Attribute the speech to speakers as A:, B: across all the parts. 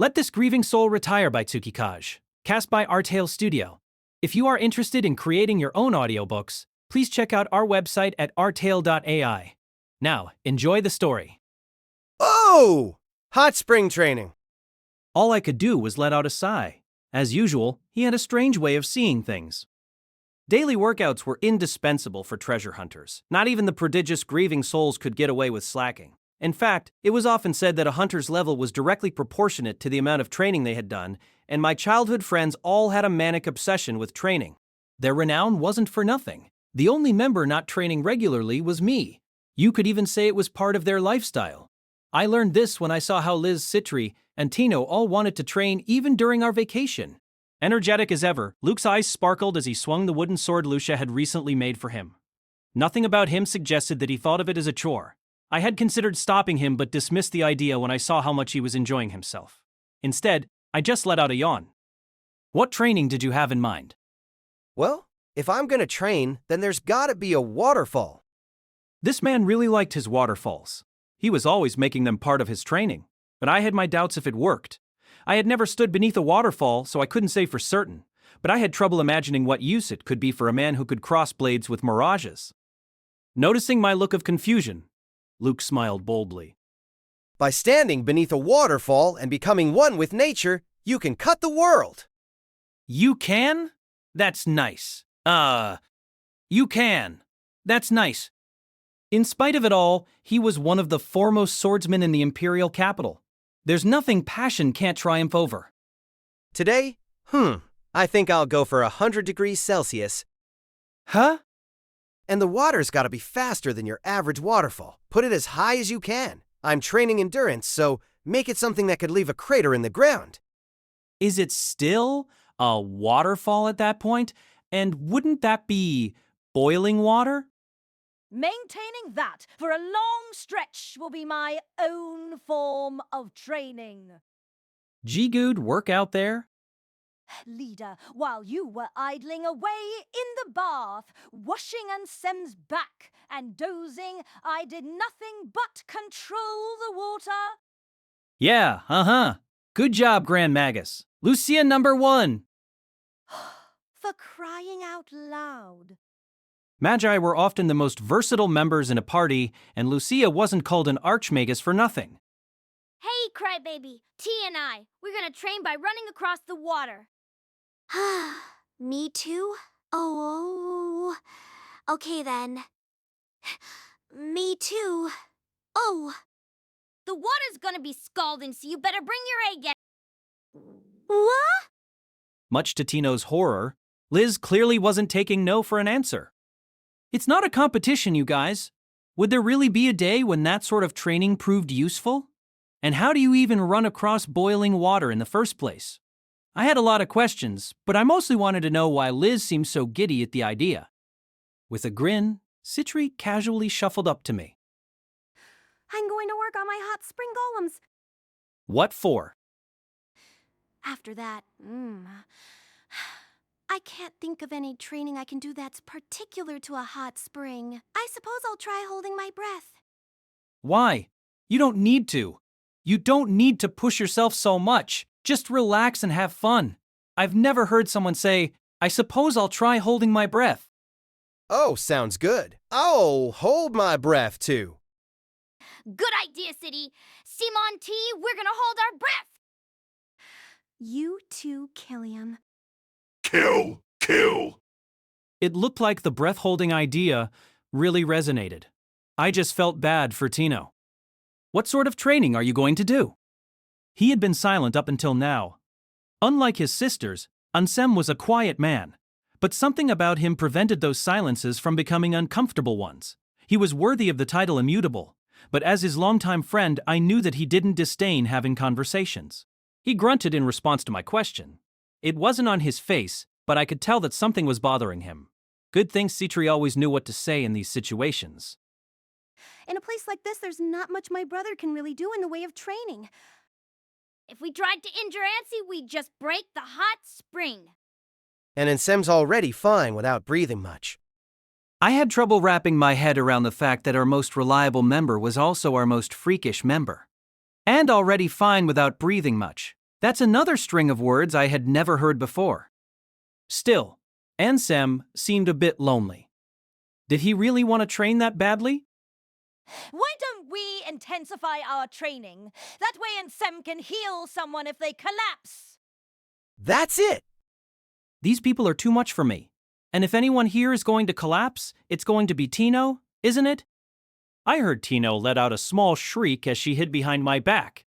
A: Let This Grieving Soul Retire by Tsukikage, cast by Our Tale Studio. If you are interested in creating your own audiobooks, please check out our website at ourtale.ai. Now, enjoy the story.
B: Oh! Hot spring training.
A: All I could do was let out a sigh. As usual, he had a strange way of seeing things. Daily workouts were indispensable for treasure hunters. Not even the prodigious grieving souls could get away with slacking. In fact, it was often said that a hunter's level was directly proportionate to the amount of training they had done, and my childhood friends all had a manic obsession with training. Their renown wasn't for nothing. The only member not training regularly was me. You could even say it was part of their lifestyle. I learned this when I saw how Liz, Citri, and Tino all wanted to train even during our vacation. Energetic as ever, Luke's eyes sparkled as he swung the wooden sword Lucia had recently made for him. Nothing about him suggested that he thought of it as a chore. I had considered stopping him but dismissed the idea when I saw how much he was enjoying himself. Instead, I just let out a yawn. What training did you have in mind?
B: Well, if I'm gonna train, then there's gotta be a waterfall.
A: This man really liked his waterfalls. He was always making them part of his training, but I had my doubts if it worked. I had never stood beneath a waterfall, so I couldn't say for certain, but I had trouble imagining what use it could be for a man who could cross blades with mirages. Noticing my look of confusion, Luke smiled boldly.
B: By standing beneath a waterfall and becoming one with nature, you can cut the world.
A: You can? That's nice. You can. That's nice. In spite of it all, he was one of the foremost swordsmen in the imperial capital. There's nothing passion can't triumph over.
B: Today, I think I'll go for 100 degrees Celsius.
A: Huh?
B: And the water's gotta be faster than your average waterfall. Put it as high as you can. I'm training endurance, so make it something that could leave a crater in the ground.
A: Is it still a waterfall at that point? And wouldn't that be boiling water?
C: Maintaining that for a long stretch will be my own form of training.
A: G-Good work out there?
C: Leader, while you were idling away in the bath, washing Ansem's back and dozing, I did nothing but control the water.
A: Yeah, Good job, Grand Magus. Lucia #1.
C: For crying out loud.
A: Magi were often the most versatile members in a party, and Lucia wasn't called an archmagus for nothing.
D: Hey, Crybaby, T and we're gonna train by running across the water. Me too? Oh, okay then. Me too. Oh, the water's gonna be scalding, so you better bring your A game. What?
A: Much to Tino's horror, Liz clearly wasn't taking no for an answer. It's not a competition, you guys. Would there really be a day when that sort of training proved useful? And how do you even run across boiling water in the first place? I had a lot of questions, but I mostly wanted to know why Liz seemed so giddy at the idea. With a grin, Citri casually shuffled up to me.
C: I'm going to work on my hot spring golems.
A: What for?
C: After that, I can't think of any training I can do that's particular to a hot spring. I suppose I'll try holding my breath.
A: Why? You don't need to. You don't need to push yourself so much. Just relax and have fun. I've never heard someone say, I suppose I'll try holding my breath.
B: Oh, sounds good. I'll hold my breath too.
D: Good idea, City. Simon T, we're gonna hold our breath.
C: You too, Killian.
E: Kill!
A: It looked like the breath-holding idea really resonated. I just felt bad for Tino. What sort of training are you going to do? He had been silent up until now. Unlike his sisters, Ansem was a quiet man, but something about him prevented those silences from becoming uncomfortable ones. He was worthy of the title immutable, but as his longtime friend, I knew that he didn't disdain having conversations. He grunted in response to my question. It wasn't on his face, but I could tell that something was bothering him. Good thing Citri always knew what to say in these situations.
C: In a place like this, there's not much my brother can really do in the way of training.
D: If we tried to injure Ansi, we'd just break the hot spring.
B: And Ansem's already fine without breathing much.
A: I had trouble wrapping my head around the fact that our most reliable member was also our most freakish member. And already fine without breathing much. That's another string of words I had never heard before. Still, Ansem seemed a bit lonely. Did he really want to train that badly?
C: Why don't we intensify our training? That way Ansem can heal someone if they collapse.
B: That's it!
A: These people are too much for me. And if anyone here is going to collapse, it's going to be Tino, isn't it? I heard Tino let out a small shriek as she hid behind my back.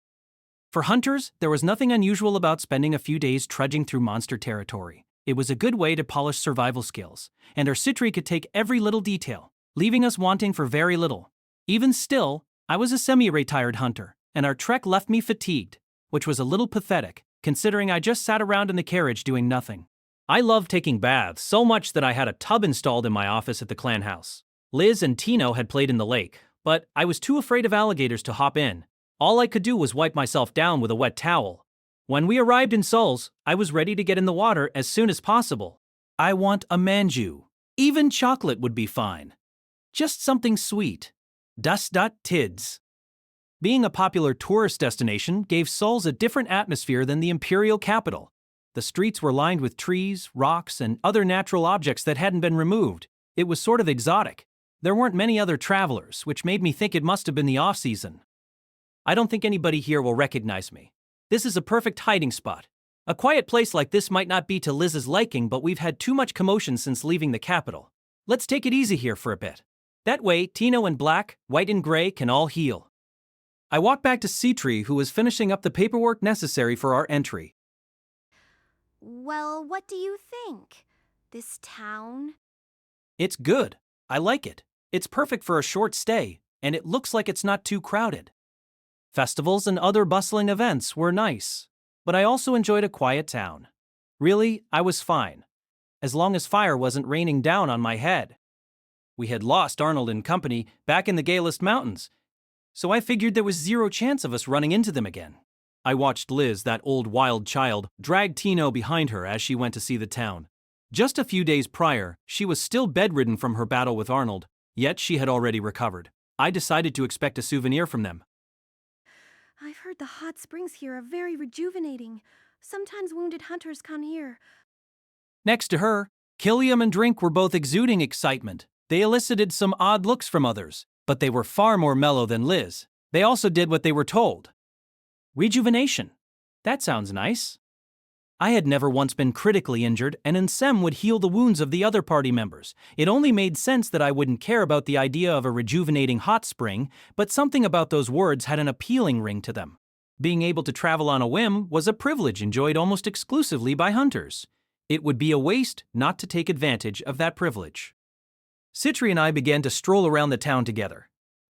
A: For hunters, there was nothing unusual about spending a few days trudging through monster territory. It was a good way to polish survival skills, and our Citri could take every little detail, leaving us wanting for very little. Even still, I was a semi-retired hunter, and our trek left me fatigued, which was a little pathetic, considering I just sat around in the carriage doing nothing. I loved taking baths so much that I had a tub installed in my office at the clan house. Liz and Tino had played in the lake, but I was too afraid of alligators to hop in. All I could do was wipe myself down with a wet towel. When we arrived in Souls, I was ready to get in the water as soon as possible. I want a manju. Even chocolate would be fine. Just something sweet. Tids. Being a popular tourist destination gave Souls a different atmosphere than the imperial capital. The streets were lined with trees, rocks, and other natural objects that hadn't been removed. It was sort of exotic. There weren't many other travelers, which made me think it must have been the off-season. I don't think anybody here will recognize me. This is a perfect hiding spot. A quiet place like this might not be to Liz's liking, but we've had too much commotion since leaving the capital. Let's take it easy here for a bit. That way, Tino and Black, White and Gray can all heal. I walked back to Citri, who was finishing up the paperwork necessary for our entry.
D: Well, what do you think? This town?
A: It's good. I like it. It's perfect for a short stay, and it looks like it's not too crowded. Festivals and other bustling events were nice, but I also enjoyed a quiet town. Really, I was fine, as long as fire wasn't raining down on my head. We had lost Arnold and company back in the Galest Mountains, so I figured there was zero chance of us running into them again. I watched Liz, that old wild child, drag Tino behind her as she went to see the town. Just a few days prior, she was still bedridden from her battle with Arnold, yet she had already recovered. I decided to expect a souvenir from them.
E: I've heard the hot springs here are very rejuvenating. Sometimes wounded hunters come here.
A: Next to her, Killiam and Drink were both exuding excitement. They elicited some odd looks from others, but they were far more mellow than Liz. They also did what they were told. Rejuvenation. That sounds nice. I had never once been critically injured, and Ansem would heal the wounds of the other party members. It only made sense that I wouldn't care about the idea of a rejuvenating hot spring, but something about those words had an appealing ring to them. Being able to travel on a whim was a privilege enjoyed almost exclusively by hunters. It would be a waste not to take advantage of that privilege. Citri and I began to stroll around the town together.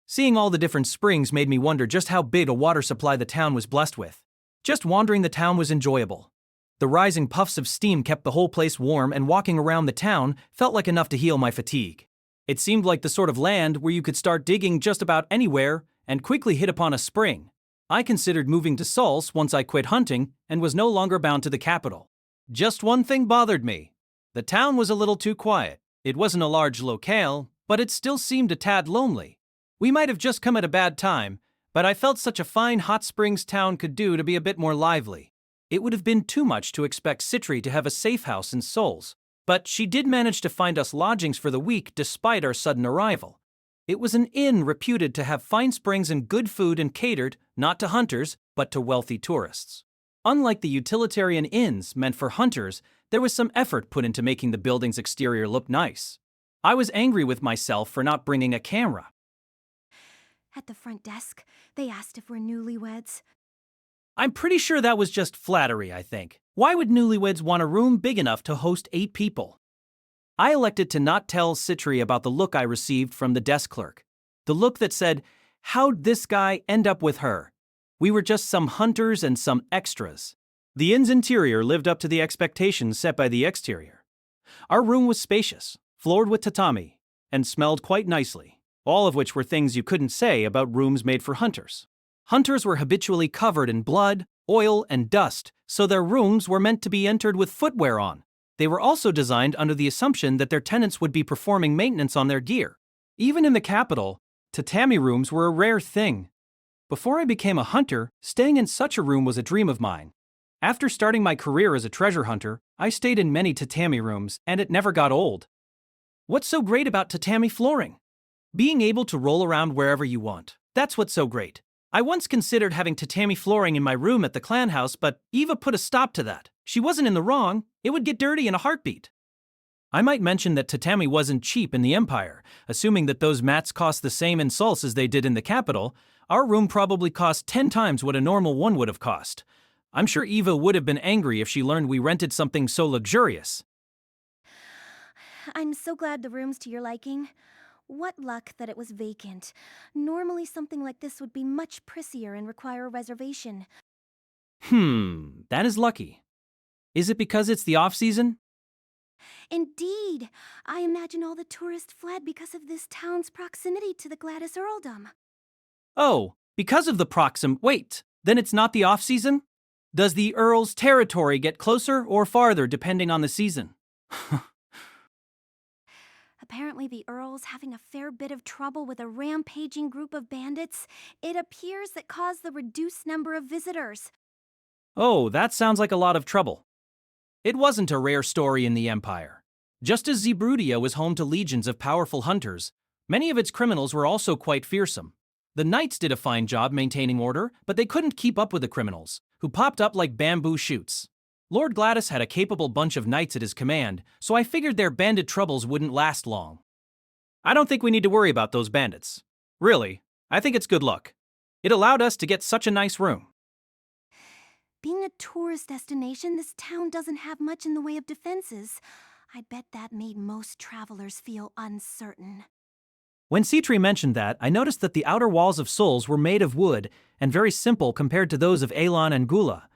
A: Seeing all the different springs made me wonder just how big a water supply the town was blessed with. Just wandering the town was enjoyable. The rising puffs of steam kept the whole place warm, and walking around the town felt like enough to heal my fatigue. It seemed like the sort of land where you could start digging just about anywhere and quickly hit upon a spring. I considered moving to Souls once I quit hunting and was no longer bound to the capital. Just one thing bothered me. The town was a little too quiet. It wasn't a large locale, but it still seemed a tad lonely. We might have just come at a bad time, but I felt such a fine hot springs town could do to be a bit more lively. It would have been too much to expect Citri to have a safe house in Souls, but she did manage to find us lodgings for the week despite our sudden arrival. It was an inn reputed to have fine springs and good food, and catered not to hunters, but to wealthy tourists. Unlike the utilitarian inns meant for hunters, there was some effort put into making the building's exterior look nice. I was angry with myself for not bringing a camera.
E: At the front desk, they asked if we're newlyweds.
A: I'm pretty sure that was just flattery, I think. Why would newlyweds want a room big enough to host 8 people? I elected to not tell Citri about the look I received from the desk clerk. The look that said, "How'd this guy end up with her?" We were just some hunters and some extras. The inn's interior lived up to the expectations set by the exterior. Our room was spacious, floored with tatami, and smelled quite nicely, all of which were things you couldn't say about rooms made for hunters. Hunters were habitually covered in blood, oil, and dust, so their rooms were meant to be entered with footwear on. They were also designed under the assumption that their tenants would be performing maintenance on their gear. Even in the capital, tatami rooms were a rare thing. Before I became a hunter, staying in such a room was a dream of mine. After starting my career as a treasure hunter, I stayed in many tatami rooms, and it never got old. What's so great about tatami flooring? Being able to roll around wherever you want. That's what's so great. I once considered having tatami flooring in my room at the clan house, but Eva put a stop to that. She wasn't in the wrong. It would get dirty in a heartbeat. I might mention that tatami wasn't cheap in the Empire. Assuming that those mats cost the same in Souls as they did in the capital, our room probably cost 10 times what a normal one would have cost. I'm sure Eva would have been angry if she learned we rented something so luxurious.
E: I'm so glad the room's to your liking. What luck that it was vacant. Normally something like this would be much prissier and require a reservation.
A: That is lucky. Is it because it's the off-season?
E: Indeed. I imagine all the tourists fled because of this town's proximity to the Gladys Earldom.
A: Oh, because of the wait, then it's not the off-season? Does the Earl's territory get closer or farther depending on the season?
E: Apparently the Earl's having a fair bit of trouble with a rampaging group of bandits. It appears that caused the reduced number of visitors.
A: Oh, that sounds like a lot of trouble. It wasn't a rare story in the Empire. Just as Zeebrudia was home to legions of powerful hunters, many of its criminals were also quite fearsome. The knights did a fine job maintaining order, but they couldn't keep up with the criminals, who popped up like bamboo shoots. Lord Gladys had a capable bunch of knights at his command, so I figured their bandit troubles wouldn't last long. I don't think we need to worry about those bandits. Really, I think it's good luck. It allowed us to get such a nice room.
E: Being a tourist destination, this town doesn't have much in the way of defenses. I bet that made most travelers feel uncertain.
A: When Citri mentioned that, I noticed that the outer walls of Souls were made of wood and very simple compared to those of Elan and Gula.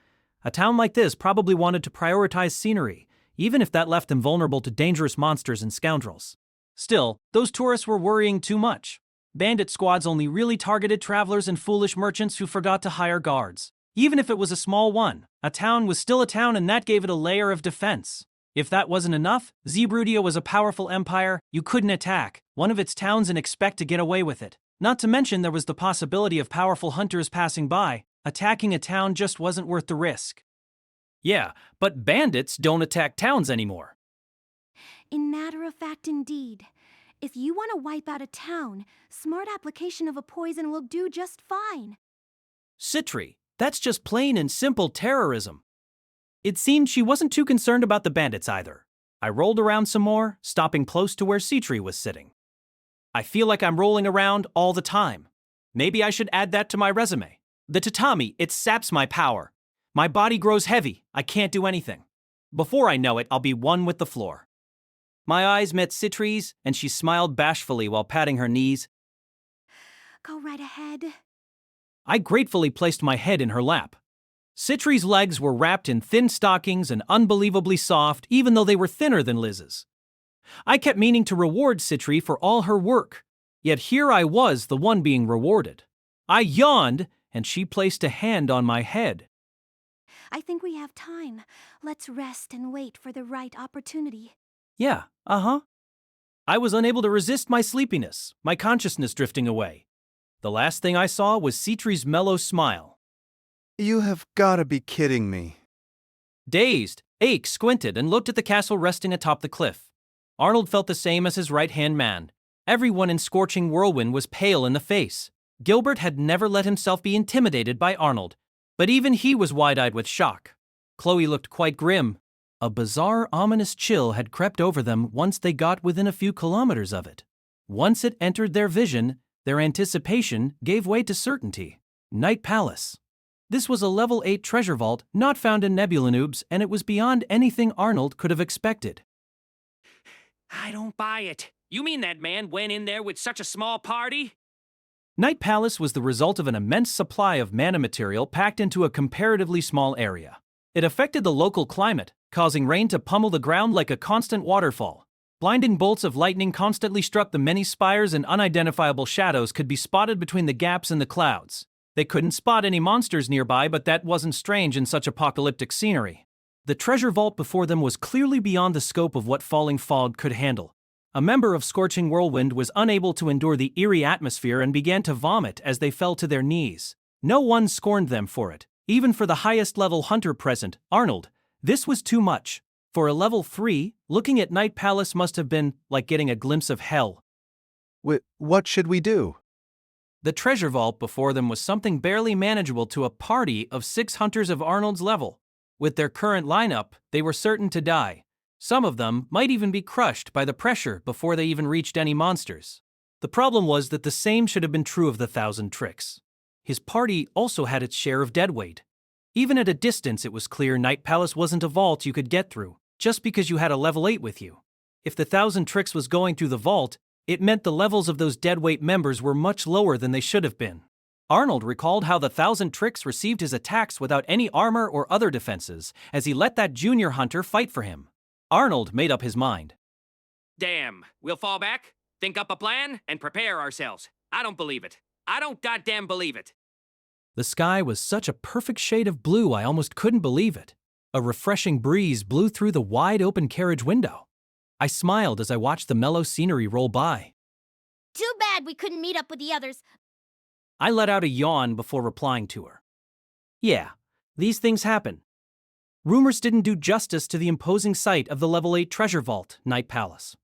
A: A town like this probably wanted to prioritize scenery, even if that left them vulnerable to dangerous monsters and scoundrels. Still, those tourists were worrying too much. Bandit squads only really targeted travelers and foolish merchants who forgot to hire guards. Even if it was a small one, a town was still a town, and that gave it a layer of defense. If that wasn't enough, Zeebrudia was a powerful empire. You couldn't attack one of its towns and expect to get away with it. Not to mention there was the possibility of powerful hunters passing by. Attacking a town just wasn't worth the risk. Yeah, but bandits don't attack towns anymore.
E: In matter of fact, indeed. If you want to wipe out a town, smart application of a poison will do just fine.
A: Citri, that's just plain and simple terrorism. It seemed she wasn't too concerned about the bandits either. I rolled around some more, stopping close to where Citri was sitting. I feel like I'm rolling around all the time. Maybe I should add that to my resume. The tatami, it saps my power. My body grows heavy. I can't do anything. Before I know it, I'll be one with the floor. My eyes met Citri's, and she smiled bashfully while patting her knees.
E: Go right ahead.
A: I gratefully placed my head in her lap. Citri's legs were wrapped in thin stockings and unbelievably soft, even though they were thinner than Liz's. I kept meaning to reward Citri for all her work, yet here I was the one being rewarded. I yawned, and she placed a hand on my head.
E: I think we have time. Let's rest and wait for the right opportunity.
A: Yeah, I was unable to resist my sleepiness, my consciousness drifting away. The last thing I saw was Citri's mellow smile.
F: You have gotta be kidding me.
A: Dazed, Ake squinted and looked at the castle resting atop the cliff. Arnold felt the same as his right-hand man. Everyone in Scorching Whirlwind was pale in the face. Gilbert had never let himself be intimidated by Arnold, but even he was wide-eyed with shock. Chloe looked quite grim. A bizarre, ominous chill had crept over them once they got within a few kilometers of it. Once it entered their vision, their anticipation gave way to certainty. Night Palace. This was a level 8 treasure vault not found in Nebulanoobs, and it was beyond anything Arnold could have expected.
G: I don't buy it. You mean that man went in there with such a small party?
A: Night Palace was the result of an immense supply of mana material packed into a comparatively small area. It affected the local climate, causing rain to pummel the ground like a constant waterfall. Blinding bolts of lightning constantly struck the many spires, and unidentifiable shadows could be spotted between the gaps in the clouds. They couldn't spot any monsters nearby, but that wasn't strange in such apocalyptic scenery. The treasure vault before them was clearly beyond the scope of what falling fog could handle. A member of Scorching Whirlwind was unable to endure the eerie atmosphere and began to vomit as they fell to their knees. No one scorned them for it. Even for the highest level hunter present, Arnold, this was too much. For a level 3, looking at Night Palace must have been like getting a glimpse of hell.
F: What should we do?
A: The treasure vault before them was something barely manageable to a party of 6 hunters of Arnold's level. With their current lineup, they were certain to die. Some of them might even be crushed by the pressure before they even reached any monsters. The problem was that the same should have been true of the 1,000 tricks. His party also had its share of deadweight. Even at a distance, it was clear Night Palace wasn't a vault you could get through, just because you had a level 8 with you. If the 1,000 tricks was going through the vault, it meant the levels of those deadweight members were much lower than they should have been. Arnold recalled how the 1,000 tricks received his attacks without any armor or other defenses, as he let that junior hunter fight for him. Arnold made up his mind.
G: Damn, we'll fall back, think up a plan, and prepare ourselves. I don't believe it. I don't goddamn believe it.
A: The sky was such a perfect shade of blue I almost couldn't believe it. A refreshing breeze blew through the wide-open carriage window. I smiled as I watched the mellow scenery roll by.
D: Too bad we couldn't meet up with the others.
A: I let out a yawn before replying to her. Yeah, these things happen. Rumors didn't do justice to the imposing sight of the level 8 treasure vault, Night Palace.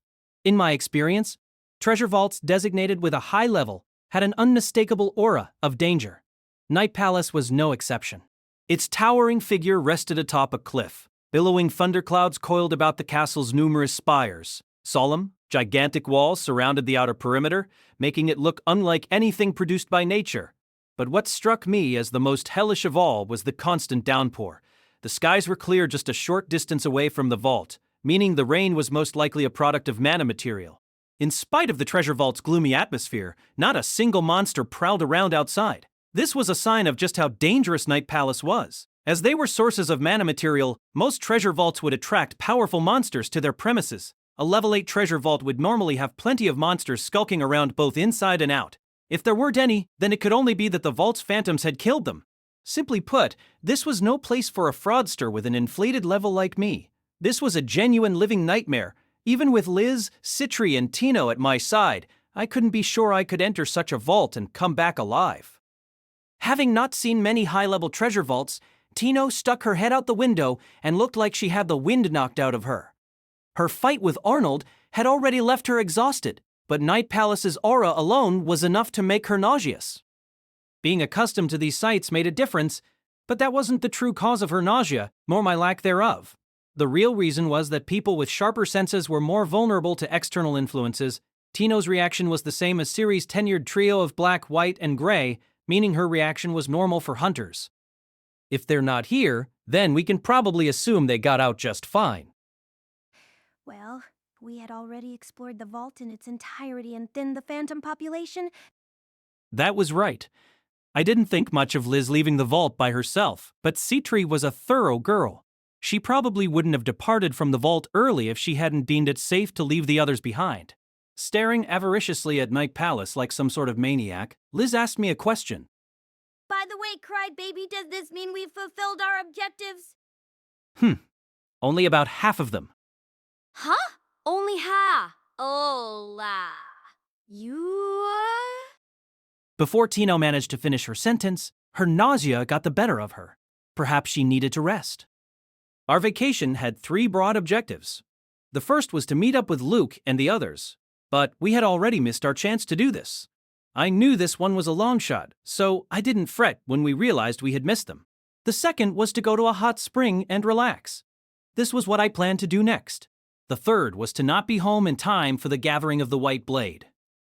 A: In my experience, treasure vaults designated with a high level had an unmistakable aura of danger. Night Palace was no exception. Its towering figure rested atop a cliff. Billowing thunderclouds coiled about the castle's numerous spires. Solemn, gigantic walls surrounded the outer perimeter, making it look unlike anything produced by nature. But what struck me as the most hellish of all was the constant downpour. The skies were clear just a short distance away from the vault, meaning the rain was most likely a product of mana material. In spite of the treasure vault's gloomy atmosphere, not a single monster prowled around outside. This was a sign of just how dangerous Night Palace was. As they were sources of mana material, most treasure vaults would attract powerful monsters to their premises. A level 8 treasure vault would normally have plenty of monsters skulking around both inside and out. If there weren't any, then it could only be that the vault's phantoms had killed them. Simply put, this was no place for a fraudster with an inflated level like me. This was a genuine living nightmare. Even with Liz, Citri, and Tino at my side, I couldn't be sure I could enter such a vault and come back alive. Having not seen many high-level treasure vaults, Tino stuck her head out the window and looked like she had the wind knocked out of her. Her fight with Arnold had already left her exhausted, but Night Palace's aura alone was enough to make her nauseous. Being accustomed to these sights made a difference, but that wasn't the true cause of her nausea, nor my lack thereof. The real reason was that people with sharper senses were more vulnerable to external influences. Tino's reaction was the same as Ciri's tenured trio of black, white, and gray, meaning her reaction was normal for hunters. If they're not here, then we can probably assume they got out just fine.
E: Well, we had already explored the vault in its entirety and thinned the phantom population.
A: That was right. I didn't think much of Liz leaving the vault by herself, but Citri was a thorough girl. She probably wouldn't have departed from the vault early if she hadn't deemed it safe to leave the others behind. Staring avariciously at Night Palace like some sort of maniac, Liz asked me a question.
D: By the way, Krai baby, does this mean we've fulfilled our objectives?
A: Only about half of them.
D: Huh? Only ha. Hola. You
A: Before Tino managed to finish her sentence, her nausea got the better of her. Perhaps she needed to rest. Our vacation had 3 broad objectives. The first was to meet up with Luke and the others, but we had already missed our chance to do this. I knew this one was a long shot, so I didn't fret when we realized we had missed them. The second was to go to a hot spring and relax. This was what I planned to do next. The third was to not be home in time for the gathering of the White Blade.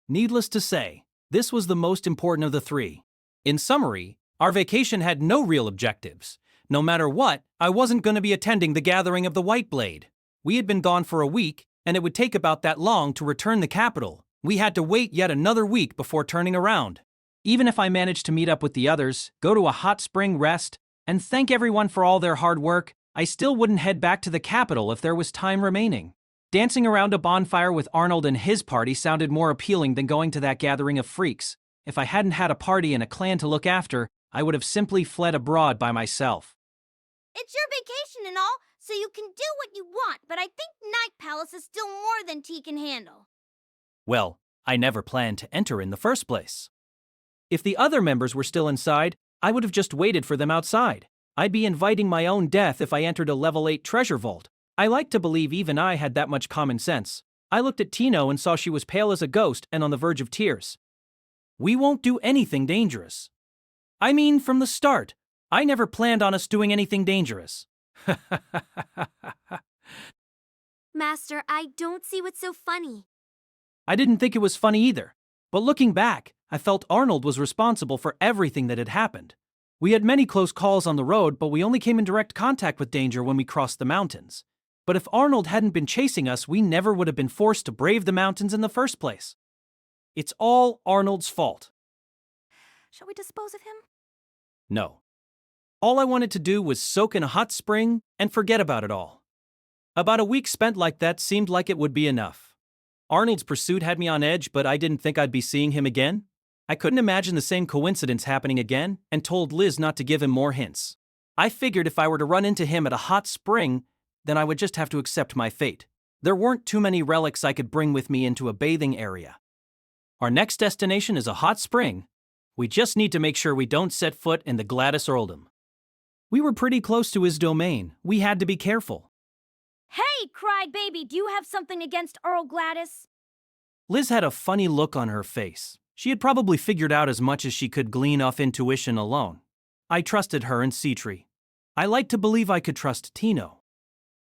A: Needless to say, this was the most important of the 3. In summary, our vacation had no real objectives. No matter what, I wasn't going to be attending the gathering of the White Blade. We had been gone for a week, and it would take about that long to return the capital. We had to wait yet another week before turning around. Even if I managed to meet up with the others, go to a hot spring, rest, and thank everyone for all their hard work, I still wouldn't head back to the capital if there was time remaining. Dancing around a bonfire with Arnold and his party sounded more appealing than going to that gathering of freaks. If I hadn't had a party and a clan to look after, I would have simply fled abroad by myself.
D: It's your vacation and all, so you can do what you want, but I think Night Palace is still more than T can handle.
A: Well, I never planned to enter in the first place. If the other members were still inside, I would have just waited for them outside. I'd be inviting my own death if I entered a level 8 treasure vault. I like to believe even I had that much common sense. I looked at Tino and saw she was pale as a ghost and on the verge of tears. We won't do anything dangerous. I mean, from the start, I never planned on us doing anything dangerous.
D: Master, I don't see what's so funny.
A: I didn't think it was funny either. But looking back, I felt Arnold was responsible for everything that had happened. We had many close calls on the road, but we only came in direct contact with danger when we crossed the mountains. But if Arnold hadn't been chasing us, we never would have been forced to brave the mountains in the first place. It's all Arnold's fault.
E: Shall we dispose of him?
A: No. All I wanted to do was soak in a hot spring and forget about it all. About a week spent like that seemed like it would be enough. Arnold's pursuit had me on edge, but I didn't think I'd be seeing him again. I couldn't imagine the same coincidence happening again and told Liz not to give him more hints. I figured if I were to run into him at a hot spring, then I would just have to accept my fate. There weren't too many relics I could bring with me into a bathing area. Our next destination is a hot spring. We just need to make sure we don't set foot in the Gladys Earldom. We were pretty close to his domain. We had to be careful.
C: Hey, Krai baby, do you have something against Earl Gladys?
A: Liz had a funny look on her face. She had probably figured out as much as she could glean off intuition alone. I trusted her and Citri. I like to believe I could trust Tino.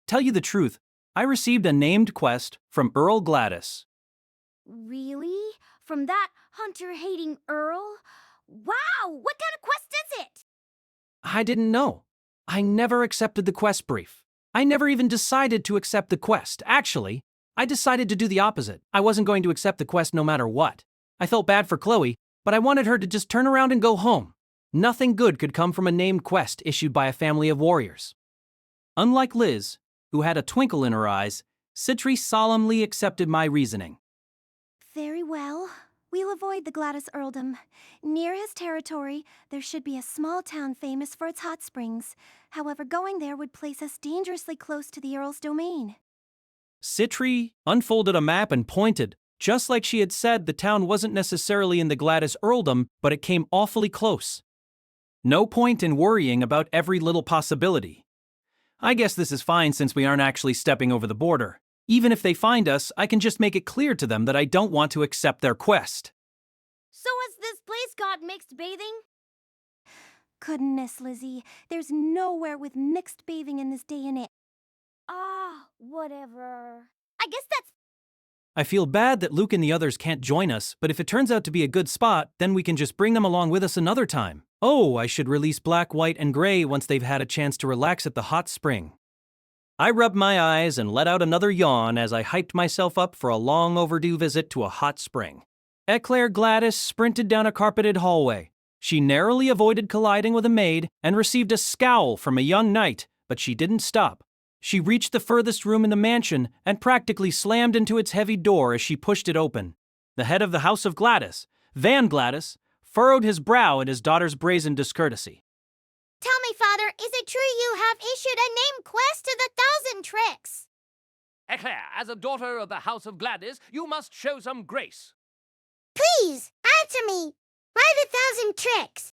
A: Tell you the truth, I received a named quest from Earl Gladys.
D: Really? From that hunter-hating Earl? Wow, what kind of quest is it?
A: I didn't know. I never accepted the quest brief. I never even decided to accept the quest. Actually, I decided to do the opposite. I wasn't going to accept the quest no matter what. I felt bad for Chloe, but I wanted her to just turn around and go home. Nothing good could come from a named quest issued by a family of warriors. Unlike Liz, who had a twinkle in her eyes, Citri solemnly accepted my reasoning.
E: Very well. We'll avoid the Gladys Earldom. Near his territory, there should be a small town famous for its hot springs. However, going there would place us dangerously close to the Earl's domain.
A: Citri unfolded a map and pointed. Just like she had said, the town wasn't necessarily in the Gladys Earldom, but it came awfully close. No point in worrying about every little possibility. I guess this is fine since we aren't actually stepping over the border. Even if they find us, I can just make it clear to them that I don't want to accept their quest.
D: So has this place got mixed bathing?
E: Goodness, Lizzie, there's nowhere with mixed bathing in this day and age.
D: Ah, whatever. I guess that's...
A: I feel bad that Luke and the others can't join us, but if it turns out to be a good spot, then we can just bring them along with us another time. Oh, I should release Black, White, and Gray once they've had a chance to relax at the hot spring. I rubbed my eyes and let out another yawn as I hyped myself up for a long overdue visit to a hot spring. Eclair Gladys sprinted down a carpeted hallway. She narrowly avoided colliding with a maid and received a scowl from a young knight, but she didn't stop. She reached the furthest room in the mansion and practically slammed into its heavy door as she pushed it open. The head of the House of Gladys, Van Gladys, furrowed his brow at his daughter's brazen discourtesy.
D: Tell me, Father, is it true you have issued a name quest to the 1,000 tricks?
G: Eclair, as a daughter of the House of Gladys, you must show some grace.
D: Please, answer me. Why the 1,000 tricks?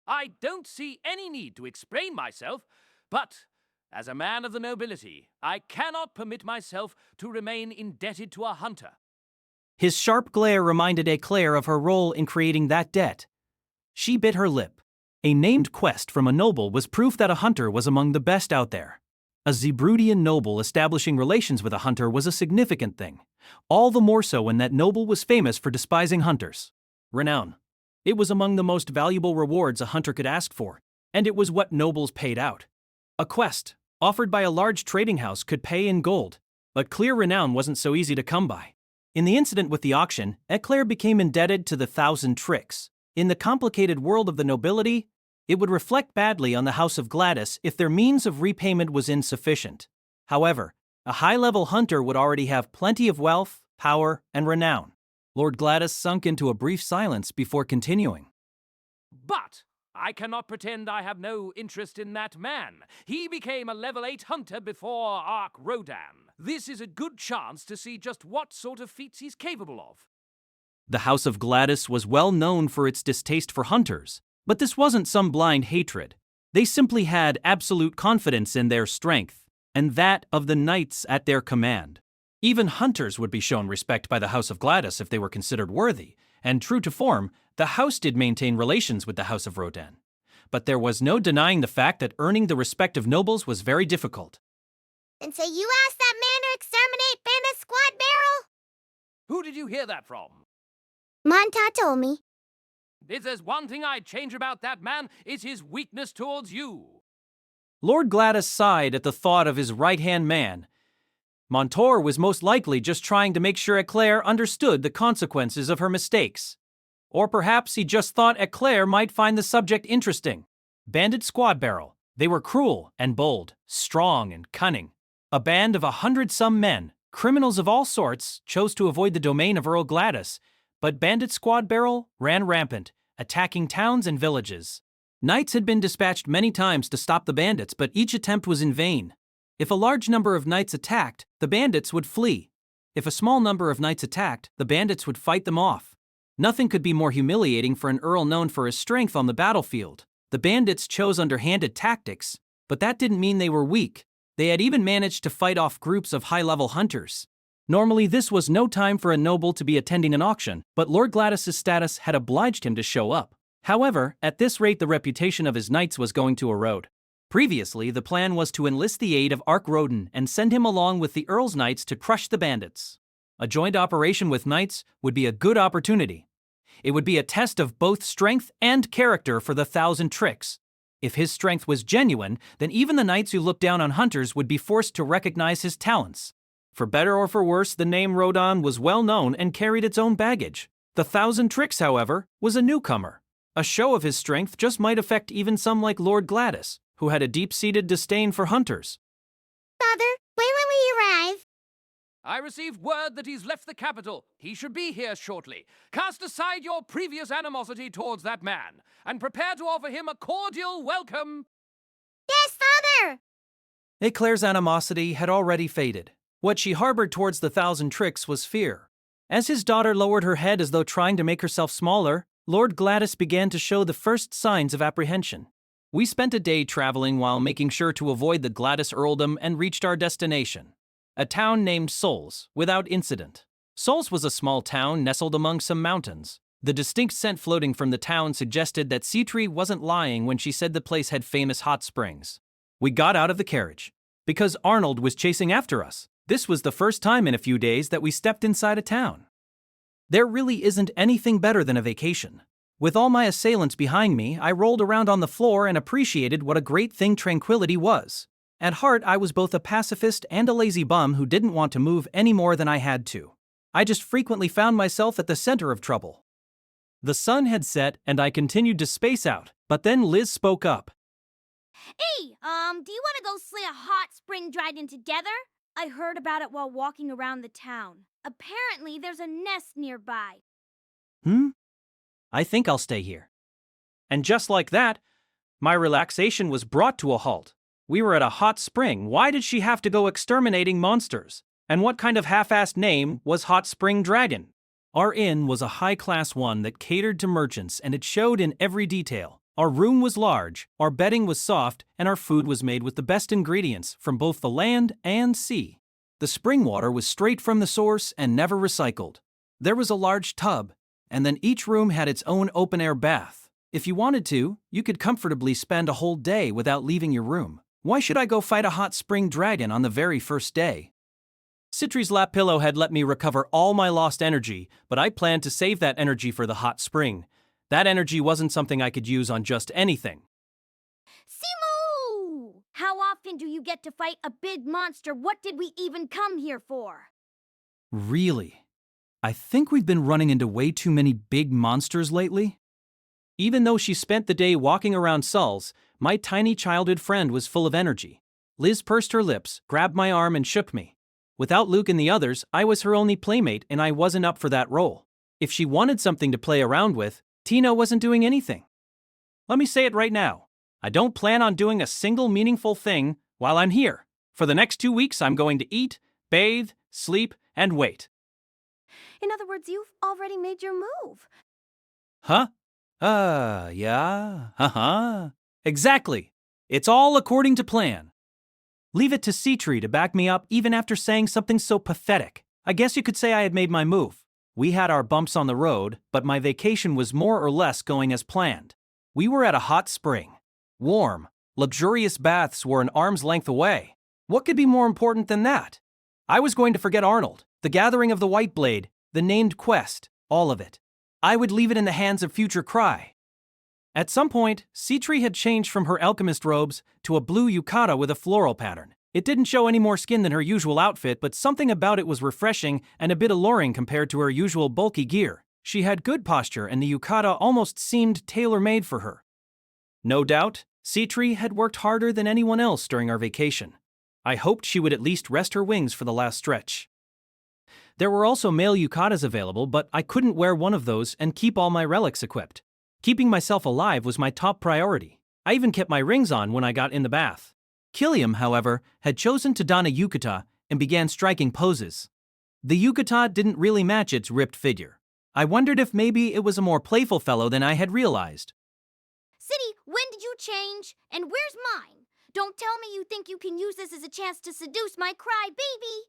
G: I don't see any need to explain myself, but as a man of the nobility, I cannot permit myself to remain indebted to a hunter.
A: His sharp glare reminded Eclair of her role in creating that debt. She bit her lip. A named quest from a noble was proof that a hunter was among the best out there. A Zebrutian noble establishing relations with a hunter was a significant thing, all the more so when that noble was famous for despising hunters. Renown. It was among the most valuable rewards a hunter could ask for, and it was what nobles paid out. A quest, offered by a large trading house, could pay in gold, but clear renown wasn't so easy to come by. In the incident with the auction, Eclair became indebted to the 1,000 tricks. In the complicated world of the nobility, it would reflect badly on the House of Gladys if their means of repayment was insufficient. However, a high-level hunter would already have plenty of wealth, power, and renown. Lord Gladys sunk into a brief silence before continuing.
G: But I cannot pretend I have no interest in that man. He became a level 8 hunter before Ark Rodan. This is a good chance to see just what sort of feats he's capable of.
A: The House of Gladys was well known for its distaste for hunters, but this wasn't some blind hatred. They simply had absolute confidence in their strength, and that of the knights at their command. Even hunters would be shown respect by the House of Gladys if they were considered worthy, and true to form, the house did maintain relations with the House of Rodan. But there was no denying the fact that earning the respect of nobles was very difficult.
D: And so you asked that man to exterminate Bandit Squad Barrel?
G: Who did you hear that from?
D: Monta told me.
G: If there's one thing I'd change about that man, it's his weakness towards you.
A: Lord Gladys sighed at the thought of his right-hand man. Montour was most likely just trying to make sure Eclair understood the consequences of her mistakes. Or perhaps he just thought Eclair might find the subject interesting. Bandit Squad Barrel. They were cruel and bold, strong and cunning. A band of 100-some men, criminals of all sorts, chose to avoid the domain of Earl Gladys, but Bandit Squad Barrel ran rampant, attacking towns and villages. Knights had been dispatched many times to stop the bandits, but each attempt was in vain. If a large number of knights attacked, the bandits would flee. If a small number of knights attacked, the bandits would fight them off. Nothing could be more humiliating for an earl known for his strength on the battlefield. The bandits chose underhanded tactics, but that didn't mean they were weak. They had even managed to fight off groups of high-level hunters. Normally, this was no time for a noble to be attending an auction, but Lord Gladys's status had obliged him to show up. However, at this rate the reputation of his knights was going to erode. Previously, the plan was to enlist the aid of Ark Roden and send him along with the Earl's knights to crush the bandits. A joint operation with knights would be a good opportunity. It would be a test of both strength and character for the 1,000 tricks. If his strength was genuine, then even the knights who looked down on hunters would be forced to recognize his talents. For better or for worse, the name Rodan was well known and carried its own baggage. The 1,000 tricks, however, was a newcomer. A show of his strength just might affect even some like Lord Gladys, who had a deep-seated disdain for hunters.
D: Father, when will we arrive?
G: I received word that he's left the capital. He should be here shortly. Cast aside your previous animosity towards that man, and prepare to offer him a cordial welcome.
D: Yes, Father!
A: Eclair's animosity had already faded. What she harbored towards the 1,000 tricks was fear. As his daughter lowered her head as though trying to make herself smaller, Lord Gladys began to show the first signs of apprehension. We spent a day traveling while making sure to avoid the Gladys earldom and reached our destination, a town named Souls, without incident. Souls was a small town nestled among some mountains. The distinct scent floating from the town suggested that Citri wasn't lying when she said the place had famous hot springs. We got out of the carriage, because Arnold was chasing after us. This was the first time in a few days that we stepped inside a town. There really isn't anything better than a vacation. With all my assailants behind me, I rolled around on the floor and appreciated what a great thing tranquility was. At heart, I was both a pacifist and a lazy bum who didn't want to move any more than I had to. I just frequently found myself at the center of trouble. The sun had set and I continued to space out, but then Liz spoke up.
D: Hey, do you want to go slay a hot spring dragon together? I heard about it while walking around the town. Apparently, there's a nest nearby.
A: I think I'll stay here. And just like that, my relaxation was brought to a halt. We were at a hot spring. Why did she have to go exterminating monsters? And what kind of half-assed name was Hot Spring Dragon? Our inn was a high-class one that catered to merchants, and it showed in every detail. Our room was large, our bedding was soft, and our food was made with the best ingredients from both the land and sea. The spring water was straight from the source and never recycled. There was a large tub, and then each room had its own open-air bath. If you wanted to, you could comfortably spend a whole day without leaving your room. Why should I go fight a hot spring dragon on the very first day? Citri's lap pillow had let me recover all my lost energy, but I planned to save that energy for the hot spring. That energy wasn't something I could use on just anything.
D: Simu! How often do you get to fight a big monster? What did we even come here for?
A: Really? I think we've been running into way too many big monsters lately. Even though she spent the day walking around Sulls, my tiny childhood friend was full of energy. Liz pursed her lips, grabbed my arm, and shook me. Without Luke and the others, I was her only playmate, and I wasn't up for that role. If she wanted something to play around with, Tina wasn't doing anything. Let me say it right now. I don't plan on doing a single meaningful thing while I'm here. For the next 2 weeks, I'm going to eat, bathe, sleep, and wait.
E: In other words, you've already made your move.
A: Huh? Yeah. Exactly. It's all according to plan. Leave it to Citri to back me up even after saying something so pathetic. I guess you could say I had made my move. We had our bumps on the road, but my vacation was more or less going as planned. We were at a hot spring. Warm, luxurious baths were an arm's length away. What could be more important than that? I was going to forget Arnold, the gathering of the White Blade, the named quest, all of it. I would leave it in the hands of future Krai. At some point, Citri had changed from her alchemist robes to a blue yukata with a floral pattern. It didn't show any more skin than her usual outfit, but something about it was refreshing and a bit alluring compared to her usual bulky gear. She had good posture and the yukata almost seemed tailor-made for her. No doubt, Citri had worked harder than anyone else during our vacation. I hoped she would at least rest her wings for the last stretch. There were also male yukatas available, but I couldn't wear one of those and keep all my relics equipped. Keeping myself alive was my top priority. I even kept my rings on when I got in the bath. Killiam, however, had chosen to don a yukata and began striking poses. The yukata didn't really match its ripped figure. I wondered if maybe it was a more playful fellow than I had realized.
D: City, when did you change? And where's mine? Don't tell me you think you can use this as a chance to seduce my Krai baby.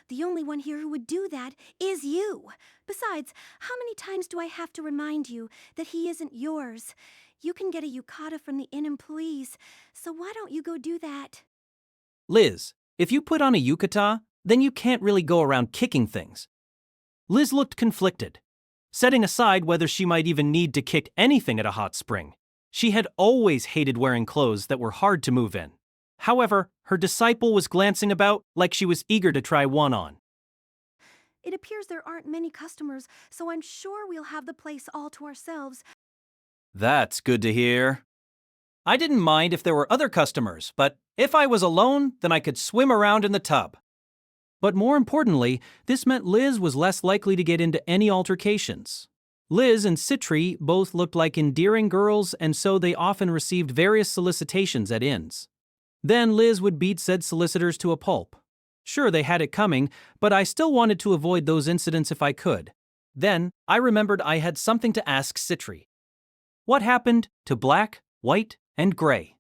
E: The only one here who would do that is you. Besides, how many times do I have to remind you that he isn't yours? You can get a yukata from the inn employees, so why don't you go do that?
A: Liz, if you put on a yukata, then you can't really go around kicking things. Liz looked conflicted. Setting aside whether she might even need to kick anything at a hot spring, she had always hated wearing clothes that were hard to move in. However, her disciple was glancing about like she was eager to try one on.
E: It appears there aren't many customers, so I'm sure we'll have the place all to ourselves.
A: That's good to hear. I didn't mind if there were other customers, but if I was alone, then I could swim around in the tub. But more importantly, this meant Liz was less likely to get into any altercations. Liz and Citri both looked like endearing girls, and so they often received various solicitations at inns. Then Liz would beat said solicitors to a pulp. Sure, they had it coming, but I still wanted to avoid those incidents if I could. Then I remembered I had something to ask Citri. What happened to Black, White, and Gray?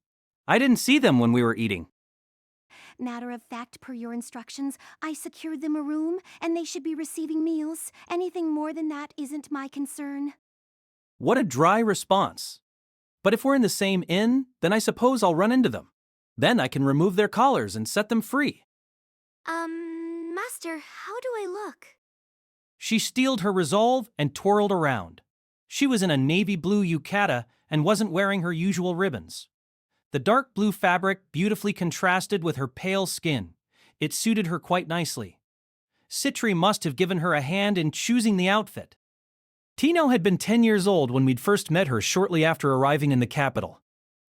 A: I didn't see them when we were eating.
E: Matter of fact, per your instructions, I secured them a room, and they should be receiving meals. Anything more than that isn't my concern.
A: What a dry response. But if we're in the same inn, then I suppose I'll run into them. Then I can remove their collars and set them free.
D: Master, how do I look?
A: She steeled her resolve and twirled around. She was in a navy blue yukata and wasn't wearing her usual ribbons. The dark blue fabric beautifully contrasted with her pale skin. It suited her quite nicely. Citri must have given her a hand in choosing the outfit. Tino had been 10 years old when we'd first met her shortly after arriving in the capital.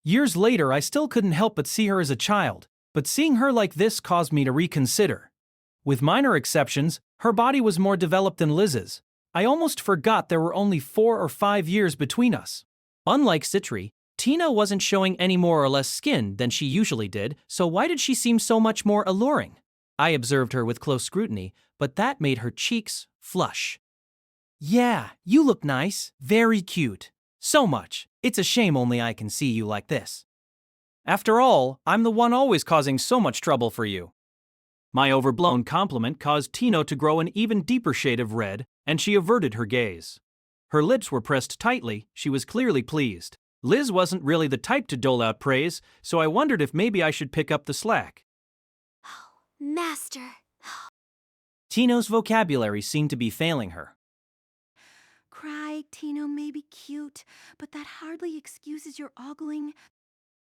A: Years later, I still couldn't help but see her as a child, but seeing her like this caused me to reconsider. With minor exceptions, her body was more developed than Liz's. I almost forgot there were only 4 or 5 years between us. Unlike Citri, Tina wasn't showing any more or less skin than she usually did, so why did she seem so much more alluring? I observed her with close scrutiny, but that made her cheeks flush. Yeah, you look nice. Very cute. So much. It's a shame only I can see you like this. After all, I'm the one always causing so much trouble for you. My overblown compliment caused Tino to grow an even deeper shade of red, and she averted her gaze. Her lips were pressed tightly. She was clearly pleased. Liz wasn't really the type to dole out praise, so I wondered if maybe I should pick up the slack.
D: Oh, Master.
A: Tino's vocabulary seemed to be failing her.
E: Krai, Tino may be cute, but that hardly excuses your ogling.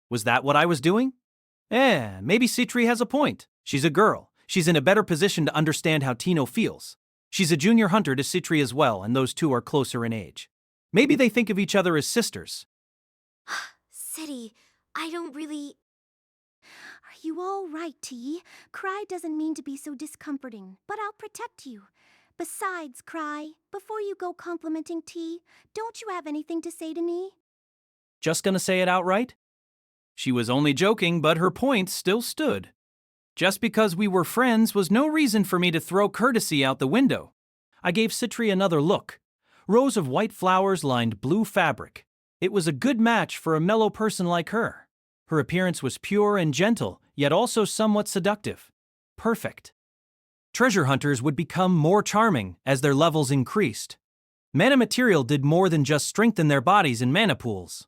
A: Was that what I was doing? Maybe Citri has a point. She's a girl. She's in a better position to understand how Tino feels. She's a junior hunter to Citri as well, and those two are closer in age. Maybe they think of each other as sisters.
D: City, I don't really...
E: Are you all right, T? Krai doesn't mean to be so discomforting, but I'll protect you. Besides, Krai, before you go complimenting T, don't you have anything to say to me?
A: Just gonna say it outright? She was only joking, but her point still stood. Just because we were friends was no reason for me to throw courtesy out the window. I gave Citri another look. Rows of white flowers lined blue fabric. It was a good match for a mellow person like her. Her appearance was pure and gentle, yet also somewhat seductive. Perfect. Treasure hunters would become more charming as their levels increased. Mana material did more than just strengthen their bodies in mana pools.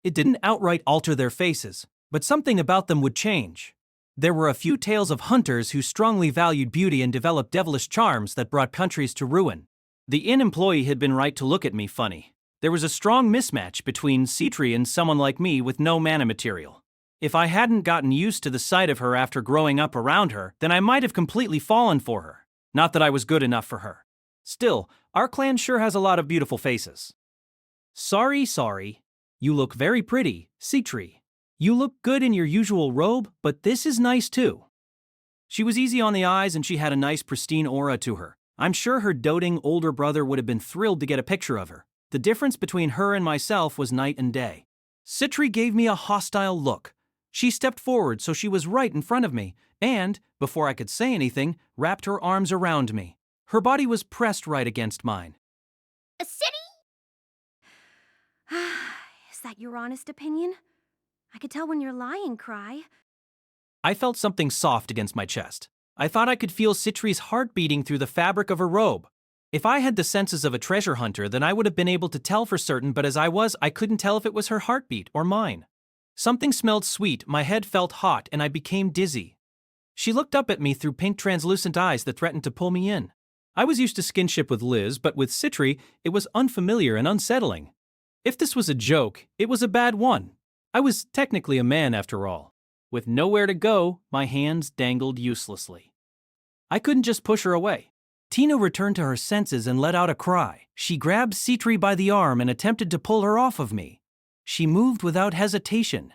A: It didn't outright alter their faces, but something about them would change. There were a few tales of hunters who strongly valued beauty and developed devilish charms that brought countries to ruin. The inn employee had been right to look at me funny. There was a strong mismatch between Citri and someone like me with no mana material. If I hadn't gotten used to the sight of her after growing up around her, then I might have completely fallen for her. Not that I was good enough for her. Still, our clan sure has a lot of beautiful faces. Sorry. You look very pretty, Citri. You look good in your usual robe, but this is nice too. She was easy on the eyes and she had a nice pristine aura to her. I'm sure her doting older brother would have been thrilled to get a picture of her. The difference between her and myself was night and day. Citri gave me a hostile look. She stepped forward so she was right in front of me, and, before I could say anything, wrapped her arms around me. Her body was pressed right against mine.
D: A city?
E: Is that your honest opinion? I could tell when you're lying, Krai.
A: I felt something soft against my chest. I thought I could feel Citri's heart beating through the fabric of her robe. If I had the senses of a treasure hunter, then I would have been able to tell for certain, but as I was, I couldn't tell if it was her heartbeat or mine. Something smelled sweet, my head felt hot, and I became dizzy. She looked up at me through pink translucent eyes that threatened to pull me in. I was used to skinship with Liz, but with Citri, it was unfamiliar and unsettling. If this was a joke, it was a bad one. I was technically a man after all. With nowhere to go, my hands dangled uselessly. I couldn't just push her away. Tina returned to her senses and let out a cry. She grabbed Citri by the arm and attempted to pull her off of me. She moved without hesitation.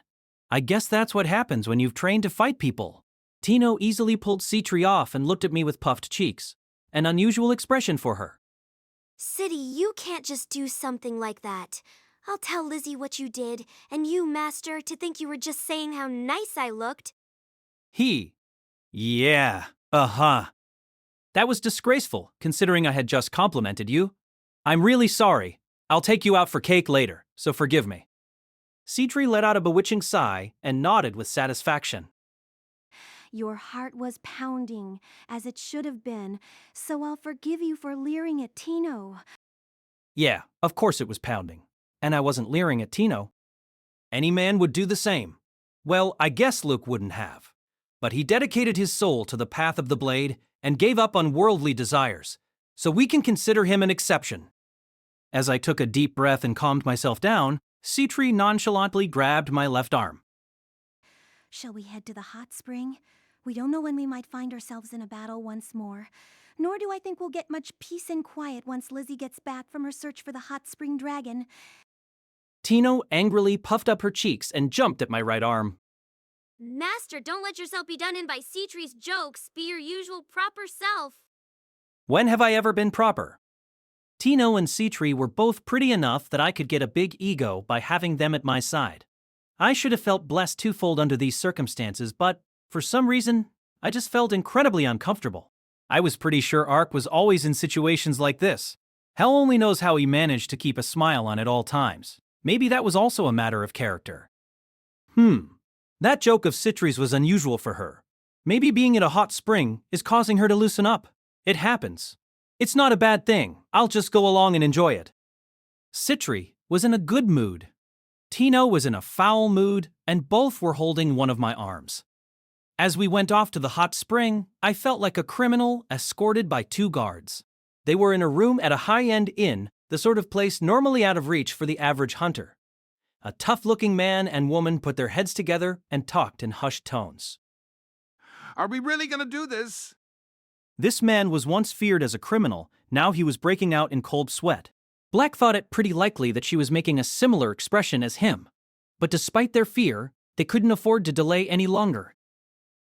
A: I guess that's what happens when you've trained to fight people. Tino easily pulled Citri off and looked at me with puffed cheeks, an unusual expression for her.
D: City, you can't just do something like that. I'll tell Lizzie what you did, and you, Master, to think you were just saying how nice I looked.
A: Yeah, That was disgraceful, considering I had just complimented you. I'm really sorry. I'll take you out for cake later, so forgive me. Citri let out a bewitching sigh and nodded with satisfaction.
E: Your heart was pounding, as it should have been, so I'll forgive you for leering at Tino.
A: Yeah, of course it was pounding. And I wasn't leering at Tino. Any man would do the same. Well, I guess Luke wouldn't have. But he dedicated his soul to the path of the blade and gave up on worldly desires, so we can consider him an exception. As I took a deep breath and calmed myself down, Citri nonchalantly grabbed my left arm.
E: Shall we head to the hot spring? We don't know when we might find ourselves in a battle once more. Nor do I think we'll get much peace and quiet once Lizzie gets back from her search for the hot spring dragon.
A: Tino angrily puffed up her cheeks and jumped at my right arm.
D: Master, don't let yourself be done in by Citri's jokes. Be your usual proper self.
A: When have I ever been proper? Tino and Citri were both pretty enough that I could get a big ego by having them at my side. I should have felt blessed twofold under these circumstances, but, for some reason, I just felt incredibly uncomfortable. I was pretty sure Ark was always in situations like this. Hell only knows how he managed to keep a smile on at all times. Maybe that was also a matter of character. That joke of Citri's was unusual for her. Maybe being in a hot spring is causing her to loosen up. It happens. It's not a bad thing. I'll just go along and enjoy it. Citri was in a good mood. Tino was in a foul mood, and both were holding one of my arms. As we went off to the hot spring, I felt like a criminal escorted by 2 guards. They were in a room at a high-end inn, the sort of place normally out of reach for the average hunter. A tough-looking man and woman put their heads together and talked in hushed tones.
H: Are we really going to do this?
A: This man was once feared as a criminal, now he was breaking out in cold sweat. Black thought it pretty likely that she was making a similar expression as him. But despite their fear, they couldn't afford to delay any longer.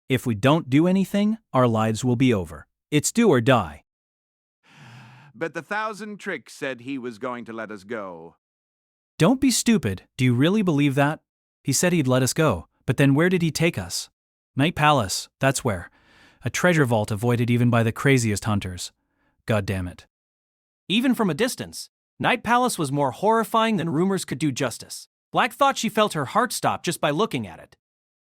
A: If we don't do anything, our lives will be over. It's do or die.
H: But the 1,000 Tricks said he was going to let us go.
A: Don't be stupid. Do you really believe that? He said he'd let us go, but then where did he take us? Night Palace, that's where. A treasure vault avoided even by the craziest hunters. God damn it. Even from a distance, Night Palace was more horrifying than rumors could do justice. Black thought she felt her heart stop just by looking at it.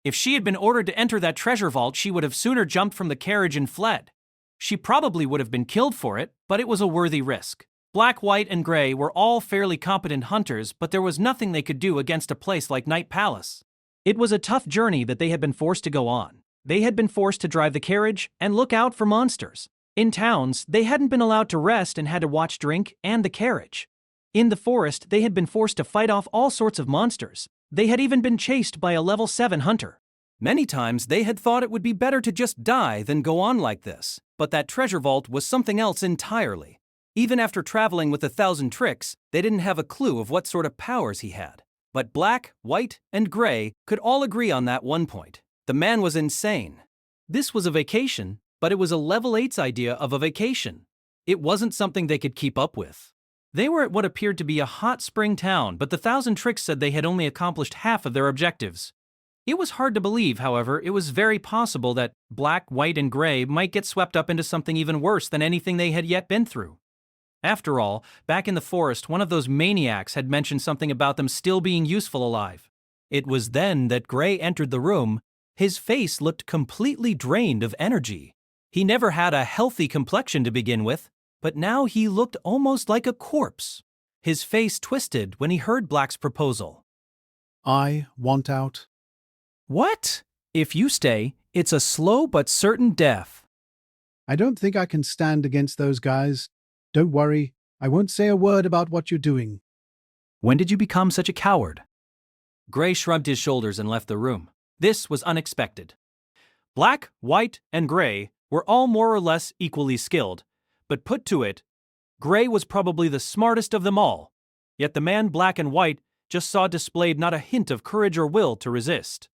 A: If she had been ordered to enter that treasure vault, she would have sooner jumped from the carriage and fled. She probably would have been killed for it, but it was a worthy risk. Black, White, and Gray were all fairly competent hunters, but there was nothing they could do against a place like Night Palace. It was a tough journey that they had been forced to go on. They had been forced to drive the carriage and look out for monsters. In towns, they hadn't been allowed to rest and had to watch drink and the carriage. In the forest, they had been forced to fight off all sorts of monsters. They had even been chased by a level 7 hunter. Many times they had thought it would be better to just die than go on like this, but that treasure vault was something else entirely. Even after traveling with 1,000 tricks, they didn't have a clue of what sort of powers he had. But Black, White, and Gray could all agree on that one point. The man was insane. This was a vacation, but it was a level 8's idea of a vacation. It wasn't something they could keep up with. They were at what appeared to be a hot spring town, but the 1,000 tricks said they had only accomplished half of their objectives. It was hard to believe, however. It was very possible that Black, White, and Gray might get swept up into something even worse than anything they had yet been through. After all, back in the forest, one of those maniacs had mentioned something about them still being useful alive. It was then that Gray entered the room. His face looked completely drained of energy. He never had a healthy complexion to begin with, but now he looked almost like a corpse. His face twisted when he heard Black's proposal.
F: I want out.
A: What? If you stay, it's a slow but certain death.
F: I don't think I can stand against those guys. Don't worry, I won't say a word about what you're doing.
A: When did you become such a coward? Gray shrugged his shoulders and left the room. This was unexpected. Black, White, and Gray were all more or less equally skilled, but put to it, Gray was probably the smartest of them all. Yet the man Black and White just saw displayed not a hint of courage or will to resist.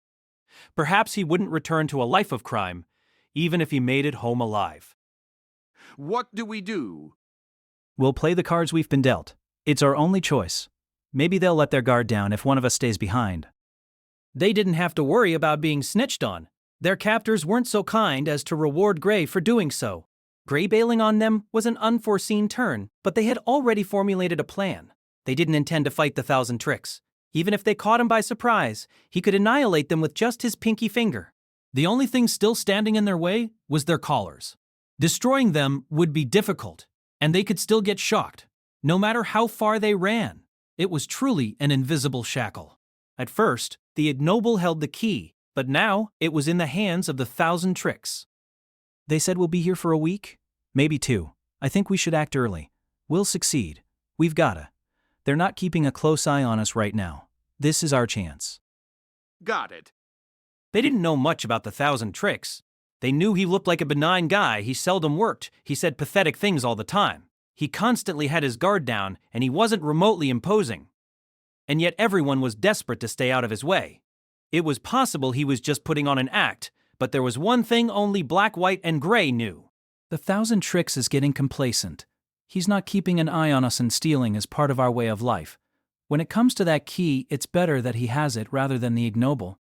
A: Perhaps he wouldn't return to a life of crime, even if he made it home alive.
H: What do we do?
A: We'll play the cards we've been dealt. It's our only choice. Maybe they'll let their guard down if one of us stays behind. They didn't have to worry about being snitched on. Their captors weren't so kind as to reward Gray for doing so. Gray bailing on them was an unforeseen turn, but they had already formulated a plan. They didn't intend to fight the 1,000 tricks. Even if they caught him by surprise, he could annihilate them with just his pinky finger. The only thing still standing in their way was their collars. Destroying them would be difficult, and they could still get shocked, no matter how far they ran. It was truly an invisible shackle. At first, the ignoble held the key, but now it was in the hands of the 1,000 tricks. They said we'll be here for a week, maybe 2. I think we should act early. We'll succeed. We've gotta. They're not keeping a close eye on us right now. This is our chance.
H: Got it.
A: They didn't know much about the 1,000 tricks. They knew he looked like a benign guy. He seldom worked. He said pathetic things all the time. He constantly had his guard down, and he wasn't remotely imposing. And yet everyone was desperate to stay out of his way. It was possible he was just putting on an act, but there was one thing only Black, White, and Gray knew. The 1,000 tricks is getting complacent. He's not keeping an eye on us, and stealing is part of our way of life. When it comes to that key, it's better that he has it rather than the ignoble.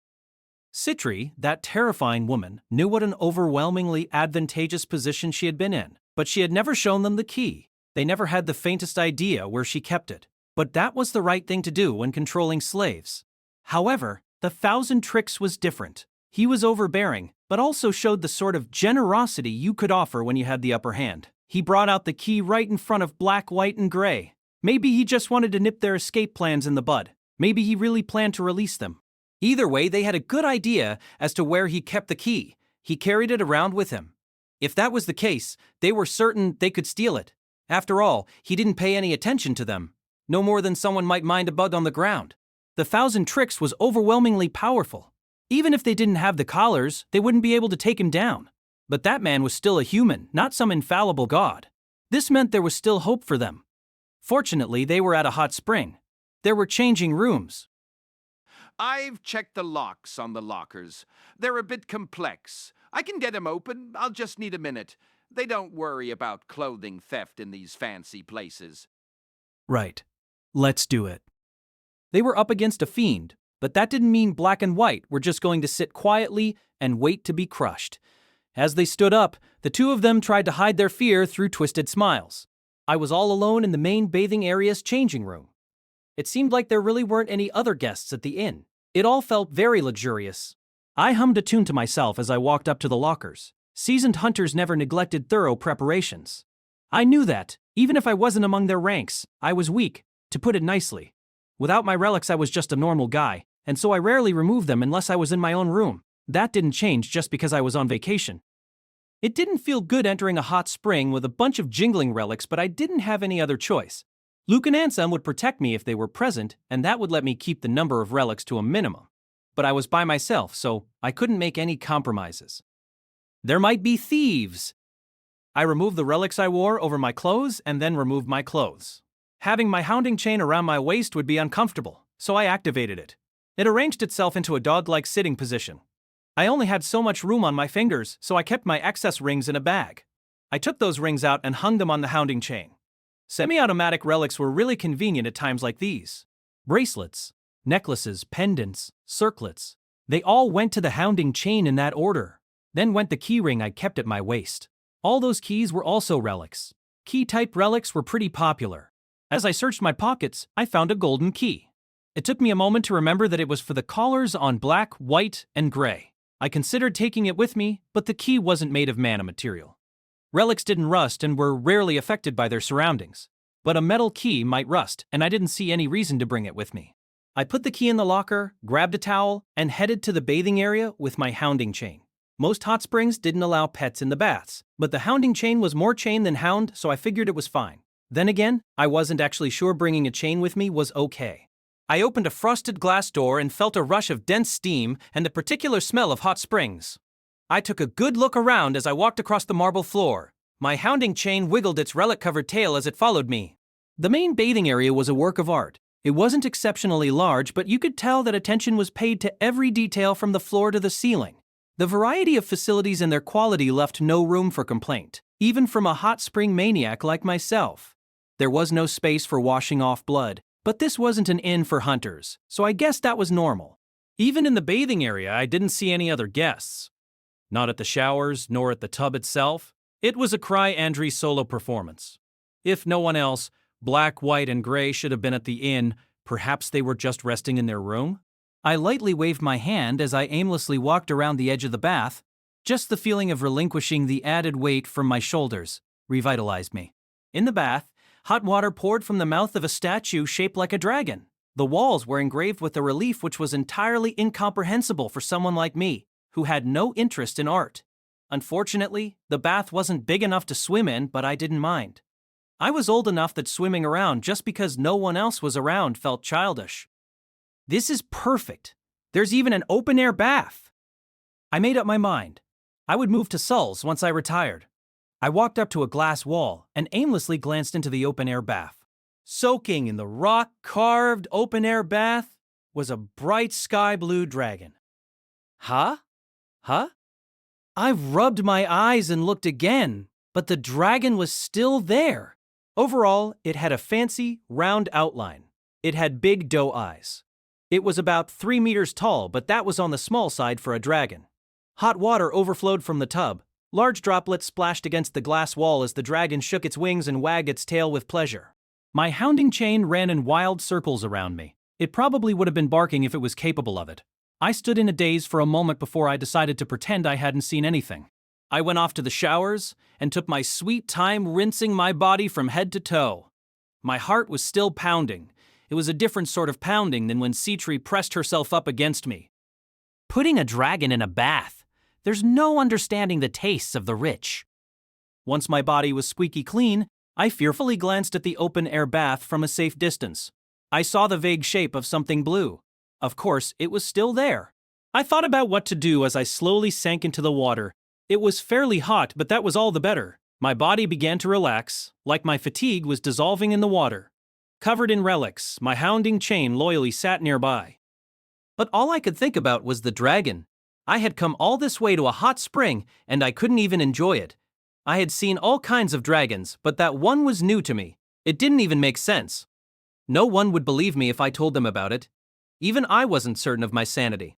A: Citri, that terrifying woman, knew what an overwhelmingly advantageous position she had been in, but she had never shown them the key. They never had the faintest idea where she kept it. But that was the right thing to do when controlling slaves. However, the 1,000 tricks was different. He was overbearing, but also showed the sort of generosity you could offer when you had the upper hand. He brought out the key right in front of Black, White, and Gray. Maybe he just wanted to nip their escape plans in the bud. Maybe he really planned to release them. Either way, they had a good idea as to where he kept the key. He carried it around with him. If that was the case, they were certain they could steal it. After all, he didn't pay any attention to them. No more than someone might mind a bug on the ground. The 1,000 tricks was overwhelmingly powerful. Even if they didn't have the collars, they wouldn't be able to take him down. But that man was still a human, not some infallible god. This meant there was still hope for them. Fortunately, they were at a hot spring. There were changing rooms.
H: I've checked the locks on the lockers. They're a bit complex. I can get them open. I'll just need a minute. They don't worry about clothing theft in these fancy places.
A: Right. Let's do it. They were up against a fiend, but that didn't mean Black and White were just going to sit quietly and wait to be crushed. As they stood up, the two of them tried to hide their fear through twisted smiles. I was all alone in the main bathing area's changing room. It seemed like there really weren't any other guests at the inn. It all felt very luxurious. I hummed a tune to myself as I walked up to the lockers. Seasoned hunters never neglected thorough preparations. I knew that, even if I wasn't among their ranks, I was weak, to put it nicely. Without my relics I was just a normal guy, and so I rarely removed them unless I was in my own room. That didn't change just because I was on vacation. It didn't feel good entering a hot spring with a bunch of jingling relics, but I didn't have any other choice. Luke and Ansem would protect me if they were present, and that would let me keep the number of relics to a minimum. But I was by myself, so I couldn't make any compromises. There might be thieves. I removed the relics I wore over my clothes and then removed my clothes. Having my hounding chain around my waist would be uncomfortable, so I activated it. It arranged itself into a dog-like sitting position. I only had so much room on my fingers, so I kept my excess rings in a bag. I took those rings out and hung them on the hounding chain. Semi-automatic relics were really convenient at times like these. Bracelets, necklaces, pendants, circlets. They all went to the hounding chain in that order. Then went the key ring I kept at my waist. All those keys were also relics. Key-type relics were pretty popular. As I searched my pockets, I found a golden key. It took me a moment to remember that it was for the collars on black, white, and gray. I considered taking it with me, but the key wasn't made of mana material. Relics didn't rust and were rarely affected by their surroundings. But a metal key might rust, and I didn't see any reason to bring it with me. I put the key in the locker, grabbed a towel, and headed to the bathing area with my hounding chain. Most hot springs didn't allow pets in the baths, but the hounding chain was more chain than hound, so I figured it was fine. Then again, I wasn't actually sure bringing a chain with me was okay. I opened a frosted glass door and felt a rush of dense steam and the particular smell of hot springs. I took a good look around as I walked across the marble floor. My hounding chain wiggled its relic-covered tail as it followed me. The main bathing area was a work of art. It wasn't exceptionally large, but you could tell that attention was paid to every detail from the floor to the ceiling. The variety of facilities and their quality left no room for complaint, even from a hot spring maniac like myself. There was no space for washing off blood, but this wasn't an inn for hunters, so I guess that was normal. Even in the bathing area, I didn't see any other guests. Not at the showers, nor at the tub itself. It was a Krai Andri solo performance. If no one else, black, white, and gray should have been at the inn. Perhaps they were just resting in their room? I lightly waved my hand as I aimlessly walked around the edge of the bath. Just the feeling of relinquishing the added weight from my shoulders revitalized me. In the bath, hot water poured from the mouth of a statue shaped like a dragon. The walls were engraved with a relief which was entirely incomprehensible for someone like me, who had no interest in art. Unfortunately, the bath wasn't big enough to swim in, but I didn't mind. I was old enough that swimming around just because no one else was around felt childish. This is perfect. There's even an open-air bath. I made up my mind. I would move to Sul's once I retired. I walked up to a glass wall and aimlessly glanced into the open-air bath. Soaking in the rock-carved open-air bath was a bright sky-blue dragon. Huh? I rubbed my eyes and looked again, but the dragon was still there. Overall, it had a fancy, round outline. It had big doe eyes. It was about 3 meters tall, but that was on the small side for a dragon. Hot water overflowed from the tub. Large droplets splashed against the glass wall as the dragon shook its wings and wagged its tail with pleasure. My hounding chain ran in wild circles around me. It probably would have been barking if it was capable of it. I stood in a daze for a moment before I decided to pretend I hadn't seen anything. I went off to the showers and took my sweet time rinsing my body from head to toe. My heart was still pounding. It was a different sort of pounding than when Citri pressed herself up against me. Putting a dragon in a bath. There's no understanding the tastes of the rich. Once my body was squeaky clean, I fearfully glanced at the open-air bath from a safe distance. I saw the vague shape of something blue. Of course, it was still there. I thought about what to do as I slowly sank into the water. It was fairly hot, but that was all the better. My body began to relax, like my fatigue was dissolving in the water. Covered in relics, my hounding chain loyally sat nearby. But all I could think about was the dragon. I had come all this way to a hot spring, and I couldn't even enjoy it. I had seen all kinds of dragons, but that one was new to me. It didn't even make sense. No one would believe me if I told them about it. Even I wasn't certain of my sanity.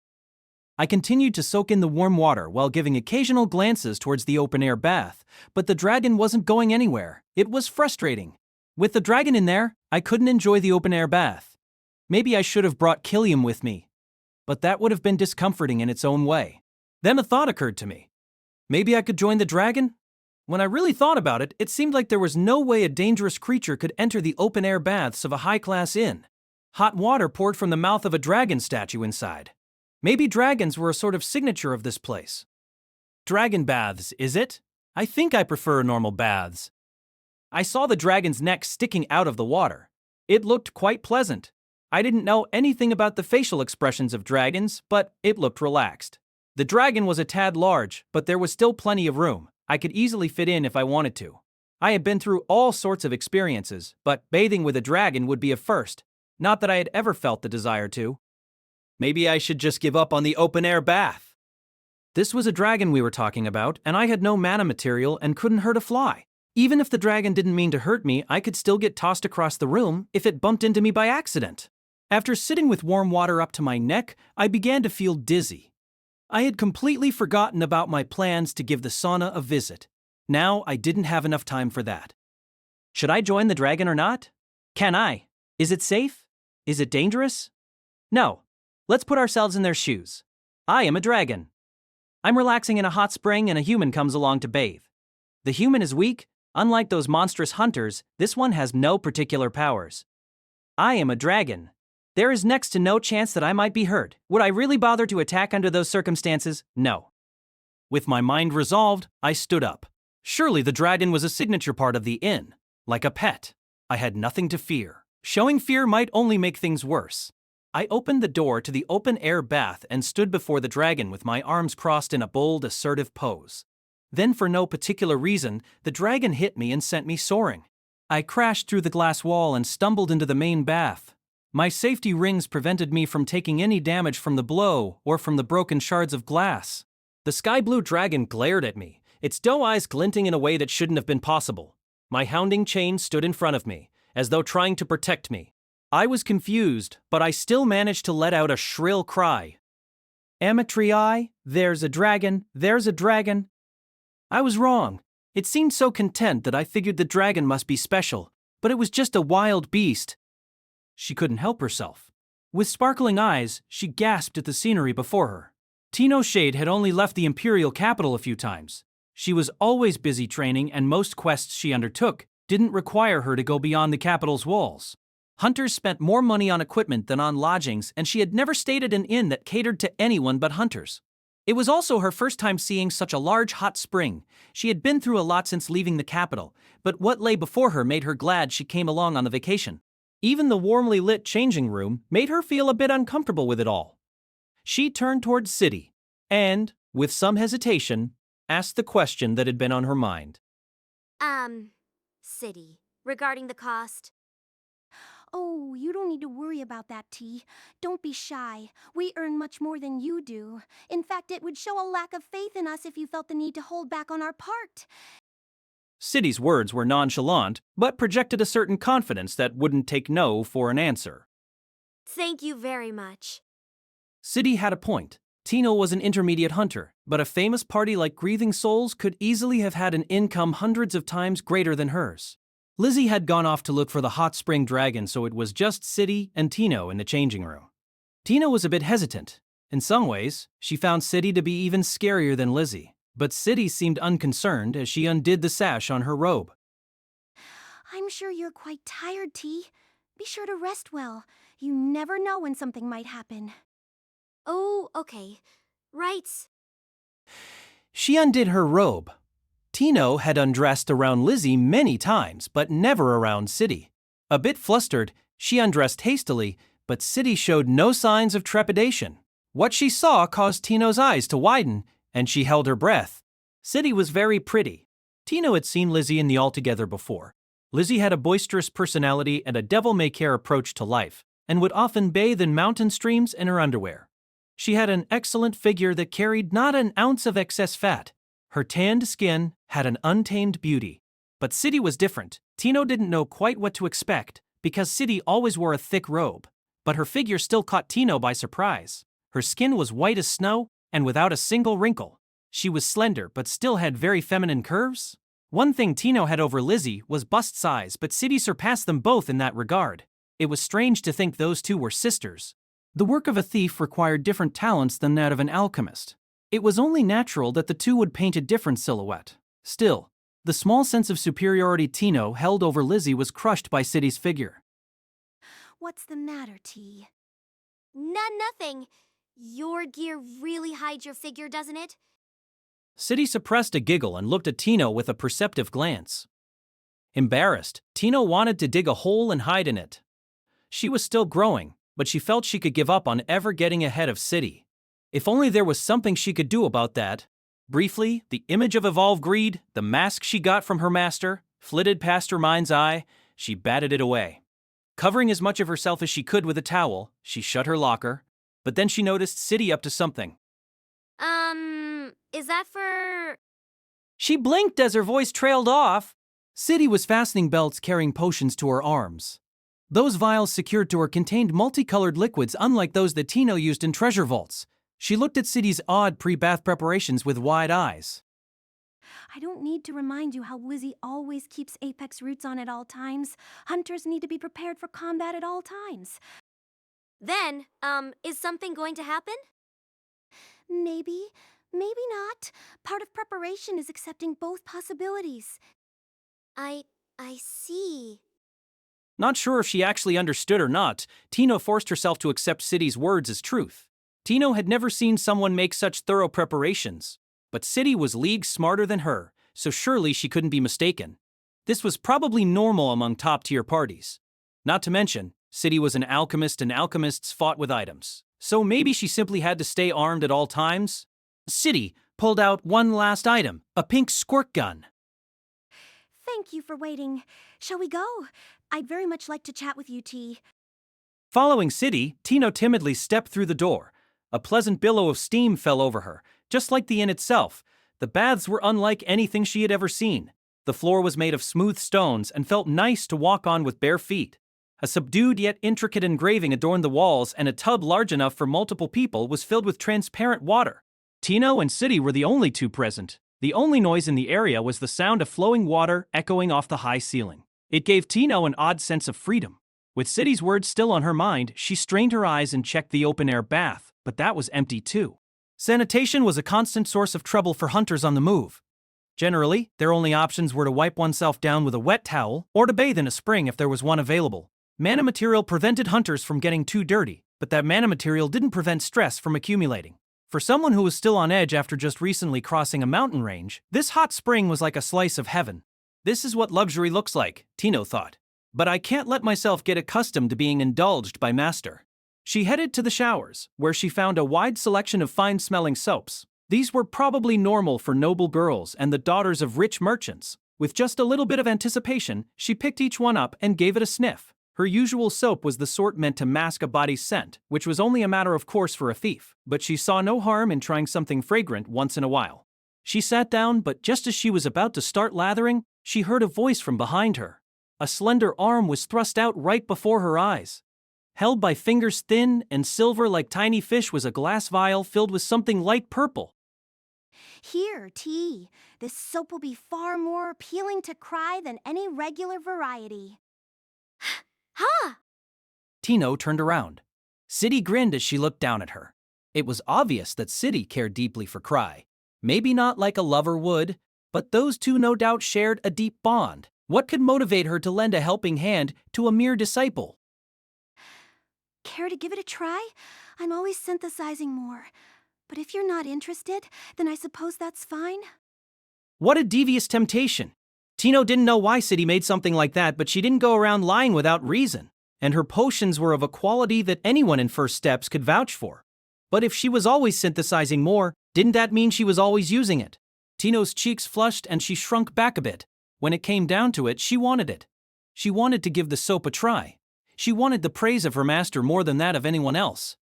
A: I continued to soak in the warm water while giving occasional glances towards the open-air bath, but the dragon wasn't going anywhere. It was frustrating. With the dragon in there, I couldn't enjoy the open-air bath. Maybe I should have brought Killiam with me. But that would have been discomforting in its own way. Then a thought occurred to me. Maybe I could join the dragon? When I really thought about it, it seemed like there was no way a dangerous creature could enter the open-air baths of a high-class inn. Hot water poured from the mouth of a dragon statue inside. Maybe dragons were a sort of signature of this place. Dragon baths, is it? I think I prefer normal baths. I saw the dragon's neck sticking out of the water. It looked quite pleasant. I didn't know anything about the facial expressions of dragons, but it looked relaxed. The dragon was a tad large, but there was still plenty of room. I could easily fit in if I wanted to. I had been through all sorts of experiences, but bathing with a dragon would be a first. Not that I had ever felt the desire to. Maybe I should just give up on the open-air bath. This was a dragon we were talking about, and I had no mana material and couldn't hurt a fly. Even if the dragon didn't mean to hurt me, I could still get tossed across the room if it bumped into me by accident. After sitting with warm water up to my neck, I began to feel dizzy. I had completely forgotten about my plans to give the sauna a visit. Now I didn't have enough time for that. Should I join the dragon or not? Can I? Is it safe? Is it dangerous? No. Let's put ourselves in their shoes. I am a dragon. I'm relaxing in a hot spring and a human comes along to bathe. The human is weak. Unlike those monstrous hunters, this one has no particular powers. I am a dragon. There is next to no chance that I might be hurt. Would I really bother to attack under those circumstances? No. With my mind resolved, I stood up. Surely the dragon was a signature part of the inn, like a pet. I had nothing to fear. Showing fear might only make things worse. I opened the door to the open-air bath and stood before the dragon with my arms crossed in a bold, assertive pose. Then, for no particular reason, the dragon hit me and sent me soaring. I crashed through the glass wall and stumbled into the main bath. My safety rings prevented me from taking any damage from the blow or from the broken shards of glass. The sky-blue dragon glared at me, its doe eyes glinting in a way that shouldn't have been possible. My hounding chain stood in front of me, as though trying to protect me. I was confused, but I still managed to let out a shrill cry. Amatri, there's a dragon, there's a dragon. I was wrong. It seemed so content that I figured the dragon must be special, but it was just a wild beast. She couldn't help herself. With sparkling eyes, she gasped at the scenery before her. Tino Shade had only left the imperial capital a few times. She was always busy training, and most quests she undertook didn't require her to go beyond the capital's walls. Hunters spent more money on equipment than on lodgings, and she had never stayed at an inn that catered to anyone but hunters. It was also her first time seeing such a large hot spring. She had been through a lot since leaving the capital, but what lay before her made her glad she came along on the vacation. Even the warmly lit changing room made her feel a bit uncomfortable with it all. She turned towards City and, with some hesitation, asked the question that had been on her mind.
D: City, regarding the cost.
E: Oh, you don't need to worry about that, T. Don't be shy. We earn much more than you do. In fact, it would show a lack of faith in us if you felt the need to hold back on our part.
A: City's words were nonchalant, but projected a certain confidence that wouldn't take no for an answer.
D: Thank you very much.
A: City had a point. Tino was an intermediate hunter, but a famous party like Grieving Souls could easily have had an income hundreds of times greater than hers. Lizzie had gone off to look for the hot spring dragon, so it was just City and Tino in the changing room. Tino was a bit hesitant. In some ways, she found City to be even scarier than Lizzie, but City seemed unconcerned as she undid the sash on her robe.
E: I'm sure you're quite tired, T. Be sure to rest well. You never know when something might happen.
D: Oh, okay. Right.
A: She undid her robe. Tino had undressed around Lizzie many times, but never around City. A bit flustered, she undressed hastily, but City showed no signs of trepidation. What she saw caused Tino's eyes to widen, and she held her breath. City was very pretty. Tino had seen Lizzie in the Altogether before. Lizzie had a boisterous personality and a devil-may-care approach to life, and would often bathe in mountain streams in her underwear. She had an excellent figure that carried not an ounce of excess fat. Her tanned skin had an untamed beauty. But City was different. Tino didn't know quite what to expect, because City always wore a thick robe. But her figure still caught Tino by surprise. Her skin was white as snow, and without a single wrinkle. She was slender, but still had very feminine curves. One thing Tino had over Lizzie was bust size, but City surpassed them both in that regard. It was strange to think those two were sisters. The work of a thief required different talents than that of an alchemist. It was only natural that the two would paint a different silhouette. Still, the small sense of superiority Tino held over Lizzie was crushed by City's figure.
E: What's the matter, T?
D: Nothing. Your gear really hides your figure, doesn't it?
A: City suppressed a giggle and looked at Tino with a perceptive glance. Embarrassed, Tino wanted to dig a hole and hide in it. She was still growing, but she felt she could give up on ever getting ahead of City. If only there was something she could do about that. Briefly, the image of Evolve Greed, the mask she got from her master, flitted past her mind's eye. She batted it away. Covering as much of herself as she could with a towel, she shut her locker, but then she noticed City up to something.
D: Is that for...
A: She blinked as her voice trailed off. City was fastening belts carrying potions to her arms. Those vials secured to her contained multicolored liquids unlike those that Tino used in treasure vaults. She looked at City's odd pre-bath preparations with wide eyes.
E: I don't need to remind you how Lizzie always keeps Apex roots on at all times. Hunters need to be prepared for combat at all times.
D: Then, is something going to happen?
E: Maybe, maybe not. Part of preparation is accepting both possibilities.
D: I see.
A: Not sure if she actually understood or not, Tino forced herself to accept City's words as truth. Tino had never seen someone make such thorough preparations, but City was leagues smarter than her, so surely she couldn't be mistaken. This was probably normal among top-tier parties. Not to mention, City was an alchemist and alchemists fought with items, so maybe she simply had to stay armed at all times? City pulled out one last item, a pink squirt gun.
E: Thank you for waiting. Shall we go? I'd very much like to chat with you, T.
A: Following City, Tino timidly stepped through the door. A pleasant billow of steam fell over her, just like the inn itself. The baths were unlike anything she had ever seen. The floor was made of smooth stones and felt nice to walk on with bare feet. A subdued yet intricate engraving adorned the walls, and a tub large enough for multiple people was filled with transparent water. Tino and City were the only two present. The only noise in the area was the sound of flowing water echoing off the high ceiling. It gave Tino an odd sense of freedom. With City's words still on her mind, she strained her eyes and checked the open-air bath, but that was empty too. Sanitation was a constant source of trouble for hunters on the move. Generally, their only options were to wipe oneself down with a wet towel or to bathe in a spring if there was one available. Mana material prevented hunters from getting too dirty, but that mana material didn't prevent stress from accumulating. For someone who was still on edge after just recently crossing a mountain range, this hot spring was like a slice of heaven. This is what luxury looks like, Tino thought. But I can't let myself get accustomed to being indulged by Master. She headed to the showers, where she found a wide selection of fine-smelling soaps. These were probably normal for noble girls and the daughters of rich merchants. With just a little bit of anticipation, she picked each one up and gave it a sniff. Her usual soap was the sort meant to mask a body's scent, which was only a matter of course for a thief, but she saw no harm in trying something fragrant once in a while. She sat down, but just as she was about to start lathering, she heard a voice from behind her. A slender arm was thrust out right before her eyes. Held by fingers thin and silver like tiny fish was a glass vial filled with something light purple.
E: Here, T. This soap will be far more appealing to Krai than any regular variety.
D: Huh!
A: Tino turned around. City grinned as she looked down at her. It was obvious that City cared deeply for Krai. Maybe not like a lover would, but those two no doubt shared a deep bond. What could motivate her to lend a helping hand to a mere disciple?
E: Care to give it a try? I'm always synthesizing more. But if you're not interested, then I suppose that's fine.
A: What a devious temptation. Tino didn't know why City made something like that, but she didn't go around lying without reason. And her potions were of a quality that anyone in First Steps could vouch for. But if she was always synthesizing more, didn't that mean she was always using it? Tino's cheeks flushed and she shrunk back a bit. When it came down to it, she wanted it. She wanted to give the soap a try. She wanted the praise of her master more than that of anyone else.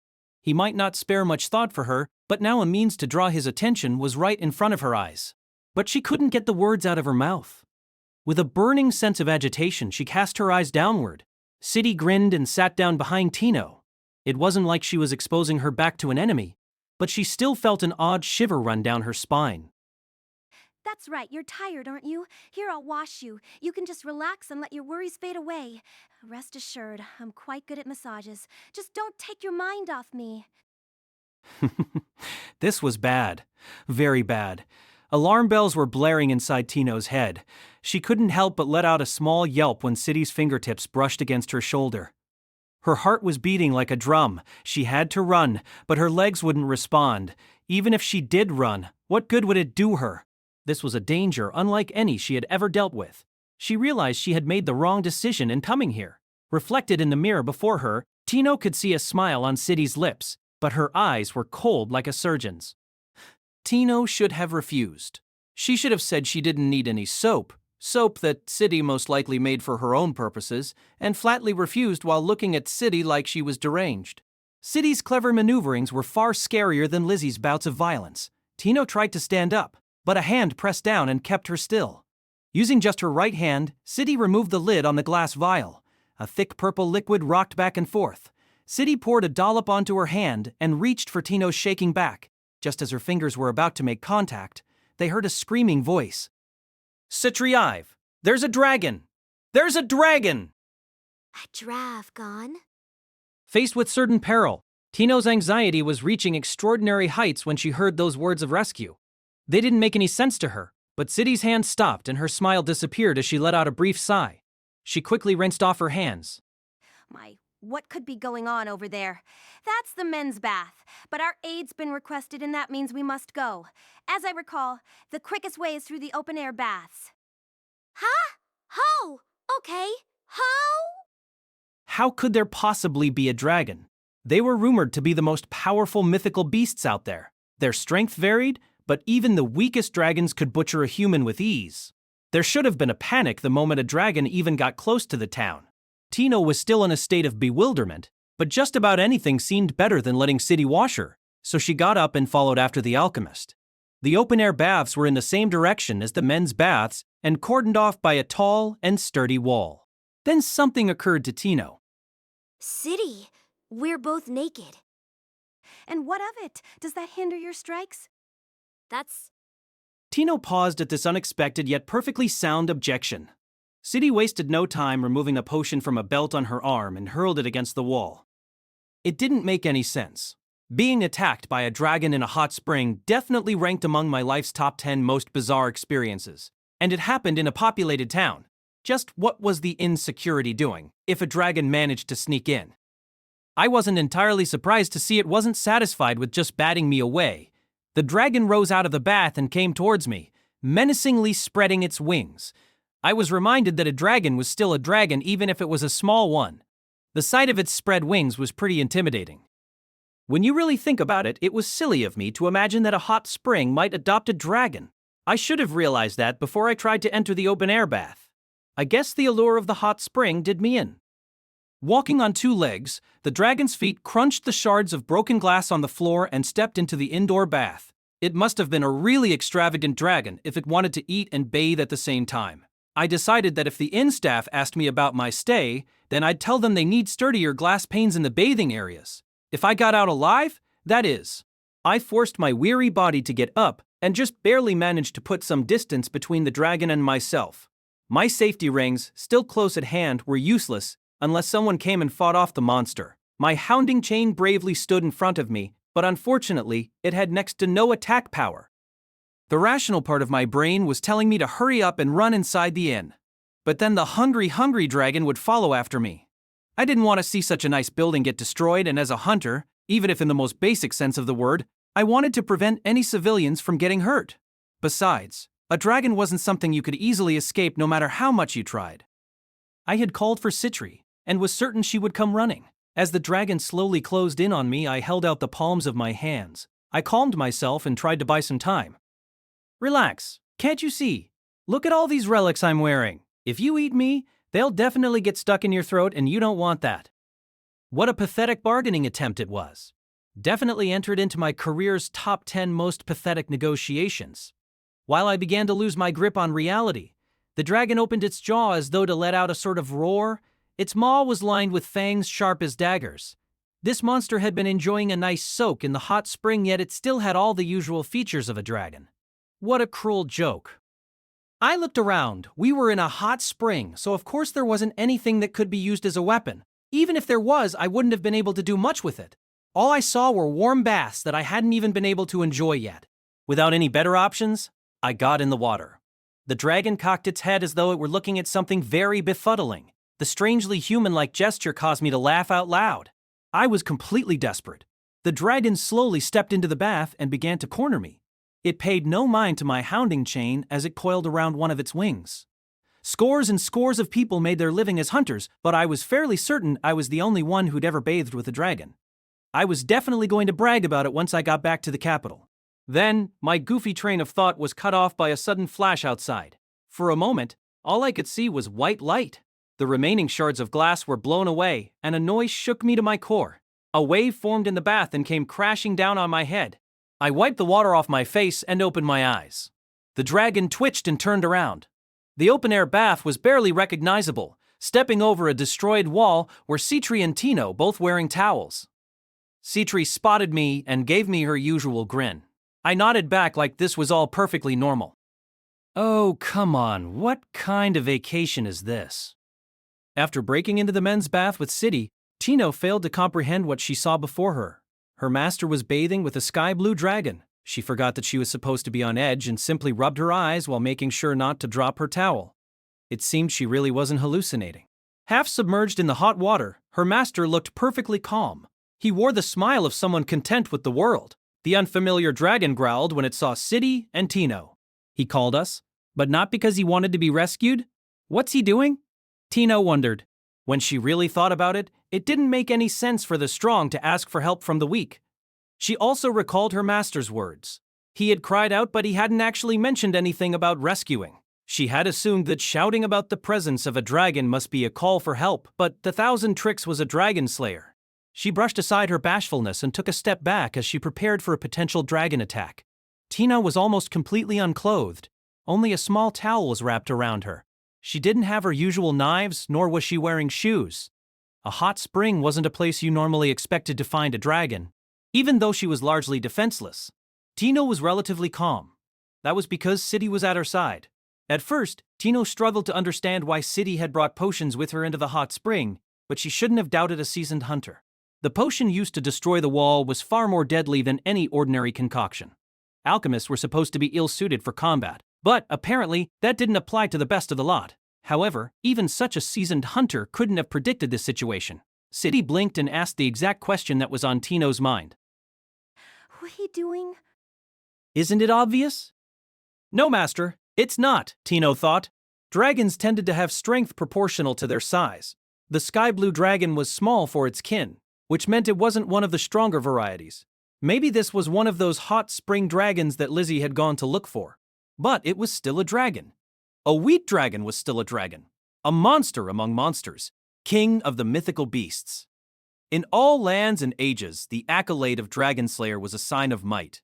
A: He might not spare much thought for her, but now a means to draw his attention was right in front of her eyes. But she couldn't get the words out of her mouth. With a burning sense of agitation, she cast her eyes downward. City grinned and sat down behind Tino. It wasn't like she was exposing her back to an enemy, but she still felt an odd shiver run down her spine.
E: That's right, you're tired, aren't you? Here, I'll wash you. You can just relax and let your worries fade away. Rest assured, I'm quite good at massages. Just don't take your mind off me.
A: This was bad. Very bad. Alarm bells were blaring inside Tino's head. She couldn't help but let out a small yelp when City's fingertips brushed against her shoulder. Her heart was beating like a drum. She had to run, but her legs wouldn't respond. Even if she did run, what good would it do her? This was a danger unlike any she had ever dealt with. She realized she had made the wrong decision in coming here. Reflected in the mirror before her, Tino could see a smile on City's lips, but her eyes were cold like a surgeon's. Tino should have refused. She should have said she didn't need any soap that City most likely made for her own purposes, and flatly refused while looking at City like she was deranged. City's clever maneuverings were far scarier than Lizzie's bouts of violence. Tino tried to stand up, but a hand pressed down and kept her still. Using just her right hand, City removed the lid on the glass vial. A thick purple liquid rocked back and forth. City poured a dollop onto her hand and reached for Tino's shaking back. Just as her fingers were about to make contact, they heard a screaming voice. "Citriive! There's a dragon! There's a dragon!"
D: A drav gone?
A: Faced with certain peril, Tino's anxiety was reaching extraordinary heights when she heard those words of rescue. They didn't make any sense to her, but City's hand stopped and her smile disappeared as she let out a brief sigh. She quickly rinsed off her hands.
E: What could be going on over there? That's the men's bath, but our aid's been requested and that means we must go. As I recall, the quickest way is through the open-air baths.
D: Huh? Ho! Okay. Ho!
A: How could there possibly be a dragon? They were rumored to be the most powerful mythical beasts out there. Their strength varied, but even the weakest dragons could butcher a human with ease. There should have been a panic the moment a dragon even got close to the town. Tino was still in a state of bewilderment, but just about anything seemed better than letting City wash her, so she got up and followed after the alchemist. The open-air baths were in the same direction as the men's baths and cordoned off by a tall and sturdy wall. Then something occurred to Tino.
D: City, we're both naked.
E: And what of it? Does that hinder your strikes?
A: Tino paused at this unexpected yet perfectly sound objection. City wasted no time removing a potion from a belt on her arm and hurled it against the wall. It didn't make any sense. Being attacked by a dragon in a hot spring definitely ranked among my life's top 10 most bizarre experiences, and it happened in a populated town. Just what was the insecurity doing if a dragon managed to sneak in? I wasn't entirely surprised to see it wasn't satisfied with just batting me away. The dragon rose out of the bath and came towards me, menacingly spreading its wings. I was reminded that a dragon was still a dragon even if it was a small one. The sight of its spread wings was pretty intimidating. When you really think about it, it was silly of me to imagine that a hot spring might adopt a dragon. I should have realized that before I tried to enter the open-air bath. I guess the allure of the hot spring did me in. Walking on two legs, the dragon's feet crunched the shards of broken glass on the floor and stepped into the indoor bath. It must have been a really extravagant dragon if it wanted to eat and bathe at the same time. I decided that if the inn staff asked me about my stay, then I'd tell them they need sturdier glass panes in the bathing areas. If I got out alive, that is. I forced my weary body to get up and just barely managed to put some distance between the dragon and myself. My safety rings, still close at hand, were useless unless someone came and fought off the monster. My hounding chain bravely stood in front of me, but unfortunately, it had next to no attack power. The rational part of my brain was telling me to hurry up and run inside the inn. But then the hungry dragon would follow after me. I didn't want to see such a nice building get destroyed, and as a hunter, even if in the most basic sense of the word, I wanted to prevent any civilians from getting hurt. Besides, a dragon wasn't something you could easily escape no matter how much you tried. I had called for Citri, and was certain she would come running. As the dragon slowly closed in on me, I held out the palms of my hands. I calmed myself and tried to buy some time. Relax, can't you see? Look at all these relics I'm wearing. If you eat me, they'll definitely get stuck in your throat and you don't want that. What a pathetic bargaining attempt it was. Definitely entered into my career's top 10 most pathetic negotiations. While I began to lose my grip on reality, the dragon opened its jaw as though to let out a sort of roar. Its maw was lined with fangs sharp as daggers. This monster had been enjoying a nice soak in the hot spring, yet it still had all the usual features of a dragon. What a cruel joke. I looked around. We were in a hot spring, so of course there wasn't anything that could be used as a weapon. Even if there was, I wouldn't have been able to do much with it. All I saw were warm baths that I hadn't even been able to enjoy yet. Without any better options, I got in the water. The dragon cocked its head as though it were looking at something very befuddling. The strangely human-like gesture caused me to laugh out loud. I was completely desperate. The dragon slowly stepped into the bath and began to corner me. It paid no mind to my hounding chain as it coiled around one of its wings. Scores and scores of people made their living as hunters, but I was fairly certain I was the only one who'd ever bathed with a dragon. I was definitely going to brag about it once I got back to the capital. Then, my goofy train of thought was cut off by a sudden flash outside. For a moment, all I could see was white light. The remaining shards of glass were blown away, and a noise shook me to my core. A wave formed in the bath and came crashing down on my head. I wiped the water off my face and opened my eyes. The dragon twitched and turned around. The open-air bath was barely recognizable. Stepping over a destroyed wall were Citri and Tino, both wearing towels. Citri spotted me and gave me her usual grin. I nodded back like this was all perfectly normal. Oh, come on, what kind of vacation is this? After breaking into the men's bath with Citi, Tino failed to comprehend what she saw before her. Her master was bathing with a sky-blue dragon. She forgot that she was supposed to be on edge and simply rubbed her eyes while making sure not to drop her towel. It seemed she really wasn't hallucinating. Half submerged in the hot water, her master looked perfectly calm. He wore the smile of someone content with the world. The unfamiliar dragon growled when it saw Citi and Tino. He called us, but not because he wanted to be rescued. What's he doing? Tino wondered. When she really thought about it, it didn't make any sense for the strong to ask for help from the weak. She also recalled her master's words. He had cried out, but he hadn't actually mentioned anything about rescuing. She had assumed that shouting about the presence of a dragon must be a call for help, but the Thousand Tricks was a dragon slayer. She brushed aside her bashfulness and took a step back as she prepared for a potential dragon attack. Tina was almost completely unclothed. Only a small towel was wrapped around her. She didn't have her usual knives, nor was she wearing shoes. A hot spring wasn't a place you normally expected to find a dragon. Even though she was largely defenseless, Tino was relatively calm. That was because Citi was at her side. At first, Tino struggled to understand why Citi had brought potions with her into the hot spring, but she shouldn't have doubted a seasoned hunter. The potion used to destroy the wall was far more deadly than any ordinary concoction. Alchemists were supposed to be ill-suited for combat, but apparently that didn't apply to the best of the lot. However, even such a seasoned hunter couldn't have predicted this situation. Citi blinked and asked the exact question that was on Tino's mind.
E: What are you doing?
A: Isn't it obvious? No, Master, it's not, Tino thought. Dragons tended to have strength proportional to their size. The sky-blue dragon was small for its kin, which meant it wasn't one of the stronger varieties. Maybe this was one of those hot spring dragons that Lizzie had gone to look for. But it was still a dragon. A wheat dragon was still a dragon. A monster among monsters. King of the mythical beasts. In all lands and ages, the accolade of Dragon Slayer was a sign of might.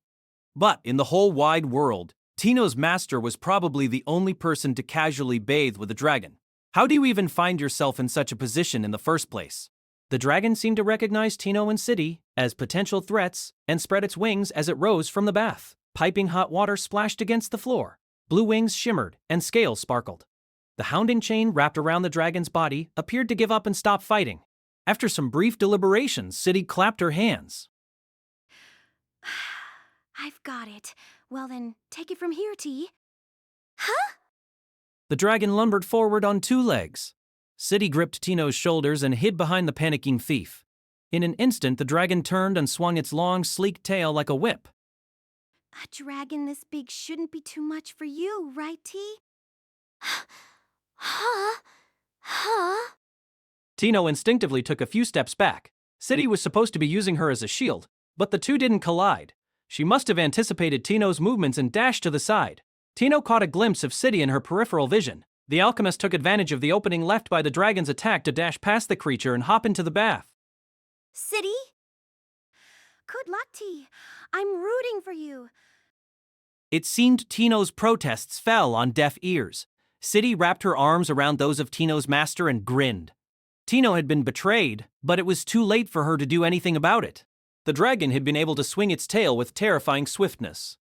A: But in the whole wide world, Tino's master was probably the only person to casually bathe with a dragon. How do you even find yourself in such a position in the first place? The dragon seemed to recognize Tino and Citi as potential threats and spread its wings as it rose from the bath. Piping hot water splashed against the floor. Blue wings shimmered and scales sparkled. The hounding chain wrapped around the dragon's body appeared to give up and stop fighting. After some brief deliberations, Citi clapped her hands.
E: I've got it. Well then, take it from here, T.
D: Huh?
A: The dragon lumbered forward on two legs. Citi gripped Tino's shoulders and hid behind the panicking thief. In an instant, the dragon turned and swung its long, sleek tail like a whip.
E: A dragon this big shouldn't be too much for you, right, T?
D: Huh?
A: Tino instinctively took a few steps back. Citi was supposed to be using her as a shield, but the two didn't collide. She must have anticipated Tino's movements and dashed to the side. Tino caught a glimpse of Citi in her peripheral vision. The alchemist took advantage of the opening left by the dragon's attack to dash past the creature and hop into the bath.
D: Citi?
E: Good luck, T. I'm rooting for you.
A: It seemed Tino's protests fell on deaf ears. Citi wrapped her arms around those of Tino's master and grinned. Tino had been betrayed, but it was too late for her to do anything about it. The dragon had been able to swing its tail with terrifying swiftness.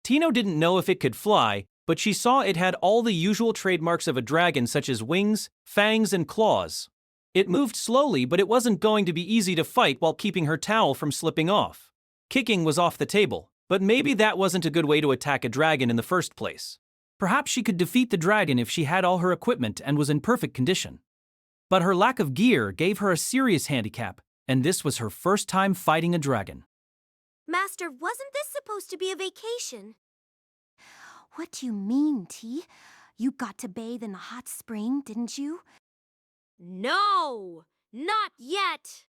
A: Tino didn't know if it could fly, but she saw it had all the usual trademarks of a dragon, such as wings, fangs, and claws. It moved slowly, but it wasn't going to be easy to fight while keeping her towel from slipping off. Kicking was off the table, but maybe that wasn't a good way to attack a dragon in the first place. Perhaps she could defeat the dragon if she had all her equipment and was in perfect condition. But her lack of gear gave her a serious handicap, and this was her first time fighting a dragon.
D: Master, wasn't this supposed to be a vacation?
E: What do you mean, T? You got to bathe in the hot spring, didn't you?
D: No, not yet.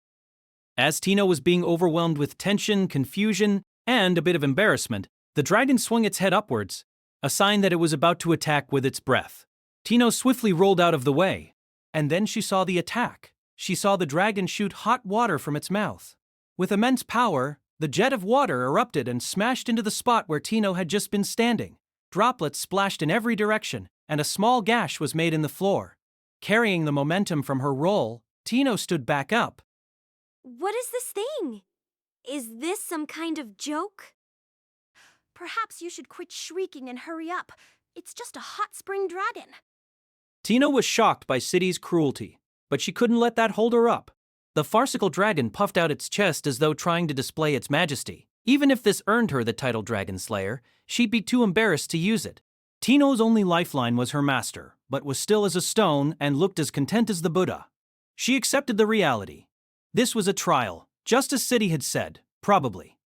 A: As Tino was being overwhelmed with tension, confusion, and a bit of embarrassment, the dragon swung its head upwards, a sign that it was about to attack with its breath. Tino swiftly rolled out of the way, and then she saw the attack. She saw the dragon shoot hot water from its mouth. With immense power, the jet of water erupted and smashed into the spot where Tino had just been standing. Droplets splashed in every direction, and a small gash was made in the floor. Carrying the momentum from her roll, Tino stood back up.
D: What is this thing? Is this some kind of joke?
E: Perhaps you should quit shrieking and hurry up. It's just a hot spring dragon.
A: Tino was shocked by City's cruelty, but she couldn't let that hold her up. The farcical dragon puffed out its chest as though trying to display its majesty. Even if this earned her the title Dragon Slayer, she'd be too embarrassed to use it. Tino's only lifeline was her master, but was still as a stone and looked as content as the Buddha. She accepted the reality. This was a trial, just as City had said, probably.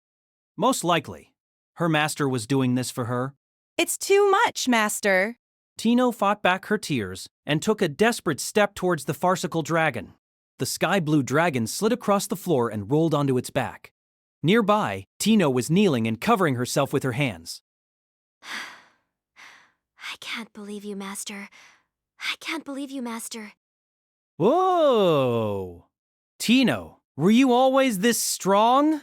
A: Most likely. Her master was doing this for her.
I: It's too much, Master.
A: Tino fought back her tears and took a desperate step towards the farcical dragon. The sky-blue dragon slid across the floor and rolled onto its back. Nearby, Tino was kneeling and covering herself with her hands.
D: I can't believe you, Master. I can't believe you, Master.
A: Whoa! Tino, were you always this strong?